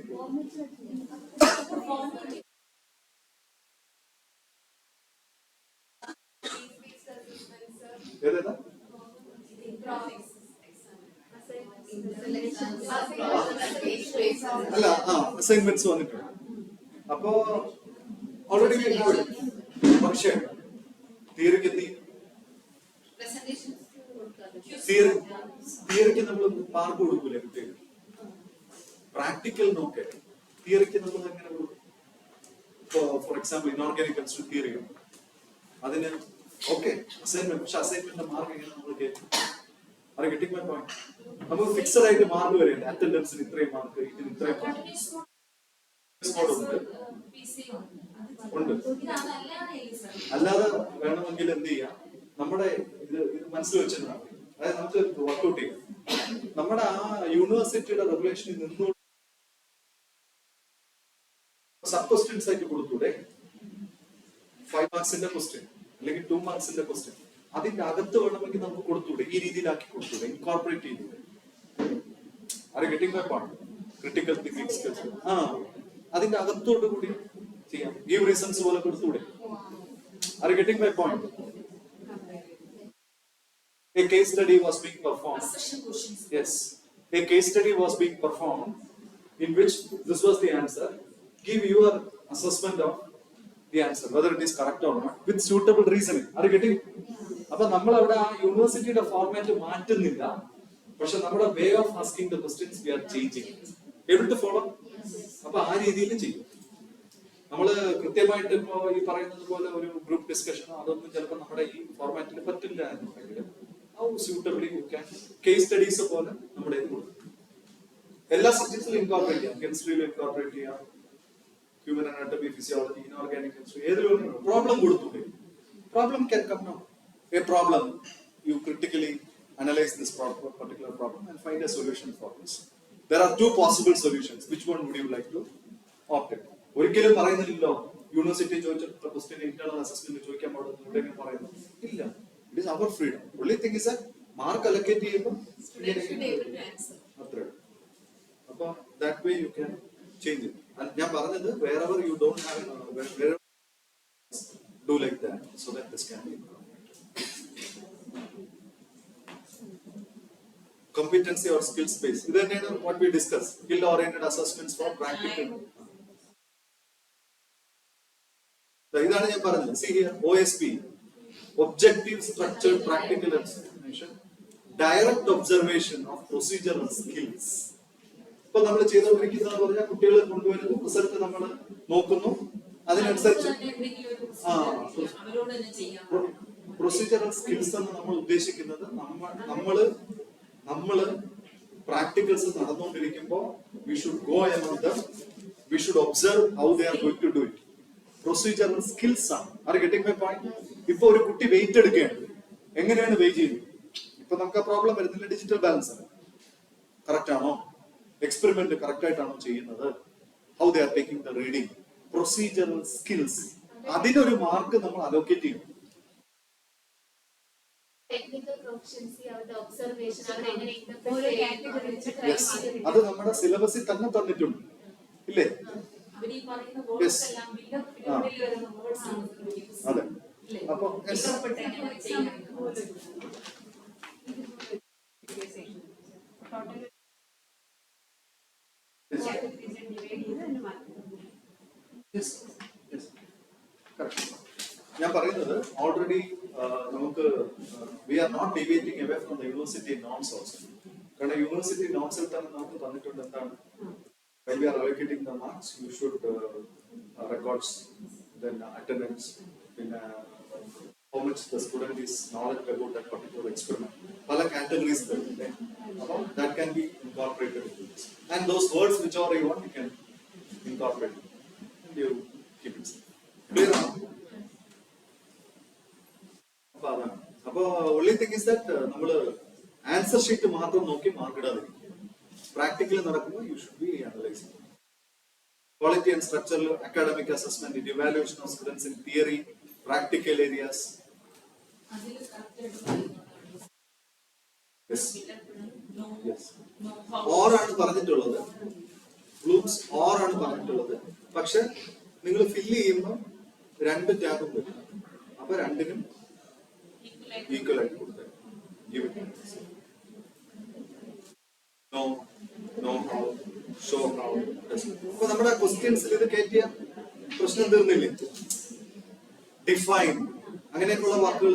ഏതാ അല്ല അസൈൻമെന്റ്സ് വന്നിട്ടുണ്ട്. അപ്പോ ഓൾറെഡി പക്ഷേ തിയറിക്ക് എത്തി. തിയറിക്ക് നമ്മൾ മാർക്ക് കൊടുക്കൂലേ കുട്ടികൾ? പ്രാക്ടിക്കൽ നോക്കേ തിയറിക്ക് നമ്മൾ എങ്ങനെ കൊടുക്കും? For example inorganic chemistry theory അതിന് ഓക്കെ അസൈൻമെന്റ്, പക്ഷെ അസൈൻമെന്റിന്റെ മാർക്ക് എങ്ങനെ നമ്മൾ കേൾക്കും? അത് കിട്ടിക്കുന്ന പോയിന്റ് നമുക്ക് ഫിക്സഡ് ആയിട്ട് മാർക്ക് വരില്ല. അറ്റൻഡൻസിന് ഇത്രയും മാർക്ക്, ഇതിന് ഇത്രയും ഉണ്ട്. അല്ലാതെ വേണമെങ്കിൽ എന്ത് ചെയ്യാം, നമ്മുടെ ഇത് മനസ്സിൽ വെച്ചതാണ്. അതായത് നമുക്ക് വർക്ക്ഔട്ട് ചെയ്യാം. നമ്മുടെ ആ യൂണിവേഴ്സിറ്റിയുടെ റെഗുലേഷനിൽ നിന്നുകൊണ്ട് സബ് ക്വസ്റ്റ്യൻസ് ആയിട്ട് കൊടുത്തൂടെ? 5 മാർക്സിന്റെ ക്വസ്റ്റ്യൻ അല്ലെങ്കിൽ 2 മാർക്സിന്റെ ക്വസ്റ്റ്യൻ അതിന്റെ അകത്ത് വേണമെങ്കിൽ നമുക്ക് കൊടുത്തൂടെ? ഈ രീതിയിലാക്കി കൊടുത്തൂടെ? ഇൻകോർപ്പറേറ്റ് ചെയ്തൂടെ? Are you getting my point? Critical thinking skills അതിന്റെ അകത്തോട് കൂടി ചെയ്യാം. ഗീവ് റീസൺസ് പോലെ കൊടുത്തൂടെ? Are you getting my point? A case study was being performed. Yes, a case study was being performed in which this was the answer. Give your assessment of the answer, whether it is correct or not, with suitable reasoning. Are you getting? അപ്പൊ നമ്മൾ അവിടെ ആ യൂണിവേഴ്സിറ്റിയുടെ format മാറ്റുന്നില്ല, പക്ഷെ നമ്മുടെ way of asking the questions we are changing. Able to follow? അപ്പൊ ആ രീതിയിൽ ചെയ്യും. നമ്മള് കൃത്യമായിട്ട് ഇപ്പോ ഈ പറയുന്നത് പോലെ ഒരു ഗ്രൂപ്പ് ഡിസ്കഷനോ അതൊന്നും ചിലപ്പോൾ നമ്മുടെ ഈ ഫോർമാറ്റിൽ പറ്റില്ല എന്നുണ്ടെങ്കിൽ how suitably you can case studies പോലെ നമ്മുടെ ഇത് കൊടുക്കും. എല്ലാ സബ്ജക്ട്സിലും ഇൻകോർപ്പറേറ്റ് ചെയ്യാം. കെമിസ്ട്രിയിൽ ഇൻകോർപ്പറേറ്റ് ചെയ്യാം, human anatomy, physiology, inorganic chemistry, ഏതിലും പ്രോബ്ലം കൊടുത്തൂടെ? Problem can come now. A problem, you critically analyze this particular problem and find a solution for this. There are 2 possible solutions. Which one would you like to opt in? ഒരിക്കലും പറയുന്നില്ലല്ലോ university ചോദിച്ചിട്ടുള്ള question internal assessment ചോദിക്കാൻ പാടുന്നു പറയുന്നു ഇല്ല. It is our freedom. Only thing is that mark allocate ചെയ്യുമ്പോൾ അത്രേ. അപ്പൊ that way you can change it. ഞാൻ പറഞ്ഞത് wherever you don't have wherever do like that so that this can be competency or skills based. This is what we discussed. Skill oriented assessments for practical. ഇതാണ് ഞാൻ പറഞ്ഞത്. See here, OSP, objective structured practical examination, direct observation of procedural skills. ഇപ്പൊ നമ്മൾ ചെയ്തുകൊണ്ടിരിക്കുന്നതെന്ന് പറഞ്ഞാൽ കുട്ടികളെ കൊണ്ടുവരുന്നു, result നമ്മൾ നോക്കുന്നു, അതിനനുസരിച്ച് പ്രൊസീജറൽ സ്കിൽസ് എന്ന് നമ്മൾ ഉദ്ദേശിക്കുന്നത് നമ്മള് പ്രാക്ടിക്കൽസ് നടന്നുകൊണ്ടിരിക്കുമ്പോൾ we should go among them, we should observe how they are going to do it. Procedural skills ആണ്. Are getting my point? ഇപ്പൊ ഒരു കുട്ടി വെയിറ്റ് എടുക്കുകയാണ്, എങ്ങനെയാണ് വെയിറ്റ് ചെയ്യുന്നത്? ഇപ്പൊ നമുക്ക് ആ പ്രോബ്ലം വരുന്നില്ല. ഡിജിറ്റൽ ബാലൻസ് ആണ്, കറക്റ്റ് ആണോ? എക്സ്പെരിമെന്റ് കറക്റ്റ് ആയിട്ടാണോ ചെയ്യുന്നത്? How they are taking the reading? Procedural skills, അതിനൊരു മാർക്ക് നമ്മൾ അലോക്കേറ്റ് ചെയ്യും. എഫിഷ്യൻസി, അവരുടെ ഒബ്സർവേഷൻ, അവരെ എങ്ങനെ ഓരോ കാറ്റഗറി Yes. അത് നമ്മുടെ സിലബസിൽ തന്നെ തന്നിട്ടുണ്ട് ഇല്ലേ? അവർ ഈ പറയുന്ന വേർഡ്സ് എല്ലാം ബില്ലുകളിൽ വരുന്ന വേർഡ്സ് ആണ് യൂസ് അതെ. അപ്പൊ ഇഷ്ടപ്പെട്ട എങ്ങനെ ചെയ്യാൻ Yes. Yes. Correct. ഞാൻ പറയുന്നത് ഓൾറെഡി നമുക്ക് we are not deviating away from the university norms also. കാരണം യൂണിവേഴ്സിറ്റി നോംസിൽ തന്നെ നമുക്ക് തന്നിട്ടുണ്ട് എന്താണ് when we are allocating the marks you should records then attendance then how much the student is knowledge about that particular experiment pala categories there about that can be incorporated into this and those words which are you want you can incorporate and you keep it clear now. അപ്പൊ only thing is that നമ്മൾ answer sheet മാത്രം നോക്കി mark ഇടാതിരിക്കും. Practically നടക്കുമ്പോൾ you should be analysing quality and structural academic assessment, evaluation of students in theory, practical areas. ഓറാണ് പറഞ്ഞിട്ടുള്ളത്, Bloom's ഓറാണ് പറഞ്ഞിട്ടുള്ളത്. പക്ഷെ നിങ്ങൾ ഫില്ല് ചെയ്യുമ്പോൾ 2 ടാബും വരും. അപ്പൊ രണ്ടിനും ഈക്വൽ ആയിട്ട് കൊടുത്തേ. No, no how, show how. അപ്പൊ നമ്മുടെ ക്വസ്റ്റ്യൻസിൽ ഇത് കയറ്റിയ പ്രശ്നം തീർന്നില്ലേ? ഡിഫൈൻ അങ്ങനെയൊക്കെയുള്ള വാക്കുകൾ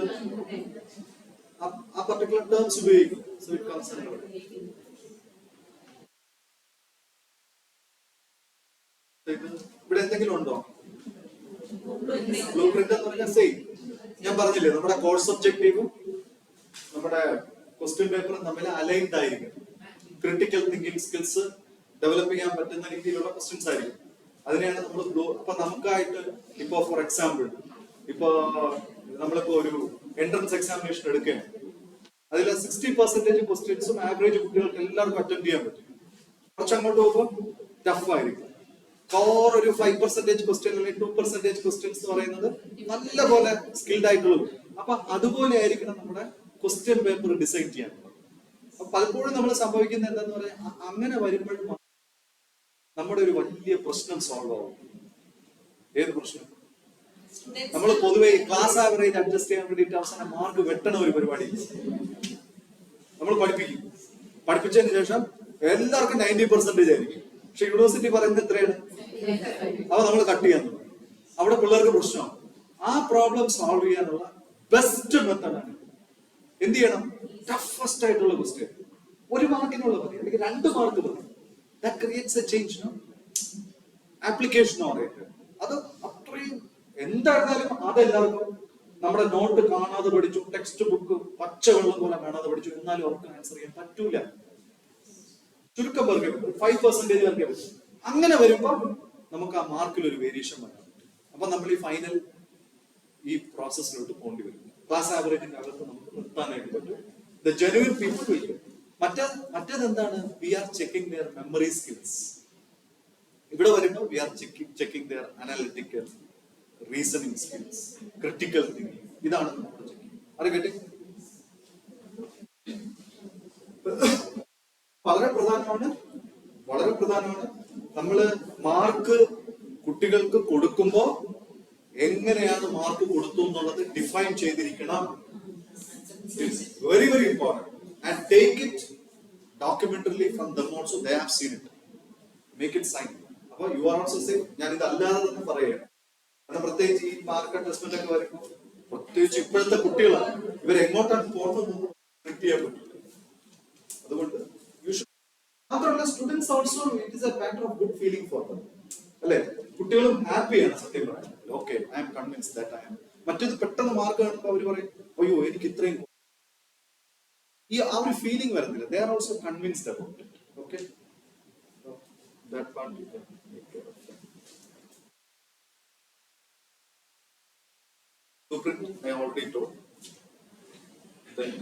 ആ പർട്ടിക്കുലർ ടേംസ് ഉപയോഗിക്കും. So it comes under. ഇവിടെ എന്തെങ്കിലും ഉണ്ടോ? ബ്ലൂ പ്രിന്റ് എന്ന് പറഞ്ഞാൽ സെയിം. ഞാൻ പറഞ്ഞില്ലേ നമ്മുടെ കോഴ്സ് ഒബ്ജക്റ്റീവും നമ്മുടെ ക്വസ്റ്റ്യൻ പേപ്പറും തമ്മിൽ അലൈൻഡ് ആയിരിക്കും. ക്രിട്ടിക്കൽ തിങ്കിങ് സ്കിൽസ് ഡെവലപ്പ് ചെയ്യാൻ പറ്റുന്ന രീതിയിലുള്ള ക്വസ്റ്റ്യൻസ് ആയിരിക്കും. അതിനെയാണ് നമ്മൾ ബ്ലൂ. അപ്പൊ നമുക്കായിട്ട് ഇപ്പൊ ഫോർ എക്സാമ്പിൾ ഇപ്പൊ നമ്മളിപ്പോ ഒരു എൻട്രൻസ് എക്സാമിനേഷൻ എടുക്കുകയാണ്. അതിൽ 60% ക്വസ്റ്റ്യൻസും ആവറേജ് കുട്ടികൾക്ക് എല്ലാവർക്കും അറ്റൻഡ് ചെയ്യാൻ പറ്റും. കുറച്ചങ്ങോട്ട് പോകുമ്പോൾ ടഫ് ആയിരിക്കും. കോർ ഒരു 5% ക്വസ്റ്റ്യൻ അല്ലെങ്കിൽ 2% ക്വസ്റ്റ്യൻസ് എന്ന് പറയുന്നത് നല്ലപോലെ സ്കിൽഡ് ആയിട്ടുള്ളത്. അപ്പൊ അതുപോലെ ആയിരിക്കണം നമ്മുടെ ക്വസ്റ്റ്യൻ പേപ്പർ ഡിസൈൻ ചെയ്യാൻ. അപ്പൊ പലപ്പോഴും നമ്മൾ സംഭവിക്കുന്നത് എന്താന്ന് പറയാ, അങ്ങനെ വരുമ്പോഴും നമ്മുടെ ഒരു വലിയ പ്രശ്നം സോൾവ് ആവും. ഏത് പ്രശ്നം? നമ്മൾ പൊതുവെ ക്ലാസ് ആവറേജ് അഡ്ജസ്റ്റ് ചെയ്യാൻ വേണ്ടിയിട്ട് അവസാനം മാർക്ക് വെട്ടണ ഒരു പരിപാടി നമ്മൾ പഠിപ്പിക്കും. പഠിപ്പിച്ചതിന് ശേഷം എല്ലാവർക്കും 90% ആയിരിക്കും. പക്ഷെ യൂണിവേഴ്സിറ്റി പറയുന്നത് എത്രയാണ്? അപ്പൊ നമ്മൾ കട്ട് ചെയ്യാൻ തുടങ്ങും. അവിടെ പിള്ളേർക്ക് പ്രശ്നമാണ്. ആ പ്രോബ്ലം സോൾവ് ചെയ്യാനുള്ള ബെസ്റ്റ് മെത്തഡാണ് എന്ത് ചെയ്യണം? ടഫസ്റ്റ് ആയിട്ടുള്ള ക്വസ്റ്റ്യൻ 1 മാർക്കിനുള്ള മതി, അല്ലെങ്കിൽ 2 മാർക്ക് മതി. That creates a change, no? Application oriented. അത് അത്രയും എന്തായിരുന്നാലും അതെല്ലാവർക്കും നമ്മുടെ നോട്ട് കാണാതെ പഠിച്ചു, ടെക്സ്റ്റ് ബുക്ക് പച്ചവെള്ളം പോലെ കാണാതെ പഠിച്ചു, എന്നാലും അവർക്ക് ആൻസർ ചെയ്യാൻ പറ്റൂല. ചുരുക്കം പേർക്കേ പറ്റും, 5% പേർക്കേ പറ്റും. അങ്ങനെ വരുമ്പോ നമുക്ക് ആ മാർക്കിൽ ഒരു വേരിയേഷൻ വരാൻ പറ്റും. അപ്പൊ നമ്മൾ ഈ ഫൈനൽ ഈ പ്രോസസ്സിലോട്ട് പോകേണ്ടി വരും. ക്ലാസ് ആവറേജിന്റെ അകത്ത് നമുക്ക് നിർത്താനായിട്ട് പറ്റും. The genuine people will get. മറ്റേതെന്താണ്? We are checking their memory skills. ഇവിടെ വരുമ്പോൾ we are checking their analytical reasoning skills, critical thinking. ഇതാണ് നമ്മൾ ചെക്കിംഗ്. അത് കേട്ടി വളരെ പ്രധാനമാണ്. നമ്മള് മാർക്ക് കുട്ടികൾക്ക് കൊടുക്കുമ്പോ എങ്ങനെയാണ് മാർക്ക് കൊടുത്തു എന്നുള്ളത് ഡിഫൈൻ ചെയ്തിരിക്കണം. Very very important. And take it documentarily from them also. They have seen it. Make it sign. അപ്പൊ you are also saying ഞാൻ ഇത് അല്ലാതെ തന്നെ പറയുകയാണ്. കാരണം പ്രത്യേകിച്ച് ഈ മാർക്ക് അഡ്ജസ്റ്റ്മെന്റ് ഒക്കെ വരുമ്പോൾ പ്രത്യേകിച്ച് ഇപ്പോഴത്തെ കുട്ടികളാണ്, ഇവർ എങ്ങോട്ടാണ് പോകുന്നത് പ്രിഡിക്റ്റ് ചെയ്യാൻ പറ്റില്ല. അതുകൊണ്ട് മാത്രമല്ല students also it is a matter of good feeling for them. അല്ലെ? കുട്ടികളും ഹാപ്പിയാണ് സത്യം പറയാൻ. Okay, I am convinced that I am. മറ്റേത് പെട്ടെന്ന് മാർക്ക് കാണുമ്പോൾ അവർ പറയും അയ്യോ എനിക്ക് ഇത്രയും, ഈ ആ ഒരു ഫീലിംഗ് വരുന്നില്ല. They are also convinced about it. Okay, that part you can take care of. Blueprint I already told. Then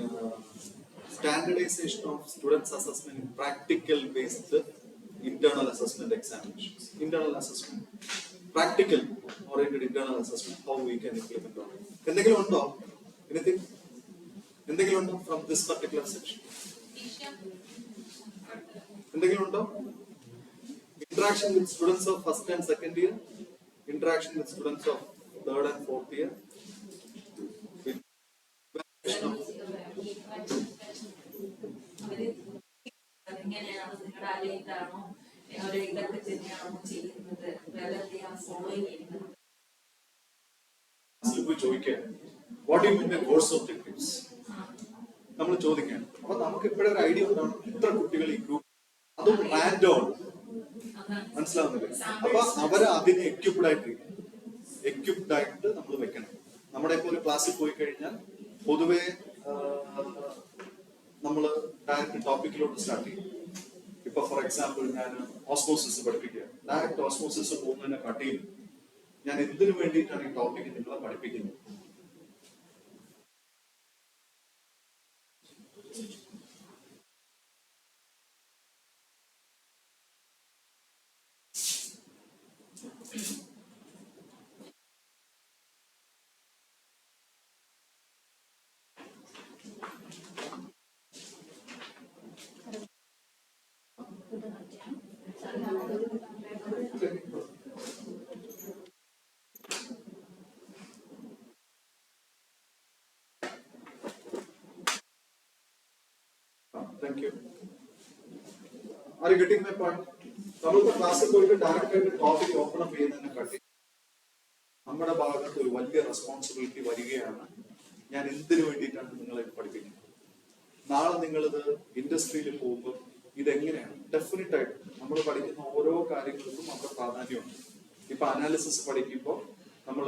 standardization of students' assessment in practical based internal assessment examinations. Internal assessment, practical oriented internal assessment, how we can implement on it. എന്തെങ്കിലും ഉണ്ടോ? Anything? എന്തെങ്കിലും ഉണ്ടോ from this particular section? എന്തെങ്കിലും ഉണ്ടോ? Interaction with students of first and second year, interaction with students of third and fourth year, എങ്ങനെയാണ് നിങ്ങളുടെ അലയിലാണോ ഒരു ഇതൊക്കെ തന്നെയാണോ ചെയ്യുന്നത്, ഫോളോയിങ് ചെയ്യുന്നത്? പോയി ചോദിക്കാൻ what you mean by course objectives നമ്മൾ ചോദിക്കാൻ. അപ്പൊ നമുക്ക് ഇപ്പോഴൊരു ഐഡിയ ഉണ്ടാവും ഇത്ര കുട്ടികൾ ഈ ഗ്രൂപ്പ്, അതും റാൻഡം മനസ്സിലാവുന്നില്ലേ? അപ്പൊ അവര് അതിന് എക്യുപ്ഡ് ആയിട്ട് നമ്മൾ വെക്കണം. നമ്മുടെ ഇപ്പോൾ ഒരു ക്ലാസ്സിൽ പോയി കഴിഞ്ഞാൽ പൊതുവെ നമ്മൾ ഡയറക്റ്റ് ടോപ്പിക്കിലോട്ട് സ്റ്റാർട്ട് ചെയ്യും. ഇപ്പൊ ഫോർ എക്സാമ്പിൾ ഞാൻ ഓസ്മോസിസ് പഠിപ്പിക്കുക, ഡയറക്റ്റ് ഓസ്മോസിസ് പോകുന്നതിനെ കാട്ടിയും ഞാൻ എന്തിനു വേണ്ടിയിട്ടാണ് ഈ ടോപ്പിക്ക് നിങ്ങളെ പഠിപ്പിക്കുന്നത്? Thank you. Are you getting my point? നമ്മളിപ്പോ ക്ലാസ്സിൽ പോയിട്ട് ഡയറക്റ്റ് ആയിട്ട് ടോപ്പിക് ഓപ്പൺ അപ്പ് ചെയ്യുന്നതിനെ കാട്ടി നമ്മുടെ ഭാഗത്ത് ഒരു വലിയ റെസ്പോൺസിബിലിറ്റി വരികയാണ്. ഞാൻ എന്തിനു വേണ്ടിയിട്ടാണ് നിങ്ങളെ പഠിപ്പിക്കുന്നത്? നാളെ നിങ്ങളിത് ഇൻഡസ്ട്രിയിൽ പോകുമ്പോൾ ഇതെങ്ങനെയാണ്? ഡെഫിനറ്റ് ആയിട്ട് നമ്മൾ പഠിക്കുന്ന ഓരോ കാര്യങ്ങൾക്കും അവിടെ പ്രാധാന്യമുണ്ട്. ഇപ്പൊ അനാലിസിസ് പഠിക്കുമ്പോൾ നമ്മൾ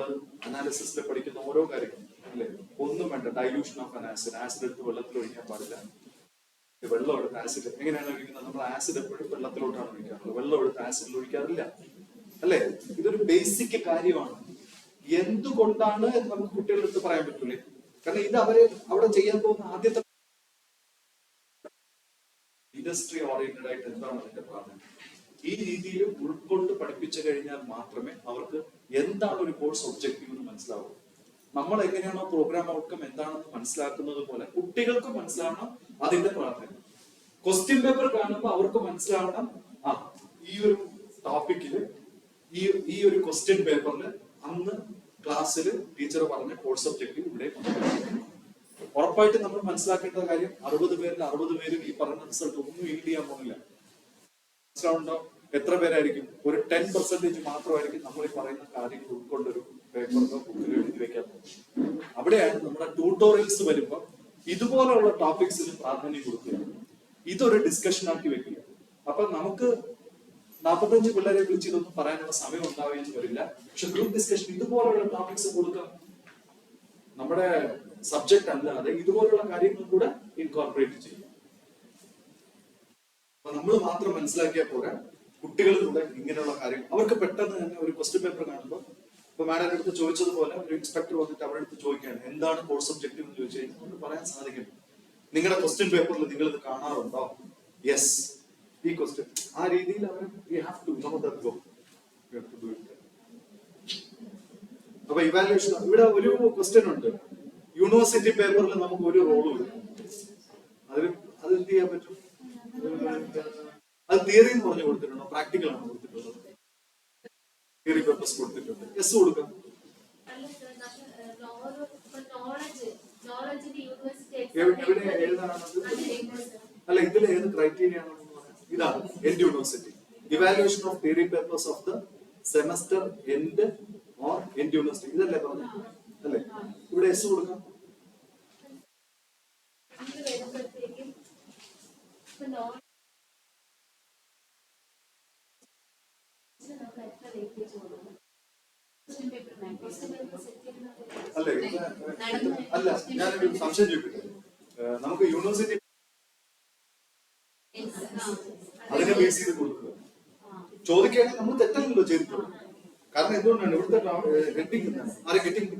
അനാലിസിസിൽ പഠിക്കുന്ന ഓരോ കാര്യങ്ങളും അല്ലെ, ഒന്നും വേണ്ട dilution of an acid, acid എടുത്ത് വെള്ളത്തിൽ ഒഴിക്കാൻ പാടില്ല. വെള്ളം എടുത്ത് ആസിഡ് എങ്ങനെയാണ് ഒഴിക്കുന്നത്? നമ്മൾ ആസിഡ് എപ്പോഴും വെള്ളത്തിലോട്ടാണ് ഒഴിക്കാറുള്ളത്, വെള്ളം എടുത്ത് ആസിഡിൽ ഒഴിക്കാറില്ല അല്ലെ? ഇതൊരു ബേസിക് കാര്യമാണ്. എന്തുകൊണ്ടാണ് എന്ന് നമുക്ക് കുട്ടികളുടെ അടുത്ത് പറയാൻ പറ്റൂലേ? കാരണം ഇത് അവര് അവിടെ ചെയ്യാൻ പോകുന്ന ആദ്യത്തെ ഇൻഡസ്ട്രി ഓറിയന്റഡ് ആയിട്ട് എന്താണ് അതിന്റെ പ്രാധാന്യം, ഈ രീതിയിൽ ഉൾക്കൊണ്ട് പഠിപ്പിച്ചു കഴിഞ്ഞാൽ മാത്രമേ അവർക്ക് എന്താണ് ഒരു കോഴ്സ് ഒബ്ജക്റ്റീവ് എന്ന് മനസ്സിലാവൂ. നമ്മൾ എങ്ങനെയാണോ പ്രോഗ്രാം ഔട്ട്കം എന്താണെന്ന് മനസ്സിലാക്കുന്നത് പോലെ കുട്ടികൾക്ക് മനസ്സിലാവണം അതിന്റെ പ്രാധാന്യം. ക്വസ്റ്റ്യൻ പേപ്പർ കാണുമ്പോൾ അവർക്ക് മനസ്സിലാവണം, ആ ഈ ഒരു ടോപ്പിക്കില് ഈ ഒരു ക്വസ്റ്റ്യൻ പേപ്പറിൽ അന്ന് ക്ലാസ്സിൽ ടീച്ചർ പറഞ്ഞ കോഴ്സ് ഒബ്ജക്റ്റീവ് ഇവിടെ ഉറപ്പായിട്ട് നമ്മൾ മനസ്സിലാക്കേണ്ട കാര്യം 60 പേരിൽ 60 പേരും ഈ പറഞ്ഞ റിസൾട്ട് ഒന്നും ഈൽഡ് ചെയ്യാൻ പോകുന്നില്ല. മനസ്സിലാവുണ്ടോ? എത്ര പേരായിരിക്കും? ഒരു 10% മാത്രമായിരിക്കും നമ്മൾ ഈ പറയുന്ന കാര്യങ്ങൾ ഉൾക്കൊണ്ടൊരു പേപ്പറിലോ ബുക്കിലോ എഴുതി വെക്കാൻ പോകും. അവിടെയാണ് നമ്മുടെ ട്യൂട്ടോറിയൽസ് വരുമ്പോൾ ഇതുപോലുള്ള ടോപ്പിക്സിന് പ്രാധാന്യം കൊടുക്കുക, ഇതൊരു ഡിസ്കഷൻ ആക്കി വെക്കുക. അപ്പൊ നമുക്ക് 45 പിള്ളേരെ വിളിച്ച് ഇതൊന്നും പറയാനുള്ള സമയം ഉണ്ടാവുകയെന്ന് വരില്ല. പക്ഷെ ഗ്രൂപ്പ് ഡിസ്കഷൻ ഇതുപോലുള്ള ടോപ്പിക്സ് കൊടുക്കാം. നമ്മുടെ സബ്ജക്ട് അല്ലാതെ ഇതുപോലുള്ള കാര്യങ്ങൾ കൂടെ ഇൻകോർപ്പറേറ്റ് ചെയ്യും. അപ്പൊ നമ്മൾ മാത്രം മനസ്സിലാക്കിയാൽ പോരാ, കുട്ടികൾ കൂടെ ഇങ്ങനെയുള്ള കാര്യങ്ങൾ അവർക്ക് പെട്ടെന്ന് തന്നെ ഒരു ക്വസ്റ്റ്യൻ പേപ്പർ കാണുമ്പോൾ, ഇപ്പൊ മാഡം അടുത്ത് ചോദിച്ചതുപോലെ ഒരു ഇൻസ്പെക്ടർ വന്നിട്ട് അവരുടെ അടുത്ത് ചോദിക്കുകയാണ് എന്താണ് കോഴ്സ് ഒബ്ജക്റ്റീവ് എന്ന് ചോദിച്ചു കഴിഞ്ഞാൽ നമുക്ക് പറയാൻ സാധിക്കും. നിങ്ങളുടെ ക്വസ്റ്റ്യൻ പേപ്പറിൽ നിങ്ങൾ ഇത് കാണാറുണ്ടോ? യെസ്, ഈ ക്വസ്റ്റ്യൻ ആ രീതിയിൽ അവർ അപ്പൊ ഇവാലുവേഷൻ ഇവിടെ ഒരു ക്വസ്റ്റ്യൻ ഉണ്ട്. യൂണിവേഴ്സിറ്റി പേപ്പറിൽ നമുക്ക് ഒരു റോളും ഇല്ല. അത് എന്ത് ചെയ്യാൻ പറ്റും? അത് തിയറി എന്ന് പറഞ്ഞു കൊടുത്തിട്ടുണ്ടോ? പ്രാക്ടിക്കൽ ആണ് കൊടുത്തിട്ടുള്ളത്? തിയറി പേപ്പേഴ്സ് കൊടുത്തിട്ടുണ്ട്. യെസ് കൊടുക്കാം. എവിടെ ഏതാണത്? അല്ല, ഇതിൽ ഏത് ക്രൈറ്റീരിയ ആണെന്ന് പറയാം. ഇതാണ് end university evaluation of theory papers of the semester end or end university. ഇതല്ലേ പറഞ്ഞു അല്ലേ? ഇവിടെ എസ് കൊടുക്കാം. അല്ല, ഞാനൊരു സംശയം ചോദിക്കട്ടെ. നമുക്ക് യൂണിവേഴ്സിറ്റി അതിനെ ബേസ് ചെയ്ത് കൊടുക്കുക ചോദിക്കുകയാണെങ്കിൽ നമ്മൾ തെറ്റല്ലല്ലോ ചെയ്തിട്ടുള്ളൂ. കാരണം എന്തുകൊണ്ടാണ് ഇവിടുത്തെ ഹെഡിങ് ആരെ getting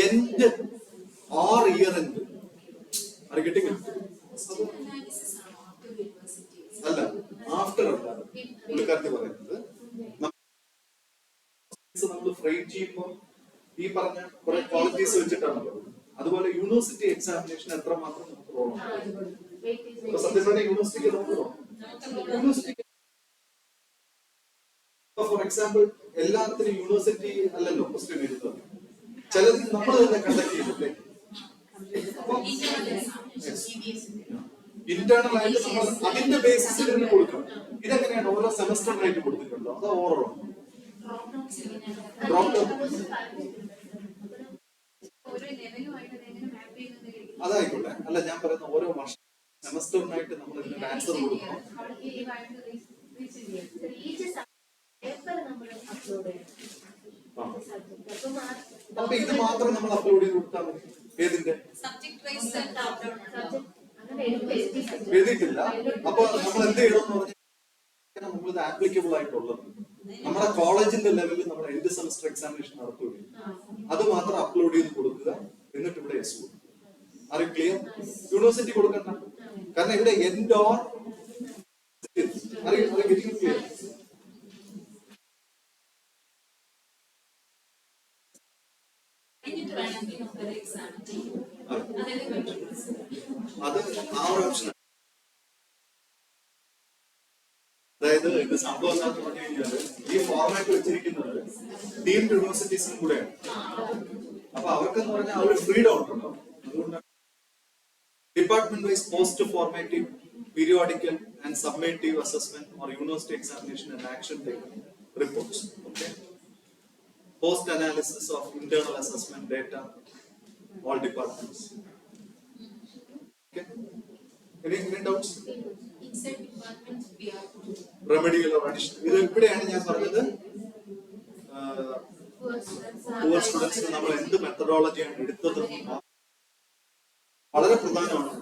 end or year end ആരെ ഗെറ്റിംഗ് അല്ല, ആഫ്റ്റർ അല്ല പുള്ളിക്കാരത്തി പറയുന്നത്. നമ്മൾ ഫ്രെയിം ചെയ്യുമ്പോൾ ഈ പറഞ്ഞ കുറെ ക്വാളിറ്റീസ് വെച്ചിട്ടാണല്ലോ. അതുപോലെ യൂണിവേഴ്സിറ്റി എക്സാമിനേഷൻ എത്രമാത്രം നമുക്ക് റോളുണ്ട്? അപ്പൊ സത്യം പറഞ്ഞാൽ യൂണിവേഴ്സിറ്റിക്ക് നമുക്ക് യൂണിവേഴ്സിറ്റി ഫോർ എക്സാമ്പിൾ എല്ലാത്തിനും യൂണിവേഴ്സിറ്റി അല്ലല്ലോ ക്വസ്റ്റ്യൻ എഴുതുന്നത്, ചിലത് നമ്മൾ തന്നെ കണ്ടക്ട് ചെയ്തില്ലേ? ഇന്റേണൽ ആയിട്ട് നമ്മൾ അതിന്റെ ബേസിസിൽ തന്നെ കൊടുക്കണം. ഇതെങ്ങനെയാണ് ഓരോ സെമസ്റ്ററിനായിട്ട് കൊടുത്തിട്ടുണ്ടോ അതോ ഓവറോൾ? അതായിക്കോട്ടെ, അല്ല ഞാൻ പറയുന്ന ഓരോ വർഷം സെമസ്റ്ററിനായിട്ട് നമ്മൾ ഇതിന്റെ ആൻസർ കൊടുക്കണം. അപ്പൊ ഇത് മാത്രം നമ്മൾ അപ്ലോഡ് ചെയ്ത് കൊടുത്താൽ മതി. ഏതിന്റെ എഴുതിയിട്ടില്ല. അപ്പൊ നമ്മൾ എന്ത് ചെയ്യണമെന്ന് പറഞ്ഞാൽ നമ്മളിത് ആപ്ലിക്കബിൾ ആയിട്ടുള്ളത് നമ്മുടെ കോളേജിന്റെ ലെവലിൽ നമ്മൾ എൻഡ് സെമസ്റ്റർ എക്സാമിനേഷൻ നടത്തുകയും അത് മാത്രം അപ്ലോഡ് ചെയ്ത് കൊടുക്കുക. എന്നിട്ട് ഇവിടെ എസ് കൊടുക്കും. Are you clear? യൂണിവേഴ്സിറ്റി കൊടുക്കണ്ട, കാരണം ഇവിടെ എൻഡ് ഓർ ക്ലിയർ. അത് ആ ഒരു ഓപ്ഷൻ. അതായത് ഇത് സംഭവം എന്താണെന്ന് പറഞ്ഞു കഴിഞ്ഞാല് ഈ ഫോർമാറ്റ് വെച്ചിരിക്കുന്നത് ഡീംഡ് യൂണിവേഴ്സിറ്റീസിനും കൂടെയാണ്. അപ്പൊ അവർക്കെന്ന് പറഞ്ഞാൽ ആ ഒരു ഫ്രീഡം ഉണ്ടല്ലോ. അതുകൊണ്ട് department wise post formative periodical and summative assessment or university examination and action taken reports. Okay. Post analysis of internal assessment data, all departments. Okay. Any doubts? Inside departments we are remedial or additional. ഇത് ഇവിടെയാണ് ഞാൻ പറഞ്ഞത് poor students നമ്മൾ എന്ത് മെത്തഡോളജിയാണ് എടുത്തത് വളരെ പ്രധാനമാണ്.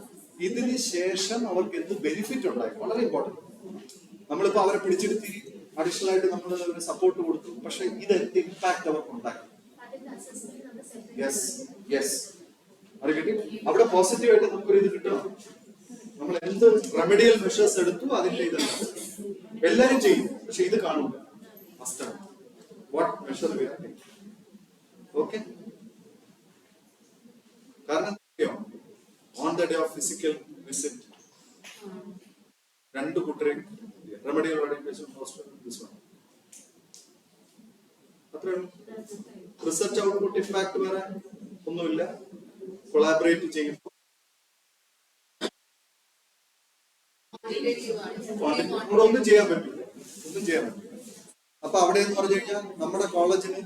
ഇതിന് ശേഷം അവർക്ക് എന്ത് ബെനിഫിറ്റ് ഉണ്ടായി വളരെ ഇമ്പോർട്ടന്റ്. നമ്മളിപ്പോ അവരെ പിടിച്ചെടുത്തി അഡീഷണൽ ആയിട്ട് നമ്മൾ ഒരു സപ്പോർട്ട് കൊടുത്തു, പക്ഷെ ഇത് എന്ത് ഇമ്പാക്ട് അവർക്ക് ഉണ്ടാക്കി? യെസ് യെസ്, അത് കിട്ടി. അവിടെ പോസിറ്റീവ് ആയിട്ട് നമുക്കൊരു ഇത് കിട്ടണം. നമ്മൾ എന്ത് റെമഡിയൽ മെഷേഴ്സ് എടുത്തു അതിന്റെ ഇത് എല്ലാരും ചെയ്യും, പക്ഷെ ഇത് കാണില്ല. മസ്റ്റാണ് what measure we are taking. Okay, കാരണം on the day of physical visit രണ്ട് കൂട്ടരെയും remedial education hospital this one അത്രയും റിസർച്ച് ഔട്ട്പുട്ട് ഇമ്പാക്ട് വേറെ ഒന്നുമില്ല. കൊളാബറേറ്റ് ചെയ്യുമ്പോൾ ഒന്നും ചെയ്യാൻ പറ്റില്ല, ഒന്നും ചെയ്യാൻ പറ്റില്ല. അപ്പൊ അവിടെ എന്ന് പറഞ്ഞു കഴിഞ്ഞാൽ നമ്മുടെ കോളേജിന്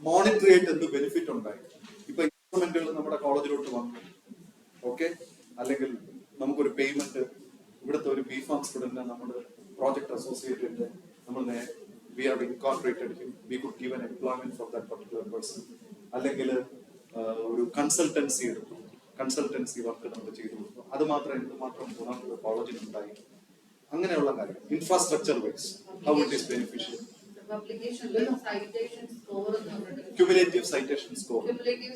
മോണിറ്ററി ആയിട്ട് എന്ത് ബെനിഫിറ്റ് ഉണ്ടായി. ഇപ്പൊ ഇൻസ്ട്രുമെന്റുകൾ നമ്മുടെ കോളേജിലോട്ട് വന്നു, ഓക്കെ, അല്ലെങ്കിൽ നമുക്കൊരു പേയ്മെന്റ് ഇവിടുത്തെ ഒരു ബിഫാം സ്റ്റുഡന്റിനെ നമ്മുടെ പ്രോജക്ട് അസോസിയേറ്റഡ് നമ്മൾ we have incorporated him, we could give an employment for that particular person. അല്ലെങ്കിൽ ഒരു കൺസൾട്ടൻസി എടുത്തു, കൺസൾട്ടൻസി വർക്ക് നമ്മൾ ചെയ്തു കൊടുത്തു. അത് മാത്രം എന്തുമാത്രം ഗുണം കോളേജിന് ഉണ്ടായി. അങ്ങനെയുള്ള കാര്യം infrastructure wise how it is beneficial. Cumulative citation score. Cumulative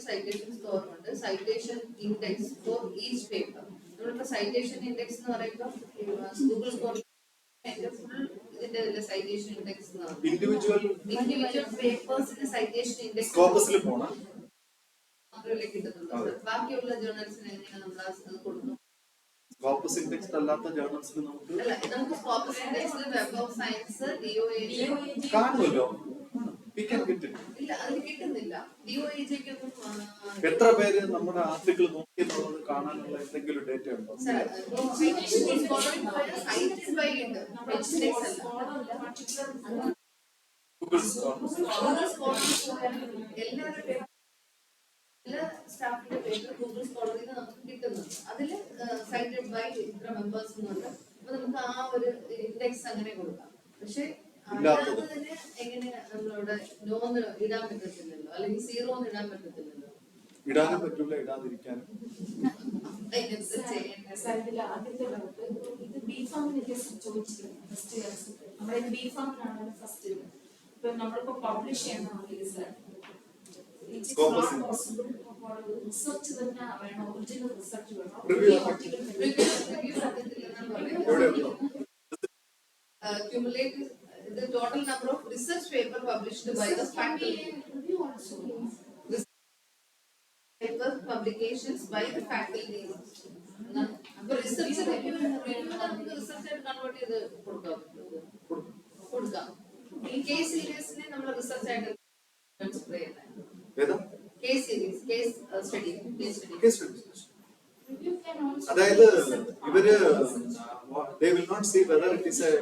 citation score ഉണ്ട്. Citation index for each paper. നമ്മളിപ്പോ citation index എന്ന് പറയുമ്പോൾ Google score ഇതിന്റെ citation index എന്ന് പറയുന്നത് individual പേപ്പേഴ്സിന്റെ citation index സ്കോപ്പസിൽ പോണം മാത്രമല്ലേ കിട്ടുന്നുള്ളൂ. ബാക്കിയുള്ള ജേർണൽസിന് എങ്ങനെയാണ് നമ്മൾ അത് കൊടുക്കുന്നത്? സ്കോപ്പസ് ഇൻഡെക്സ്ഡ് അല്ലാത്ത ജേർണൽസിന് നമുക്ക് സ്കോപ്പസ് ഇൻഡെക്സിൽ വെബ് ഓഫ് സയൻസ് DOAJ കാണുമല്ലോ. ഇല്ല, അതിൽ കിട്ടുന്നില്ല. DOAJ എത്ര പേര് നമ്മുടെ ആർട്ടിക്കിൾ നോക്കിയിട്ടുള്ളത് കാണാനുള്ള എന്തെങ്കിലും ഡേറ്റ ഉണ്ടോ? എല്ലാ സ്റ്റാഫിന്റെ പേര് ഗൂഗിൾ സ്കോളറിൽ നിന്ന് നമുക്ക് കിട്ടുന്നുണ്ട്. അതിൽ സൈറ്റഡ് ബൈ ഇത്ര മെമ്പേഴ്സ് എന്നുണ്ട്. അപ്പൊ നമുക്ക് ആ ഒരു ഇൻഡെക്സ് അങ്ങനെ കൊടുക്കാം. പക്ഷെ അല്ലാതെ തന്നെ എങ്ങനെ നമ്മളിവിടെ നോന്ന് ഇടാൻ പറ്റത്തില്ലല്ലോ, അല്ലെങ്കിൽ സീറോന്ന് ഇടാൻ പറ്റത്തില്ലല്ലോ. ഇടാനും പറ്റില്ല, ഇടാതിരിക്കാനും. ആദ്യത്തെ ഡൗട്ട്, ഇത് ബിഫാമിന് ചോദിച്ചിരുന്നു ഫസ്റ്റ് ഇയേഴ്സ്. നമ്മുടെ ബിഫാമിനാണ് ഫസ്റ്റ്. ഇപ്പൊ നമ്മളിപ്പോ പബ്ലിഷ് ചെയ്യണമെങ്കിൽ സാർ റിസർച്ച് തന്നെ വേണം, ഒറിജിനൽ റിസർച്ച് വേണം. Cumulative the total number of research paper published by the faculty. Papers publications by the faculty. അപ്പൊ റിസർച്ച് റിവ്യൂ നമുക്ക് റിസർച്ച് ആയിട്ട് കൺവേർട്ട് ചെയ്ത് കൊടുക്കാം. ഈ കേസ് സീരീസിനെ നമ്മൾ റിസർച്ച് ആയിട്ട് കൺസിഡർ ചെയ്യുന്നത്. Case series, case study, case study. അതായത് ഇവര് they will not see whether it is a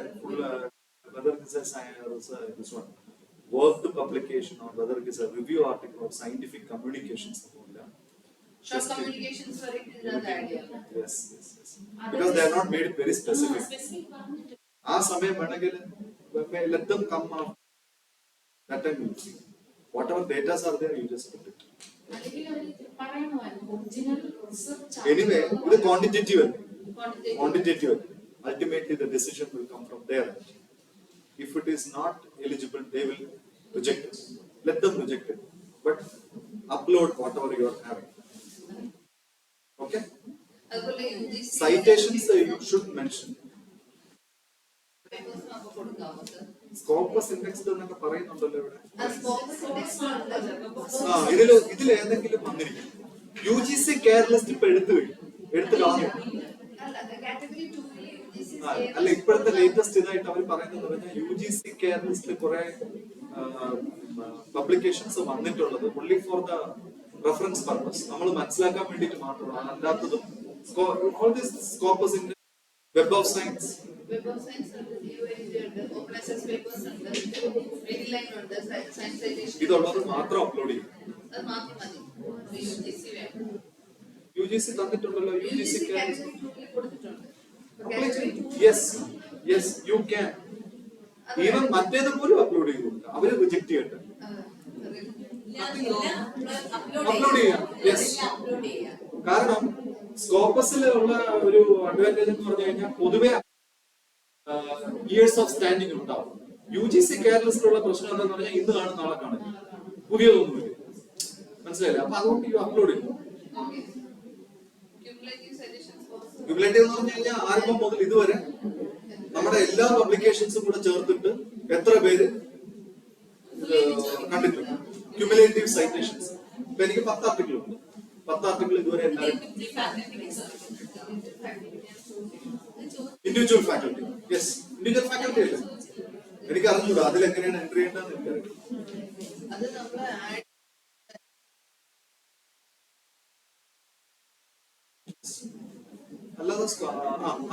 this one worked publication or whether it is a review article or scientific communications. Short communications for it is the idea. Yes. Because they are not made it very specific. സമയം വേണമെങ്കിൽ let them come out. That time you will see. Whatever data are there, you just put it. Anyway, ഇത് quantitative. Ultimately, the decision will come from there. If it is not eligible, they will reject it. Let them reject it. But upload whatever you are having. Okay? Citations you should mention. Scopus index എന്നൊക്കെ പറയുന്നുണ്ടല്ലോ ഇവിടെ. ഇതിൽ ഏതെങ്കിലും വന്നിരിക്കും. UGC care list ഇപ്പൊ എടുത്തു കാണും. അല്ല, ഇപ്പോഴത്തെ ലേറ്റസ്റ്റ് ഇതായിട്ട് അവർ പറയുന്നത് പറഞ്ഞാൽ UGC കെയർ ലിസ്റ്റിൽ കുറെ പബ്ലിക്കേഷൻസ് വന്നിട്ടുള്ളത് only for the reference purpose. നമ്മൾ മനസ്സിലാക്കാൻ വേണ്ടിയിട്ട് മാത്രമാണ്. അല്ലാത്തതും all this Scopus in Web of Science. Web of Science ഉണ്ട്, UAG ഉണ്ട്, Open Access Papers ഉണ്ട്, Medline ഉണ്ട്, Science Citation. ഇതുള്ളത് മാത്രം അപ്ലോഡ് ചെയ്യും. അത് മാത്രം മതി. UGC വേണം. UGC തന്നിട്ടുണ്ടല്ലോ. UGC കാറ്റഗറി 2 കൊടുത്തിട്ടുണ്ട്. Yes, you can. Even മറ്റേത് പോലും അപ്ലോഡ് ചെയ്തു. അവര് റിജക്ട് ചെയ്യട്ടെ. അപ്ലോഡ് ചെയ്യാം. Yes. കാരണം സ്കോപ്പസിലുള്ള ഒരു അഡ്വാൻറ്റേജ് എന്ന് പറഞ്ഞു കഴിഞ്ഞാൽ പൊതുവെ ഇയേഴ്സ് ഓഫ് സ്റ്റാൻഡിംഗ് ഉണ്ടാവും. UGC കെയർ ലിസ്റ്റിലുള്ള പ്രശ്നം എന്താന്ന് പറഞ്ഞാൽ ഇന്ന് കാണും നാളെ കാണും, പുതിയതൊന്നുമില്ല. മനസ്സിലായില്ലേ? അപ്പൊ അതുകൊണ്ട് അപ്ലോഡ് ചെയ്യും. ക്യുമുലേറ്റീവ് എന്ന് പറഞ്ഞു കഴിഞ്ഞാൽ ആരംഭം മുതൽ ഇതുവരെ നമ്മുടെ എല്ലാ പബ്ലിക്കേഷൻസും കൂടെ ചേർത്തിട്ട് എത്ര പേര് കണ്ടിട്ടുണ്ട്. Cumulative citations. ഇപ്പൊ എനിക്ക് 10 ആർട്ടിക്കിൾ ഉണ്ട്. 10 ആർട്ടിക്കിൾ ഇതുവരെ എല്ലാവരും individual faculty. Yes, individual faculty അല്ലേ? എനിക്ക് അറിഞ്ഞൂടാ അതിലെങ്ങനെയാണ് എൻട്രി ചെയ്യേണ്ടതെന്ന് എനിക്കറിയാം. അല്ലാതെ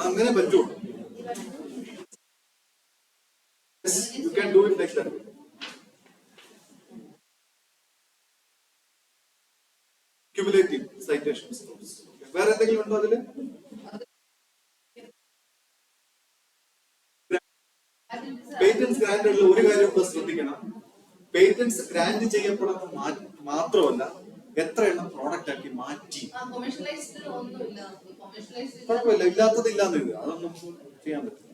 അങ്ങനെ പറ്റുള്ളൂ. You can do it like that. Cumulative citations. വേറെ എന്തെങ്കിലും ഉണ്ടോ അതില്? പേറ്റൻസ് ഗ്രാൻഡിലുള്ള ഒരു കാര്യം ശ്രദ്ധിക്കണം. പേറ്റൻസ് ഗ്രാൻഡ് ചെയ്യപ്പെടുന്ന മാത്രമല്ല എത്ര എണ്ണം പ്രോഡക്റ്റ് ആക്കി മാറ്റി. കുഴപ്പമില്ല, ഇല്ലാത്തത് ഇല്ലാന്ന് എഴുതുക. അതൊന്നും ചെയ്യാൻ പറ്റില്ല.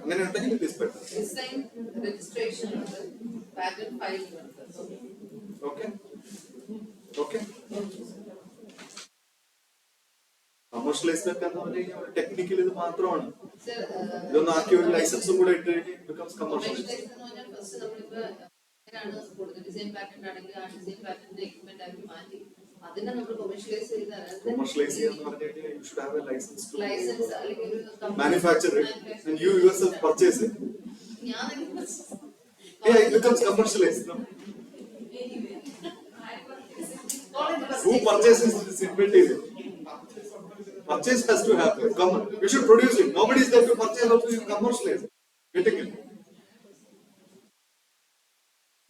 അങ്ങനെ ഉണ്ടെങ്കിൽ രജിസ്ട്രേഷൻ പാറ്റന്റ് ഫയൽ. കമേഴ്ഷ്യലൈസ്ഡ് എന്ന് പറഞ്ഞു കഴിഞ്ഞാൽ ടെക്നിക്കൽ ഇത് മാത്രമാണ്. ഇതൊന്നും ആക്കി ഒരു ലൈസൻസും കൂടെ ഇട്ട് ബിക്കംസ് കമേഴ്ഷ്യലൈസ്ഡ്. ഡിസൈൻ പാറ്റന്റ് ആണെങ്കിൽ ആ ഡിസൈൻ പാറ്റന്റ് എക്യുപ്മെന്റ് ആക്കി മാറ്റി അതിനെ നമ്മൾ കൊമേഴ്ഷ്യലൈസ് ചെയ്താൽ കൊമേഴ്ഷ്യലൈസ് ചെയ്യാന്ന് പറഞ്ഞു കഴിഞ്ഞാൽ you should have a licence അല്ലെങ്കിൽ manufacture and you yourself purchase it. ഞാൻ it becomes commercialized. No? Who purchases this inventory? Purchase has to happen. Come on. You should produce it. Nobody is there to purchase also you commercialize. Getting it?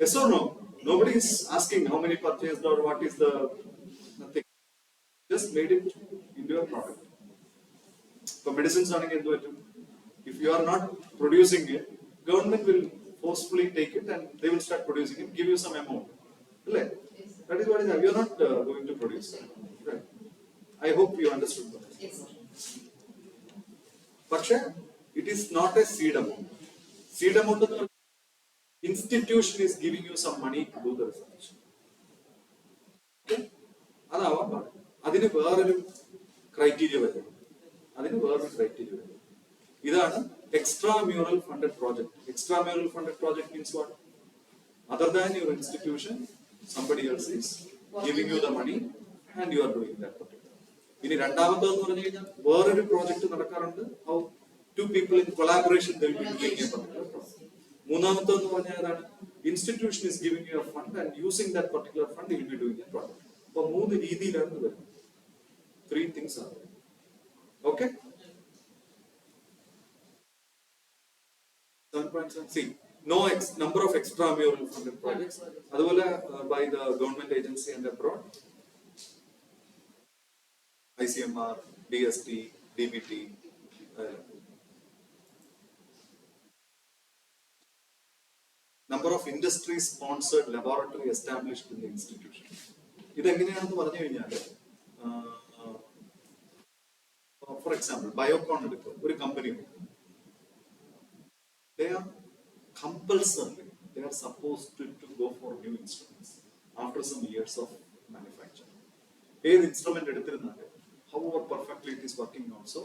Yes or no? Nobody is asking how many purchased or what is the nothing. Just made it into a product. For medicines, if you are not producing it, government will forcefully take it and they will start producing it, give you some amount. Right? That is what is. You are not going to produce. Right? I hope you understood that. Yes. But it is not a seed amount. Seed amount is the institution is giving you some money to do the research. Okay? അതിന് വേറൊരു criteria വരും. ഇതാണ് extra mural funded project. Extra mural funded project means what? Other than your institution, somebody else is giving you the money and you are doing that particular. ഇനി രണ്ടാമത്തേന്ന് പറഞ്ഞു കഴിഞ്ഞാൽ വേറൊരു project നടക്കാറുണ്ട്. How two people in collaboration they will be doing a particular project. മൂന്നാമത്തേന്ന് പറഞ്ഞാൽ ഏതാണ്? Institution is giving you a fund and using that particular fund you will be doing a project. അപ്പൊ മൂന്ന് രീതിയിലാണ് വരുന്നത്. 3 things are there. Okay? 7.7. See, no number of extramural funded projects. അതുപോലെ by the government agency and abroad. ICMR, DST, DBT. Number of industry sponsored laboratory established in the institution. ഇതെങ്ങനെയാണെന്ന് പറഞ്ഞു കഴിഞ്ഞാൽ for example Biocon എടുക്കുക, ഒരു company they are compulsorily they are supposed to go for new instruments after some years of manufacturing. ഏത് instrument എടുത്തിരുന്നാലും however perfectly it is working also,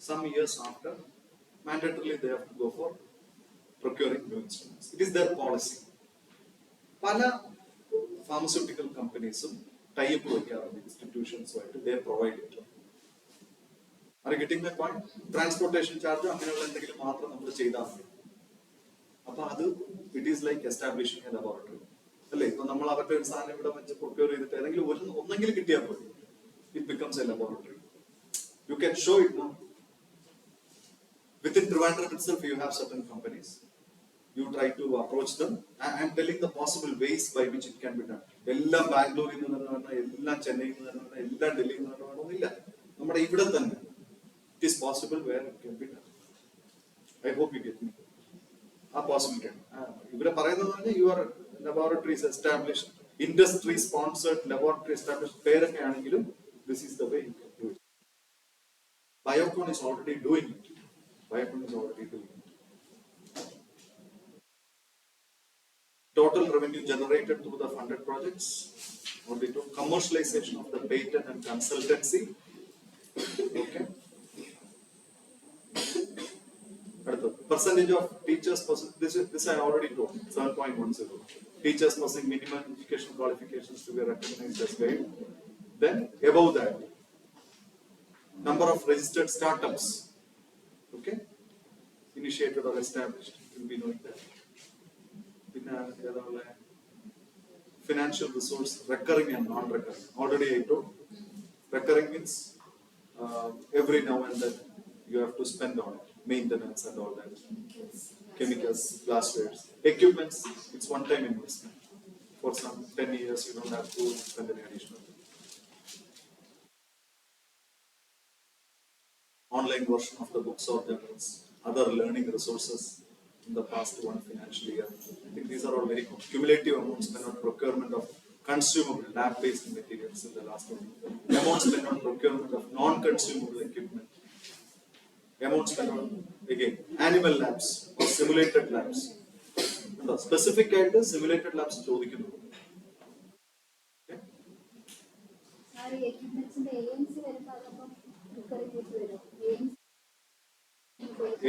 some years after mandatorily they have to go for procuring new instruments. It is their policy. പല pharmaceutical companies-ഉം tie-up വയ്ക്കാറുണ്ട് institutions-ആയിട്ട്. They provide it. Are you getting my point? Transportation charge അങ്ങനെയുള്ള എന്തെങ്കിലും മാത്രം നമ്മൾ ചെയ്താൽ മതി. അപ്പൊ അത് it is like establishing A laboratory അല്ലേ? ഇപ്പൊ നമ്മൾ അവരുടെ ഒരു സാധനം ഇവിടെ വെച്ച് പ്രൊക്യൂർ ചെയ്തിട്ട് ഏതെങ്കിലും ഒന്നെങ്കിലും കിട്ടിയാൽ മതി. It becomes A laboratory. You can show it now. Within Trivandrum itself, you have certain companies. You try to approach them. I am telling the possible ways by which it can be done. എല്ലാം ബാംഗ്ലൂരിൽ നിന്ന് പറഞ്ഞാൽ, എല്ലാം ചെന്നൈയിൽ നിന്ന് പറഞ്ഞാൽ, എല്ലാം ഡൽഹിയിൽ നിന്ന് പറഞ്ഞൊന്നുമില്ല. നമ്മുടെ ഇവിടെ തന്നെ it is possible where it can be done. I hope you get me. ആ പോസിബിലിറ്റി ആണ് ഇവിടെ പറയുന്നത്. Your laboratories establish, industry sponsored laboratory establish പേരൊക്കെ ആണെങ്കിലും this is the way you can do it. Biocon is already doing it. Total revenue generated through the funded projects, only to commercialization of the patent and consultancy. Okay. Percentage of teachers, this I already told, 7.10. Teachers possessing minimum educational qualifications to be recognized as guide. Then above that, number of registered startups, okay, initiated or established, you'll be knowing that. Financial resource, recurring and non-recurring. Already I told, recurring means every now and then you have to spend on it. Maintenance and all that, chemicals, glasswares, equipments. It's one-time investment. For some 10 years, you don't have to spend any additional. Online version of the books or journals, other learning resources in the past one financial year. I think these are all very cumulative amounts spent on procurement of consumable lab-based materials in the last one. Amounts spent on procurement of non-consumable equipment. Amount spent on, again, animal labs or simulated labs. The specific kind of simulated labs ചോദിക്കുന്നു.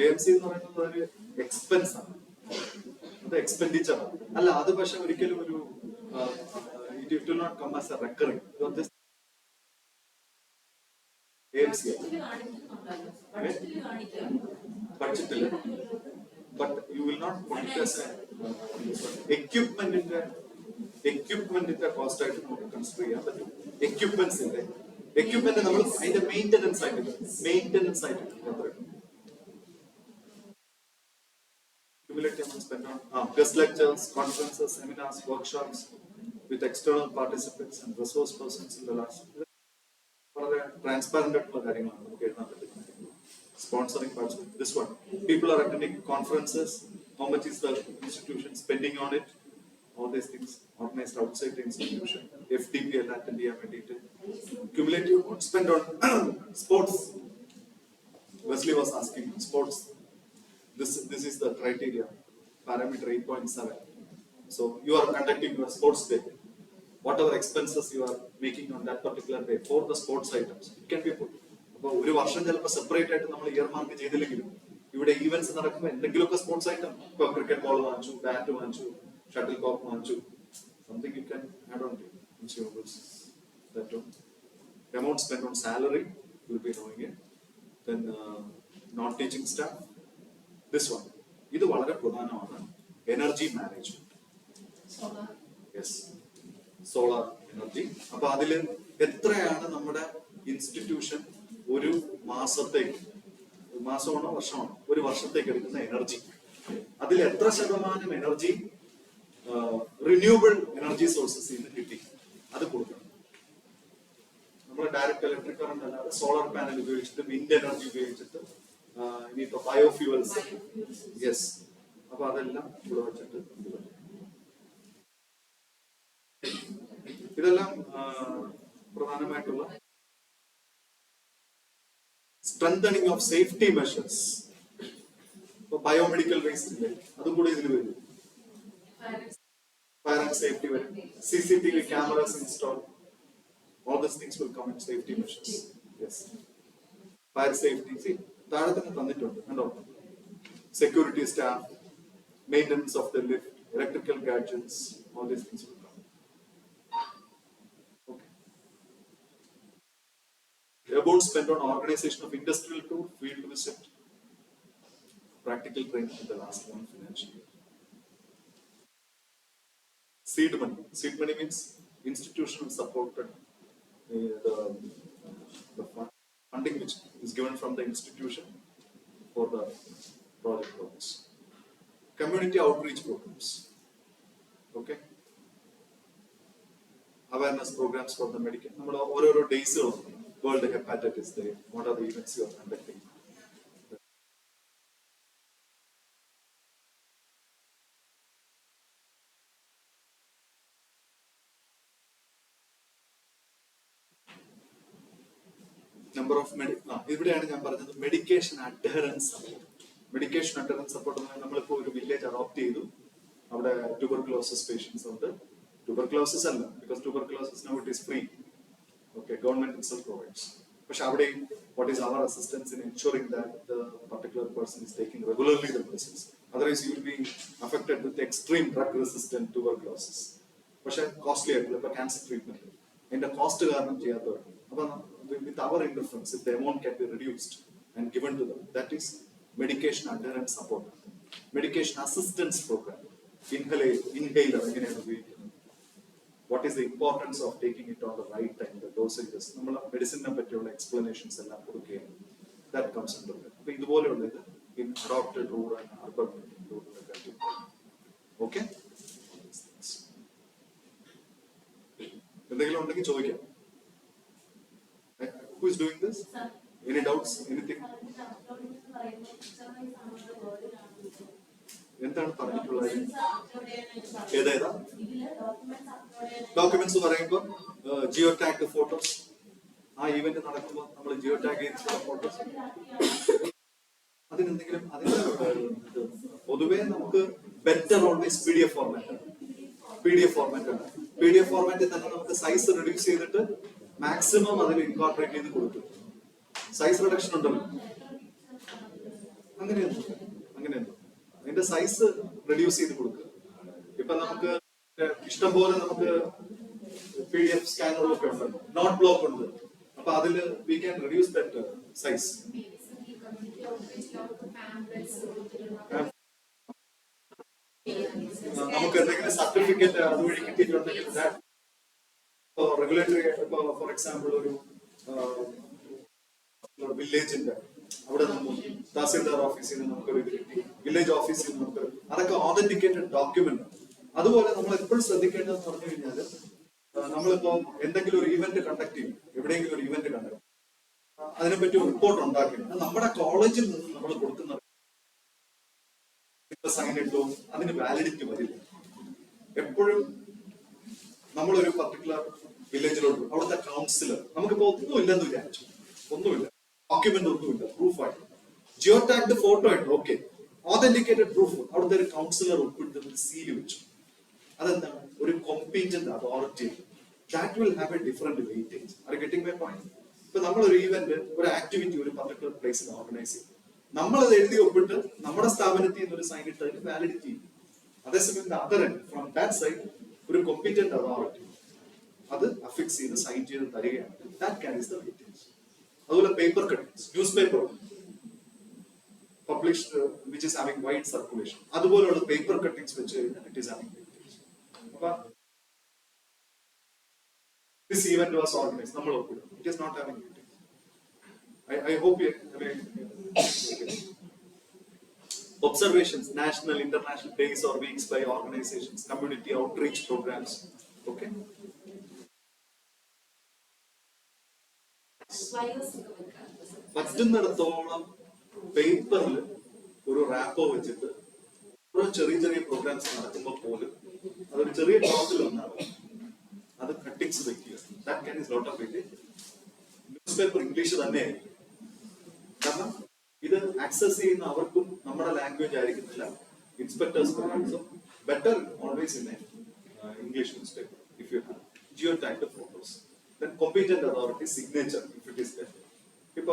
AMC എന്ന് പറയുന്നത് ഒരു expense ആണ്, അത് expenditure ആണ്. അല്ല, അത് പക്ഷെ ഒരിക്കലും ഒരു it will not come as a recurring. AMC budget, but you will not put it as a equipment in the cost item to consider. Yeah, but equipment നമ്മൾ അതിന്റെ മെയിൻ്റനൻസ് ആയിട്ട് cumulative spend on guest lectures, conferences, seminars, workshops with external participants and resource persons in the last. Transparent കാര്യങ്ങളാണ് നമുക്ക് എഴുതാൻ പറ്റുന്നത്. Sponsoring participants. This one, people are attending conferences. How much is the institution spending on it? All these things organized outside the institution. FDP and DMA. Cumulative spend on sports. Wesley was asking sports. This is the criteria. Parameter 8.7. So you are conducting your sports day. whatever expenses you are making on that particular day for the sports items, it can be put. അപ്പോൾ ഒരു വർഷം ചിലപ്പോൾ separate ആയിട്ട് നമ്മൾ year mark ചെയ്തില്ലെങ്കിലും ഇവിടെ events നടക്കുമ്പോൾ എന്തെങ്കിലുമൊക്കെ സ്പോർട്സ് ഐറ്റം, ഇപ്പൊ ക്രിക്കറ്റ് ബോൾ വാങ്ങിച്ചു, ബാറ്റ് വാങ്ങിച്ചു, ഷട്ടിൽ കോക്ക് വാങ്ങിച്ചു, something you can add on to consumables. That one. The amount spent on salary, you will be knowing it. Then non-teaching staff. This one. ഇത് വളരെ പ്രധാനമാണ്. Energy management. Yes, solar energy. അപ്പൊ അതിൽ എത്രയാണ് നമ്മുടെ institution ഒരു മാസത്തേക്ക്, മാസമാണോ വർഷമാണോ, ഒരു വർഷത്തേക്ക് എടുക്കുന്ന എനർജി, അതിൽ എത്ര ശതമാനം എനർജി റിന്യൂവബിൾ എനർജി സോഴ്സസ് നിന്ന് കിട്ടി, അത് കൊടുക്കണം. നമ്മൾ ഡയറക്റ്റ് ഇലക്ട്രിക് കറണ്ട് അല്ലാതെ സോളാർ പാനൽ ഉപയോഗിച്ചിട്ട്, വിൻഡ് എനർജി ഉപയോഗിച്ചിട്ട്, ഇനിയിപ്പോ ബയോഫ്യൂവൽസ്, യെസ്, അപ്പൊ അതെല്ലാം ഇവിടെ വെച്ചിട്ട് ഇതെല്ലാം പ്രധാനമായിട്ടുള്ള സ്ട്രെങ്തനിങ് ഓഫ് സേഫ്റ്റി മെഷേഴ്സ്. ഇപ്പൊ ബയോമെഡിക്കൽ വേസ്റ്റ് ഇല്ലേ, അതും കൂടി ഇതിൽ വരും. Fire and safety വരും. CCTV cameras installed. All these things will come in safety measures. Yes. Fire safety. See, താഴെ തന്നെ തന്നിട്ടുണ്ട്. കണ്ടോ? Security staff, maintenance of the lift, electrical gadgets, all these things will come. Okay. The amount spent on organization of industrial tour, field visit, practical training in the last one financial year. Seed money. Seed money means institutional supported the funding which is given from the institution for the project works. Community outreach programs. Okay. Awareness programs for the medical. നമ്മൾ ഓരോരോ days world hepatitis day. What are the events you are conducting? Number of ഇവിടെയാണ് ഞാൻ പറഞ്ഞത് medication adherence support. Medication adherence support എന്ന് പറഞ്ഞാൽ നമ്മളിപ്പോ ഒരു village adopt ചെയ്തു, അവിടെ ട്യൂബർക്ലോസിസ് പേഷ്യൻസ് ഉണ്ട്. ട്യൂബർക്ലോസിസ് അല്ല, because tuberculosis now it is free. Okay, government itself provides. പക്ഷെ അവിടെ what is our assistance in ensuring that the particular person is taking regularly the medicines. Otherwise you will B affected with extreme drug resistant tuberculosis. പക്ഷെ costly ആയിട്ടുള്ള ഇപ്പൊ cancer treatment അതിന്റെ cost കാരണം ചെയ്യാത്തവരുണ്ട്. അപ്പൊ with our interference, if the amount can be reduced and given to them, that is medication adherence support. Medication assistance program. Inhaler എങ്ങനെയാണ് ഉപയോഗിക്കുന്നത്, what is the importance of taking it on the right time, the dosages, നമ്മൾ മെഡിസിനെ പറ്റിയുള്ള explanations എല്ലാം കൊടുക്കുകയാണ്. That comes under that. അപ്പൊ ഇതുപോലെയുള്ള ഇത് in adopted rural and urban rural. Okay, എന്തെങ്കിലും ഉണ്ടെങ്കിൽ ചോദിക്കാം. Who is doing this? Any doubts? Anything? എന്താണ് പറഞ്ഞിട്ടുള്ളത്? ഏതേതാ ഡോക്യുമെന്റ്സ് പറയുമ്പോൾ ജിയോ ടാഗ് ഫോട്ടോസ്, ആ ഈവന്റ് നടക്കുമ്പോൾ നമ്മൾ ജിയോ ടാഗ് ചെയ്തിട്ടുള്ള ഫോട്ടോസ്, അതിനെന്തെങ്കിലും പൊതുവേ നമുക്ക് better always PDF format. PDF format ആണ്. PDF ഫോർമാറ്റിൽ തന്നെ നമുക്ക് സൈസ് റിഡ്യൂസ് ചെയ്തിട്ട് മാക്സിമം അതിൽ ഇൻകോർപ്പറേറ്റ് ചെയ്ത് കൊടുക്കും. സൈസ് റിഡക്ഷൻ ഉണ്ടല്ലോ, അങ്ങനെയൊന്നും അതിന്റെ സൈസ് റെഡ്യൂസ് ചെയ്ത് കൊടുക്കുക. ഇപ്പൊ നമുക്ക് ഇഷ്ടം പോലെ നമുക്ക് PDF സ്കാനറുകളൊക്കെ ഉണ്ടല്ലോ, നോട്ട് ബ്ലോക്ക് ഉണ്ട്. അപ്പൊ അതില് we can reduce that size. നമുക്ക് എന്തെങ്കിലും സർട്ടിഫിക്കറ്റ് അതുവഴി കിട്ടിയിട്ടുണ്ടെങ്കിൽ റെഗുലേറ്ററി ആയിട്ട്, ഇപ്പൊ ഫോർ എക്സാമ്പിൾ ഒരു വില്ലേജിന്റെ അവിടെ നിന്ന് തഹസിൽദാർ ഓഫീസിൽ നിന്ന് നമുക്കൊരു ഇത് കിട്ടി, വില്ലേജ് ഓഫീസിൽ നിന്ന് നമുക്ക്, അതൊക്കെ ഓതന്റിക്കേറ്റഡ് ഡോക്യുമെന്റ്. അതുപോലെ നമ്മൾ എപ്പോഴും ശ്രദ്ധിക്കേണ്ടതെന്ന് പറഞ്ഞു കഴിഞ്ഞാല്, നമ്മളിപ്പോ എന്തെങ്കിലും ഒരു ഇവന്റ് കണ്ടക്ട് ചെയ്യും, എവിടെയെങ്കിലും ഒരു ഇവന്റ് കണ്ടക്ട്, അതിനെപ്പറ്റി ഒരു റിപ്പോർട്ട് ഉണ്ടാക്കി നമ്മുടെ കോളേജിൽ നിന്ന് നമ്മൾ കൊടുക്കുന്ന സൈൻ ഇട്ടോ അതിന് വാലിഡിറ്റി വരില്ല. എപ്പോഴും നമ്മളൊരു പർട്ടിക്കുലർ വില്ലേജിലോട്ട് അവിടുത്തെ കൗൺസിലർ, നമുക്കിപ്പോ ഒന്നുമില്ലെന്ന് വിചാരിച്ചു, ഒന്നുമില്ല, ഡോക്യുമെന്റ് ഒന്നുമില്ല, പ്രൂഫായിട്ട് ജിയോ ടാഗ്ഡ് ഫോട്ടോ ആയിട്ട് ഓക്കെ, ഓതന്റിക്കേറ്റഡ് പ്രൂഫ്, അവിടുത്തെ ഒരു കൗൺസിലർ ഒപ്പിട്ട് സീല് വെച്ചു. അതെന്താണ്? ഒരു competent authority that will have a different weightage. Are you getting my point? ഇപ്പൊ നമ്മളൊരു ഈവന്റ്, ഒരു ആക്ടിവിറ്റി ഒരു പർട്ടിക്കുലർ പ്ലേസിൽ ഓർഗനൈസ് ചെയ്യും, നമ്മളത് എഴുതി ഒപ്പിട്ട് നമ്മുടെ സ്ഥാപനത്തിൽ നിന്ന് ഒരു സൈൻ ഇട്ട് അതിന് വാലിഡിറ്റി ചെയ്യും. അതേസമയം അതർ ഫ്രം ദാറ്റ് സൈഡ് ഒരു കോമ്പീറ്റന്റ് അതോറിറ്റി അത് അഫിക്സ് ചെയ്ത് സൈൻ ചെയ്ത് തരികയാണ്. That carries the weightage. അതുപോലെ paper cuttings, news paper published which is having wide circulation, അതുപോലെയുള്ള പേപ്പർ കട്ടിങ്സ് വെച്ച് കഴിഞ്ഞാൽ ഇറ്റ് ഈസ് ഹാവിംഗ് വെയിറ്റേജ്. അപ്പൊ this event was organized, നമ്മൾ ഒപ്പിടും, it is not having weightage. I hope you, observations, national international days or weeks by organizations, community outreach programs, okay. പറ്റുന്നിടത്തോളം പേപ്പറിൽ ഒരു rapport വെച്ചിട്ട് ഓരോ ചെറിയ ചെറിയ പ്രോഗ്രാംസ് നടക്കുമ്പോൾ പോലും അതൊരു ചെറിയ ടോപ്പിൽ ഒന്നാണ് അത് കട്ടിങ്സ് വെക്കുക. That can is lot of weightage. Newspaper English തന്നെയായിരിക്കും, കാരണം ഇത് ആക്സസ് ചെയ്യുന്ന അവർക്കും നമ്മുടെ ലാംഗ്വേജ് ആയിരിക്കത്തില്ല. Inspectors better always in English newspaper if you have geotagged photos. Then competent authority signature if it is there. ഇപ്പൊ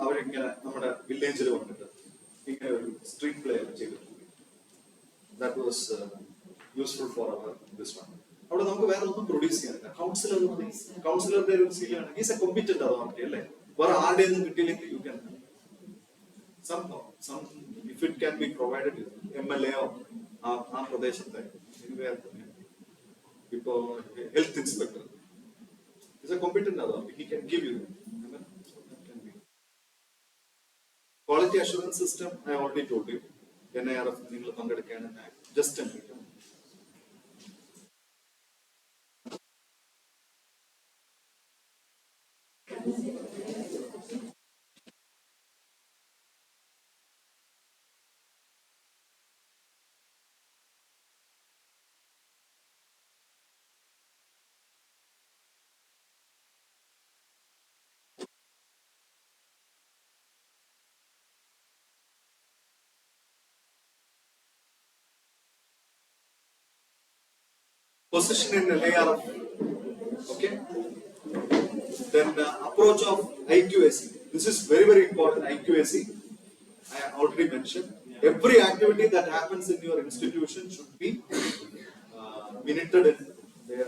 അവരിങ്ങനെ നമ്മുടെ വില്ലേജിൽ വന്നിട്ട് ഇങ്ങനെ ഒരു സ്ട്രീറ്റ് പ്ലേ ചെയ്തിട്ടുണ്ട്. That was useful for our this one. അവിടെ നമുക്ക് വേറെ ഒന്നും പ്രൊഡ്യൂസ് ചെയ്യാനില്ല. കൗൺസിലർ മതി, കൗൺസിലറുടെ ഒരു സീലാണ്. ഈസ് എ കോമ്പീറ്റന്റ് അതോറിറ്റി അല്ലേ. വേറെ ആരുടെ ഒന്നും കിട്ടിയില്ലെങ്കിൽ you can some if it can be provided MLA ആ പ്രദേശത്തെ ഇപ്പോ health inspector is a competent authority, he can give you that. Quality assurance system, I already told you. NIRF നിങ്ങൾ പങ്കെടുക്കുകയാണ്. Just a minute. Position in NIRF, okay. Then approach of IQAC. This is very very important. IQAC, I already mentioned. Every activity that happens in your institution should be minuted in their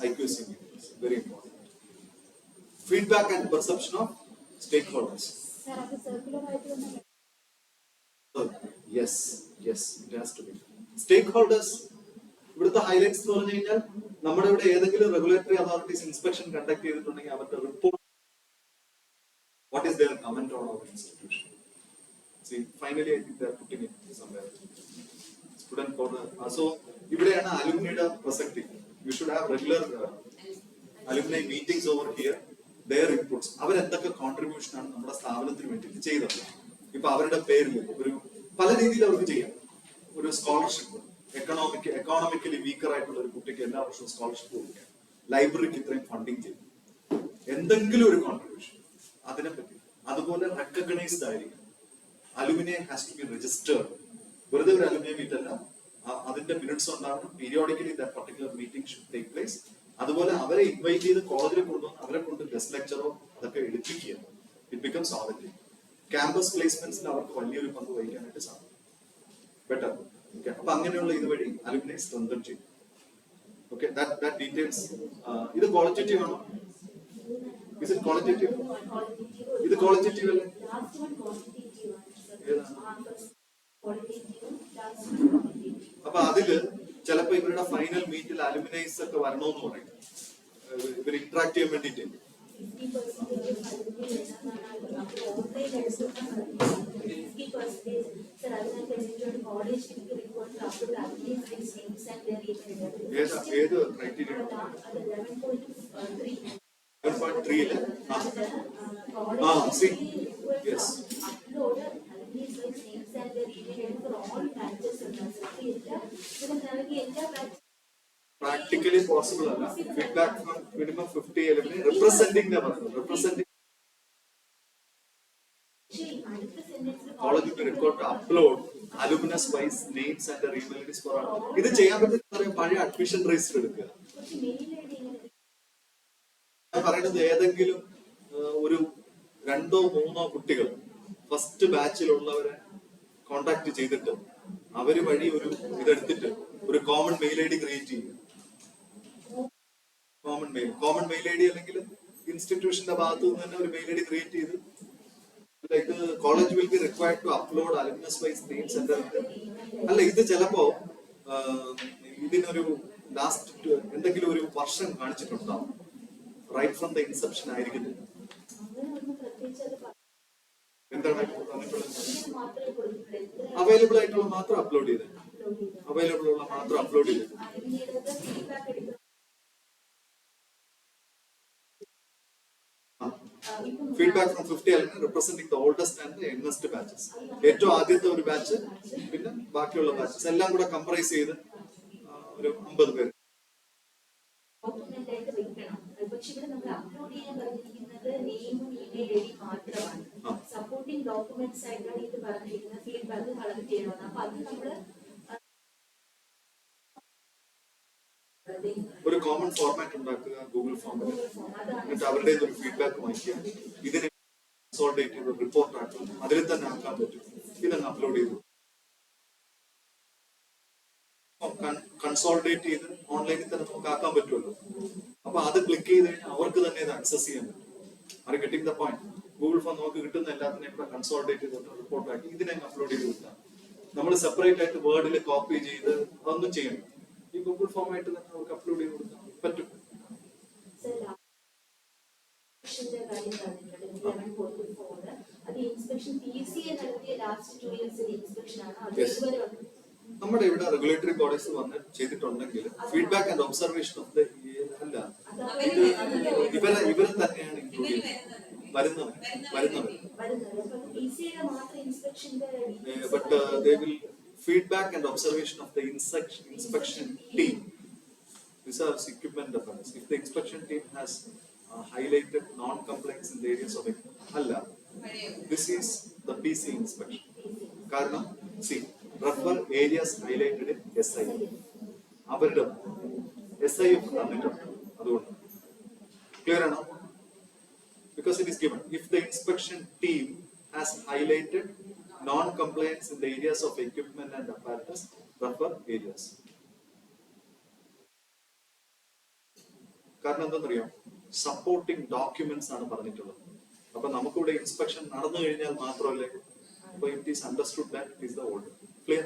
IQAC meetings. Very important. Feedback and perception of stakeholders. Yes, it has to be. Stakeholders. ഇവിടുത്തെ highlights എന്ന് പറഞ്ഞു കഴിഞ്ഞാൽ നമ്മുടെ ഇവിടെ ഏതെങ്കിലും regulatory authorities inspection conduct ചെയ്തിട്ടുണ്ടെങ്കിൽ അവരുടെ report what is their comment on our institution. See finally I think they are putting it somewhere. Student corner. So ഇവിടെയാണ് അലുമിനിയുടെ പ്രസക്തി. You should have regular alumni meetings over here. Their inputs, അവരെന്തൊക്കെ contribution ആണ് നമ്മുടെ സ്ഥാപനത്തിന് വേണ്ടിയിട്ട് ചെയ്തത്. ഇപ്പൊ അവരുടെ പേരിൽ ഒരു പല രീതിയിൽ അവർക്ക് ചെയ്യാം. ഒരു സ്കോളർഷിപ്പ്, എക്കോണമിക്കലി വീക്കർ ആയിട്ടുള്ള ഒരു കുട്ടിക്ക് എല്ലാ വർഷവും സ്കോളർഷിപ്പ് കൊടുക്കുക, ലൈബ്രറിക്ക് ഇത്രയും ഫണ്ടിങ് ചെയ്യും, എന്തെങ്കിലും ഒരു കോൺട്രിബ്യൂഷൻ അതിനെപ്പറ്റി. അതുപോലെ റെക്കഗ്നൈസ്ഡ് ആയിരിക്കും. അലുമിനിയ ഹാസ് ടു ബി രജിസ്റ്റേർഡ്. വെറുതെ ഒരു അലുമിനിയം മീറ്റ് അല്ല, അതിന്റെ മിനിറ്റ്സ് ഉണ്ടാവണം. Periodically that particular meeting should take place. അതുപോലെ അവരെ ഇൻവൈറ്റ് ചെയ്ത് കോളേജിൽ കൊണ്ടുവന്ന് അവരെ കൊണ്ട് ഗസ്റ്റ് ലെക്ചറോ അതൊക്കെ എടുപ്പിക്കുക. It becomes authentic. ക്യാമ്പസ് പ്ലേസ്മെന്റ്സിൽ അവർക്ക് വലിയൊരു പങ്ക് വഹിക്കാനായിട്ട് സാധിക്കും. ബെറ്റർ. അപ്പൊ അങ്ങനെയുള്ള ഇതുവഴി അലുമിനി സ്ട്രെങ്തൻ ചെയ്യും. Okay, that details. ഇത് ക്വാളിറ്റേറ്റീവ് ആണോ? Is it qualitative? ഇത് ക്വാളിറ്റേറ്റീവ് അല്ലേ? അപ്പൊ അതില് ചിലപ്പോ ഇവരുടെ ഫൈനൽ മീറ്റിൽ അലുമിനൈസ് ഒക്കെ വരണമെന്ന് പറയും. ഇവർ ഇന്ററാക്ട് ചെയ്യാൻ വേണ്ടിട്ട്. ഏത് criteria? 11.3 practically possible alla. Feedback from minimum 50 alumni representing them, representing college will record to upload alumnus wise names and their email IDs for all. ഇത് ചെയ്യാൻ പറ്റുന്ന പഴയ അഡ്മിഷൻ രജിസ്റ്റർ എടുക്കുക. പറയുന്നത് ഏതെങ്കിലും ഒരു 2-3 കുട്ടികൾ ഫസ്റ്റ് ബാച്ചിലുള്ളവരെ കോണ്ടാക്ട് ചെയ്തിട്ട് അവര് വഴി ഒരു ഇതെടുത്തിട്ട് ഒരു common mail I D create ചെയ്യും. കോമൺ മെയിൽ ഐ ഡി അല്ലെങ്കിൽ ഇൻസ്റ്റിറ്റ്യൂഷന്റെ ഭാഗത്തു നിന്ന് തന്നെ ഒരു മെയിൽ ഐ ഡി ക്രിയേറ്റ് ചെയ്ത് like college will be required to upload alumnus wise name centre. അല്ല, ഇത് ചിലപ്പോ ഇതിനൊരു ലാസ്റ്റ് എന്തെങ്കിലും ഒരു വർഷം കാണിച്ചിട്ടുണ്ടാവും. റൈറ്റ് ഫ്രം ദ ഇൻസെപ്ഷൻ ആയിരിക്കും. എന്താണ് അവൈലബിൾ ആയിട്ടുള്ള മാത്രം അപ്ലോഡ് ചെയ്ത് ഫീഡ്ബാക്ക് ഫ്രം 50 അല്ലെങ്കിൽ representing the oldest and the youngest batches. ഏറ്റവും ആദ്യത്തെ ഒരു ബാച്ച്, പിന്നെ ബാക്കിയുള്ള ബാച്ചസ് എല്ലാം കൂടെ കംപ്രൈസ് ചെയ്ത് ഒരു 50 പേര്. പക്ഷെ ഇവിടെ നമ്മൾ അപ്ലോഡ് ചെയ്യാൻ പറഞ്ഞിരിക്കുന്നത് നെയിമും ഇമെയിൽ ഐ ഡി മാത്രമാണ്. സപ്പോർട്ടിംഗ് ഡോക്യുമെന്റ്സ് ആയിട്ടാണ് ഇത് പറഞ്ഞിരിക്കുന്നത് ഫീഡ്ബാക്ക് കളക്ട് ചെയ്യണമെന്ന്. അപ്പൊ അത് നമ്മള് ഒരു കോമൺ ഫോർമാറ്റ് ഉണ്ടാക്കുക ഗൂഗിൾ ഫോമിൽ, എന്നിട്ട് അവരുടെ ഒരു ഫീഡ്ബാക്ക് വാങ്ങിക്കുക. ഇതിനെ കൺസോൾട്ടേറ്റ് ചെയ്ത് റിപ്പോർട്ട് ആക്കുക. അതിൽ തന്നെ ആക്കാൻ പറ്റും. ഇതങ്ങ് അപ്ലോഡ് ചെയ്തു കൺസോൾട്ടേറ്റ് ചെയ്ത് ഓൺലൈനിൽ തന്നെ നമുക്ക് ആക്കാൻ പറ്റുമല്ലോ. അപ്പൊ അത് ക്ലിക്ക് ചെയ്ത് കഴിഞ്ഞാൽ അവർക്ക് തന്നെ ഇത് ആക്സസ് ചെയ്യാൻ പറ്റും. അത് getting the point. Google form നമുക്ക് കിട്ടുന്ന എല്ലാത്തിനെയും കൂടെ കൺസോൾട്ടേറ്റ് ചെയ്ത് റിപ്പോർട്ട് ആക്കി ഇതിനെ അപ്ലോഡ് ചെയ്ത് കൊടുക്കാം. നമ്മൾ സെപ്പറേറ്റ് ആയിട്ട് വേർഡിൽ കോപ്പി ചെയ്ത് അതൊന്നും ചെയ്യണം. ഈ ഗൂഗിൾ ഫോം ആയിട്ട് തന്നെ നമുക്ക് അപ്ലോഡ് ചെയ്ത് കൊടുക്കാൻ പറ്റും. നമ്മുടെ ഇവിടെ റെഗുലേറ്ററി ബോഡീസ് വന്ന് ചെയ്തിട്ടുണ്ടെങ്കിൽ feedback and observation of the അല്ല, ഇവർ തന്നെയാണ് ഇൻക്ലൂഡ് വരുന്നവർ. But they will feedback and observation of the inspection team. These are equipment offense. If the inspection team has highlighted non-compliance in the areas of Allah, this is the PC inspection. Karanam, see, refer areas highlighted in SI. Avaridam SIF തന്നിട്ടുണ്ട്. അതുകൊണ്ട് clear ആണോ? Because it is given. If the inspection team has highlighted non-compliance in the areas of equipment and apparatus, refer areas. കാരണം എന്താണെന്നറിയാം, supporting documents ആണ് പറഞ്ഞിട്ടുള്ളത്. അപ്പൊ നമുക്കിവിടെ inspection നടന്നു കഴിഞ്ഞാൽ മാത്രമല്ലേ അപ്പൊ it is understood that it is the older. Clear?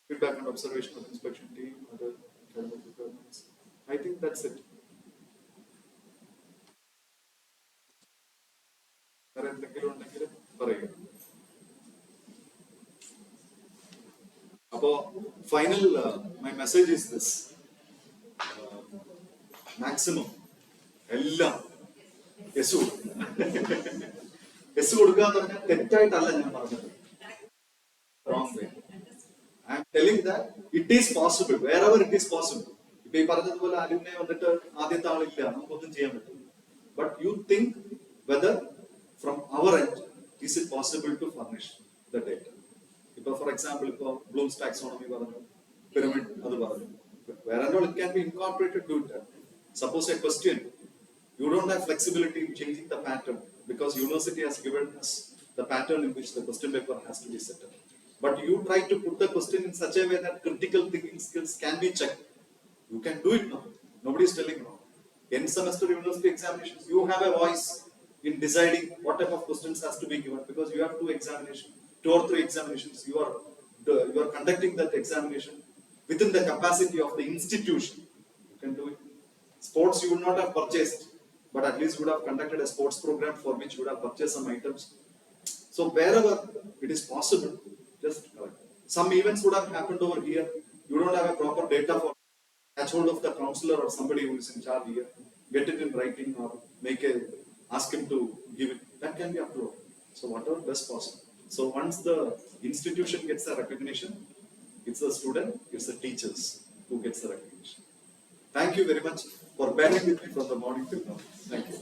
Feedback and observation of inspection team, അത് ഐ തിങ്ക് ദാറ്റ്സ് ഇറ്റ്. വേറെ എന്തെങ്കിലും ഉണ്ടെങ്കിൽ പറയുക. അപ്പോ final my message is this: maximum എല്ലാം എസ് കൊടുക്കുക എന്ന് പറഞ്ഞാൽ തെറ്റായിട്ടല്ല ഞാൻ പറഞ്ഞത്. Wrong way. I am telling that it is possible, wherever it is possible. ഇപ്പൊ ഈ പറഞ്ഞതുപോലെ അലുമിനെ വന്നിട്ട് ആദ്യത്തെ ആളില്ല, നമുക്കൊന്നും ചെയ്യാൻ പറ്റും. But you think whether from our end is it possible to furnish the data. For example, Bloom's taxonomy pyramid where and all it can be incorporated to it. Suppose a question, you don't have flexibility in changing the pattern because university has given us the pattern in which the question paper has to be set up, but you try to put the question in such a way that critical thinking skills can be checked. You can do it now, nobody is telling wrong. End semester university examinations, you have a voice in deciding what type of questions has to be given, because you have 2 or 3 examinations. You are conducting that examination within the capacity of the institution. You can do it. Sports you would not have purchased, but at least you would have conducted a sports program for which you would have purchased some items. So wherever it is possible, just collect. Some events would have happened over here. You don't have a proper data for catch hold of the counselor or somebody who is in charge here. Get it in writing or ask him to give it. That can be uploaded. So whatever best possible. So once the institution gets the recognition, it's the student, it's the teachers who gets the recognition. Thank you very much for bearing with me from the morning till now. Thank you.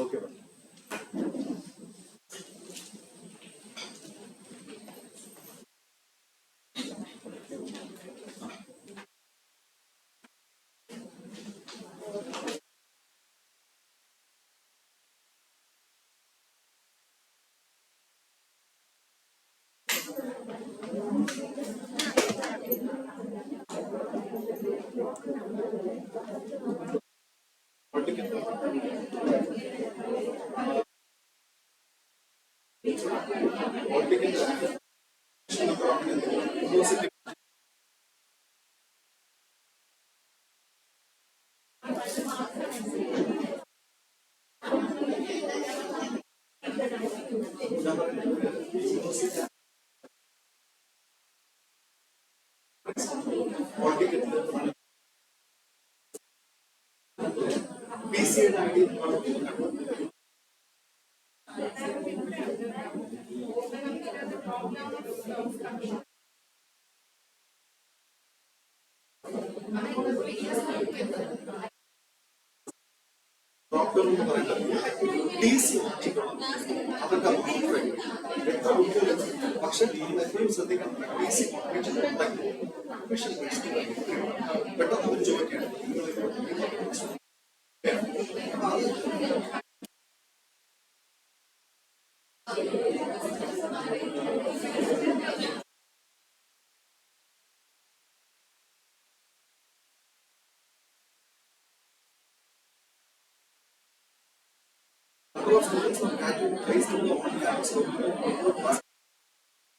Okay. Doctor എന്ന് പറയുന്നത് DC അവർക്ക് എത്ര കുട്ടികൾ പക്ഷെ നമ്മൾ എപ്പോഴും ശ്രദ്ധിക്കണം DC പെട്ടെന്ന് അവർ ചോദിക്കുകയാണ്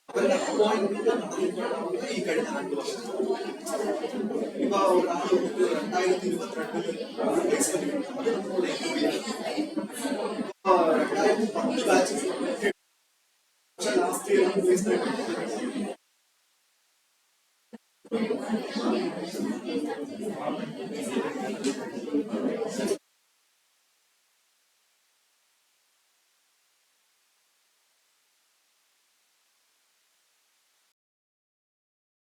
അവരുടെ അപ്പോയിന്റ്മെന്റ് ഈ കഴിഞ്ഞ 2 വർഷം ഇപ്പൊ ഒരാൾ 2022 പ്ലേസ്മെന്റ് അത് നമ്മുടെ 2010 ബാച്ച് പക്ഷെ ലാസ്റ്റ് ഇയർ പ്ലേസ്മെന്റ്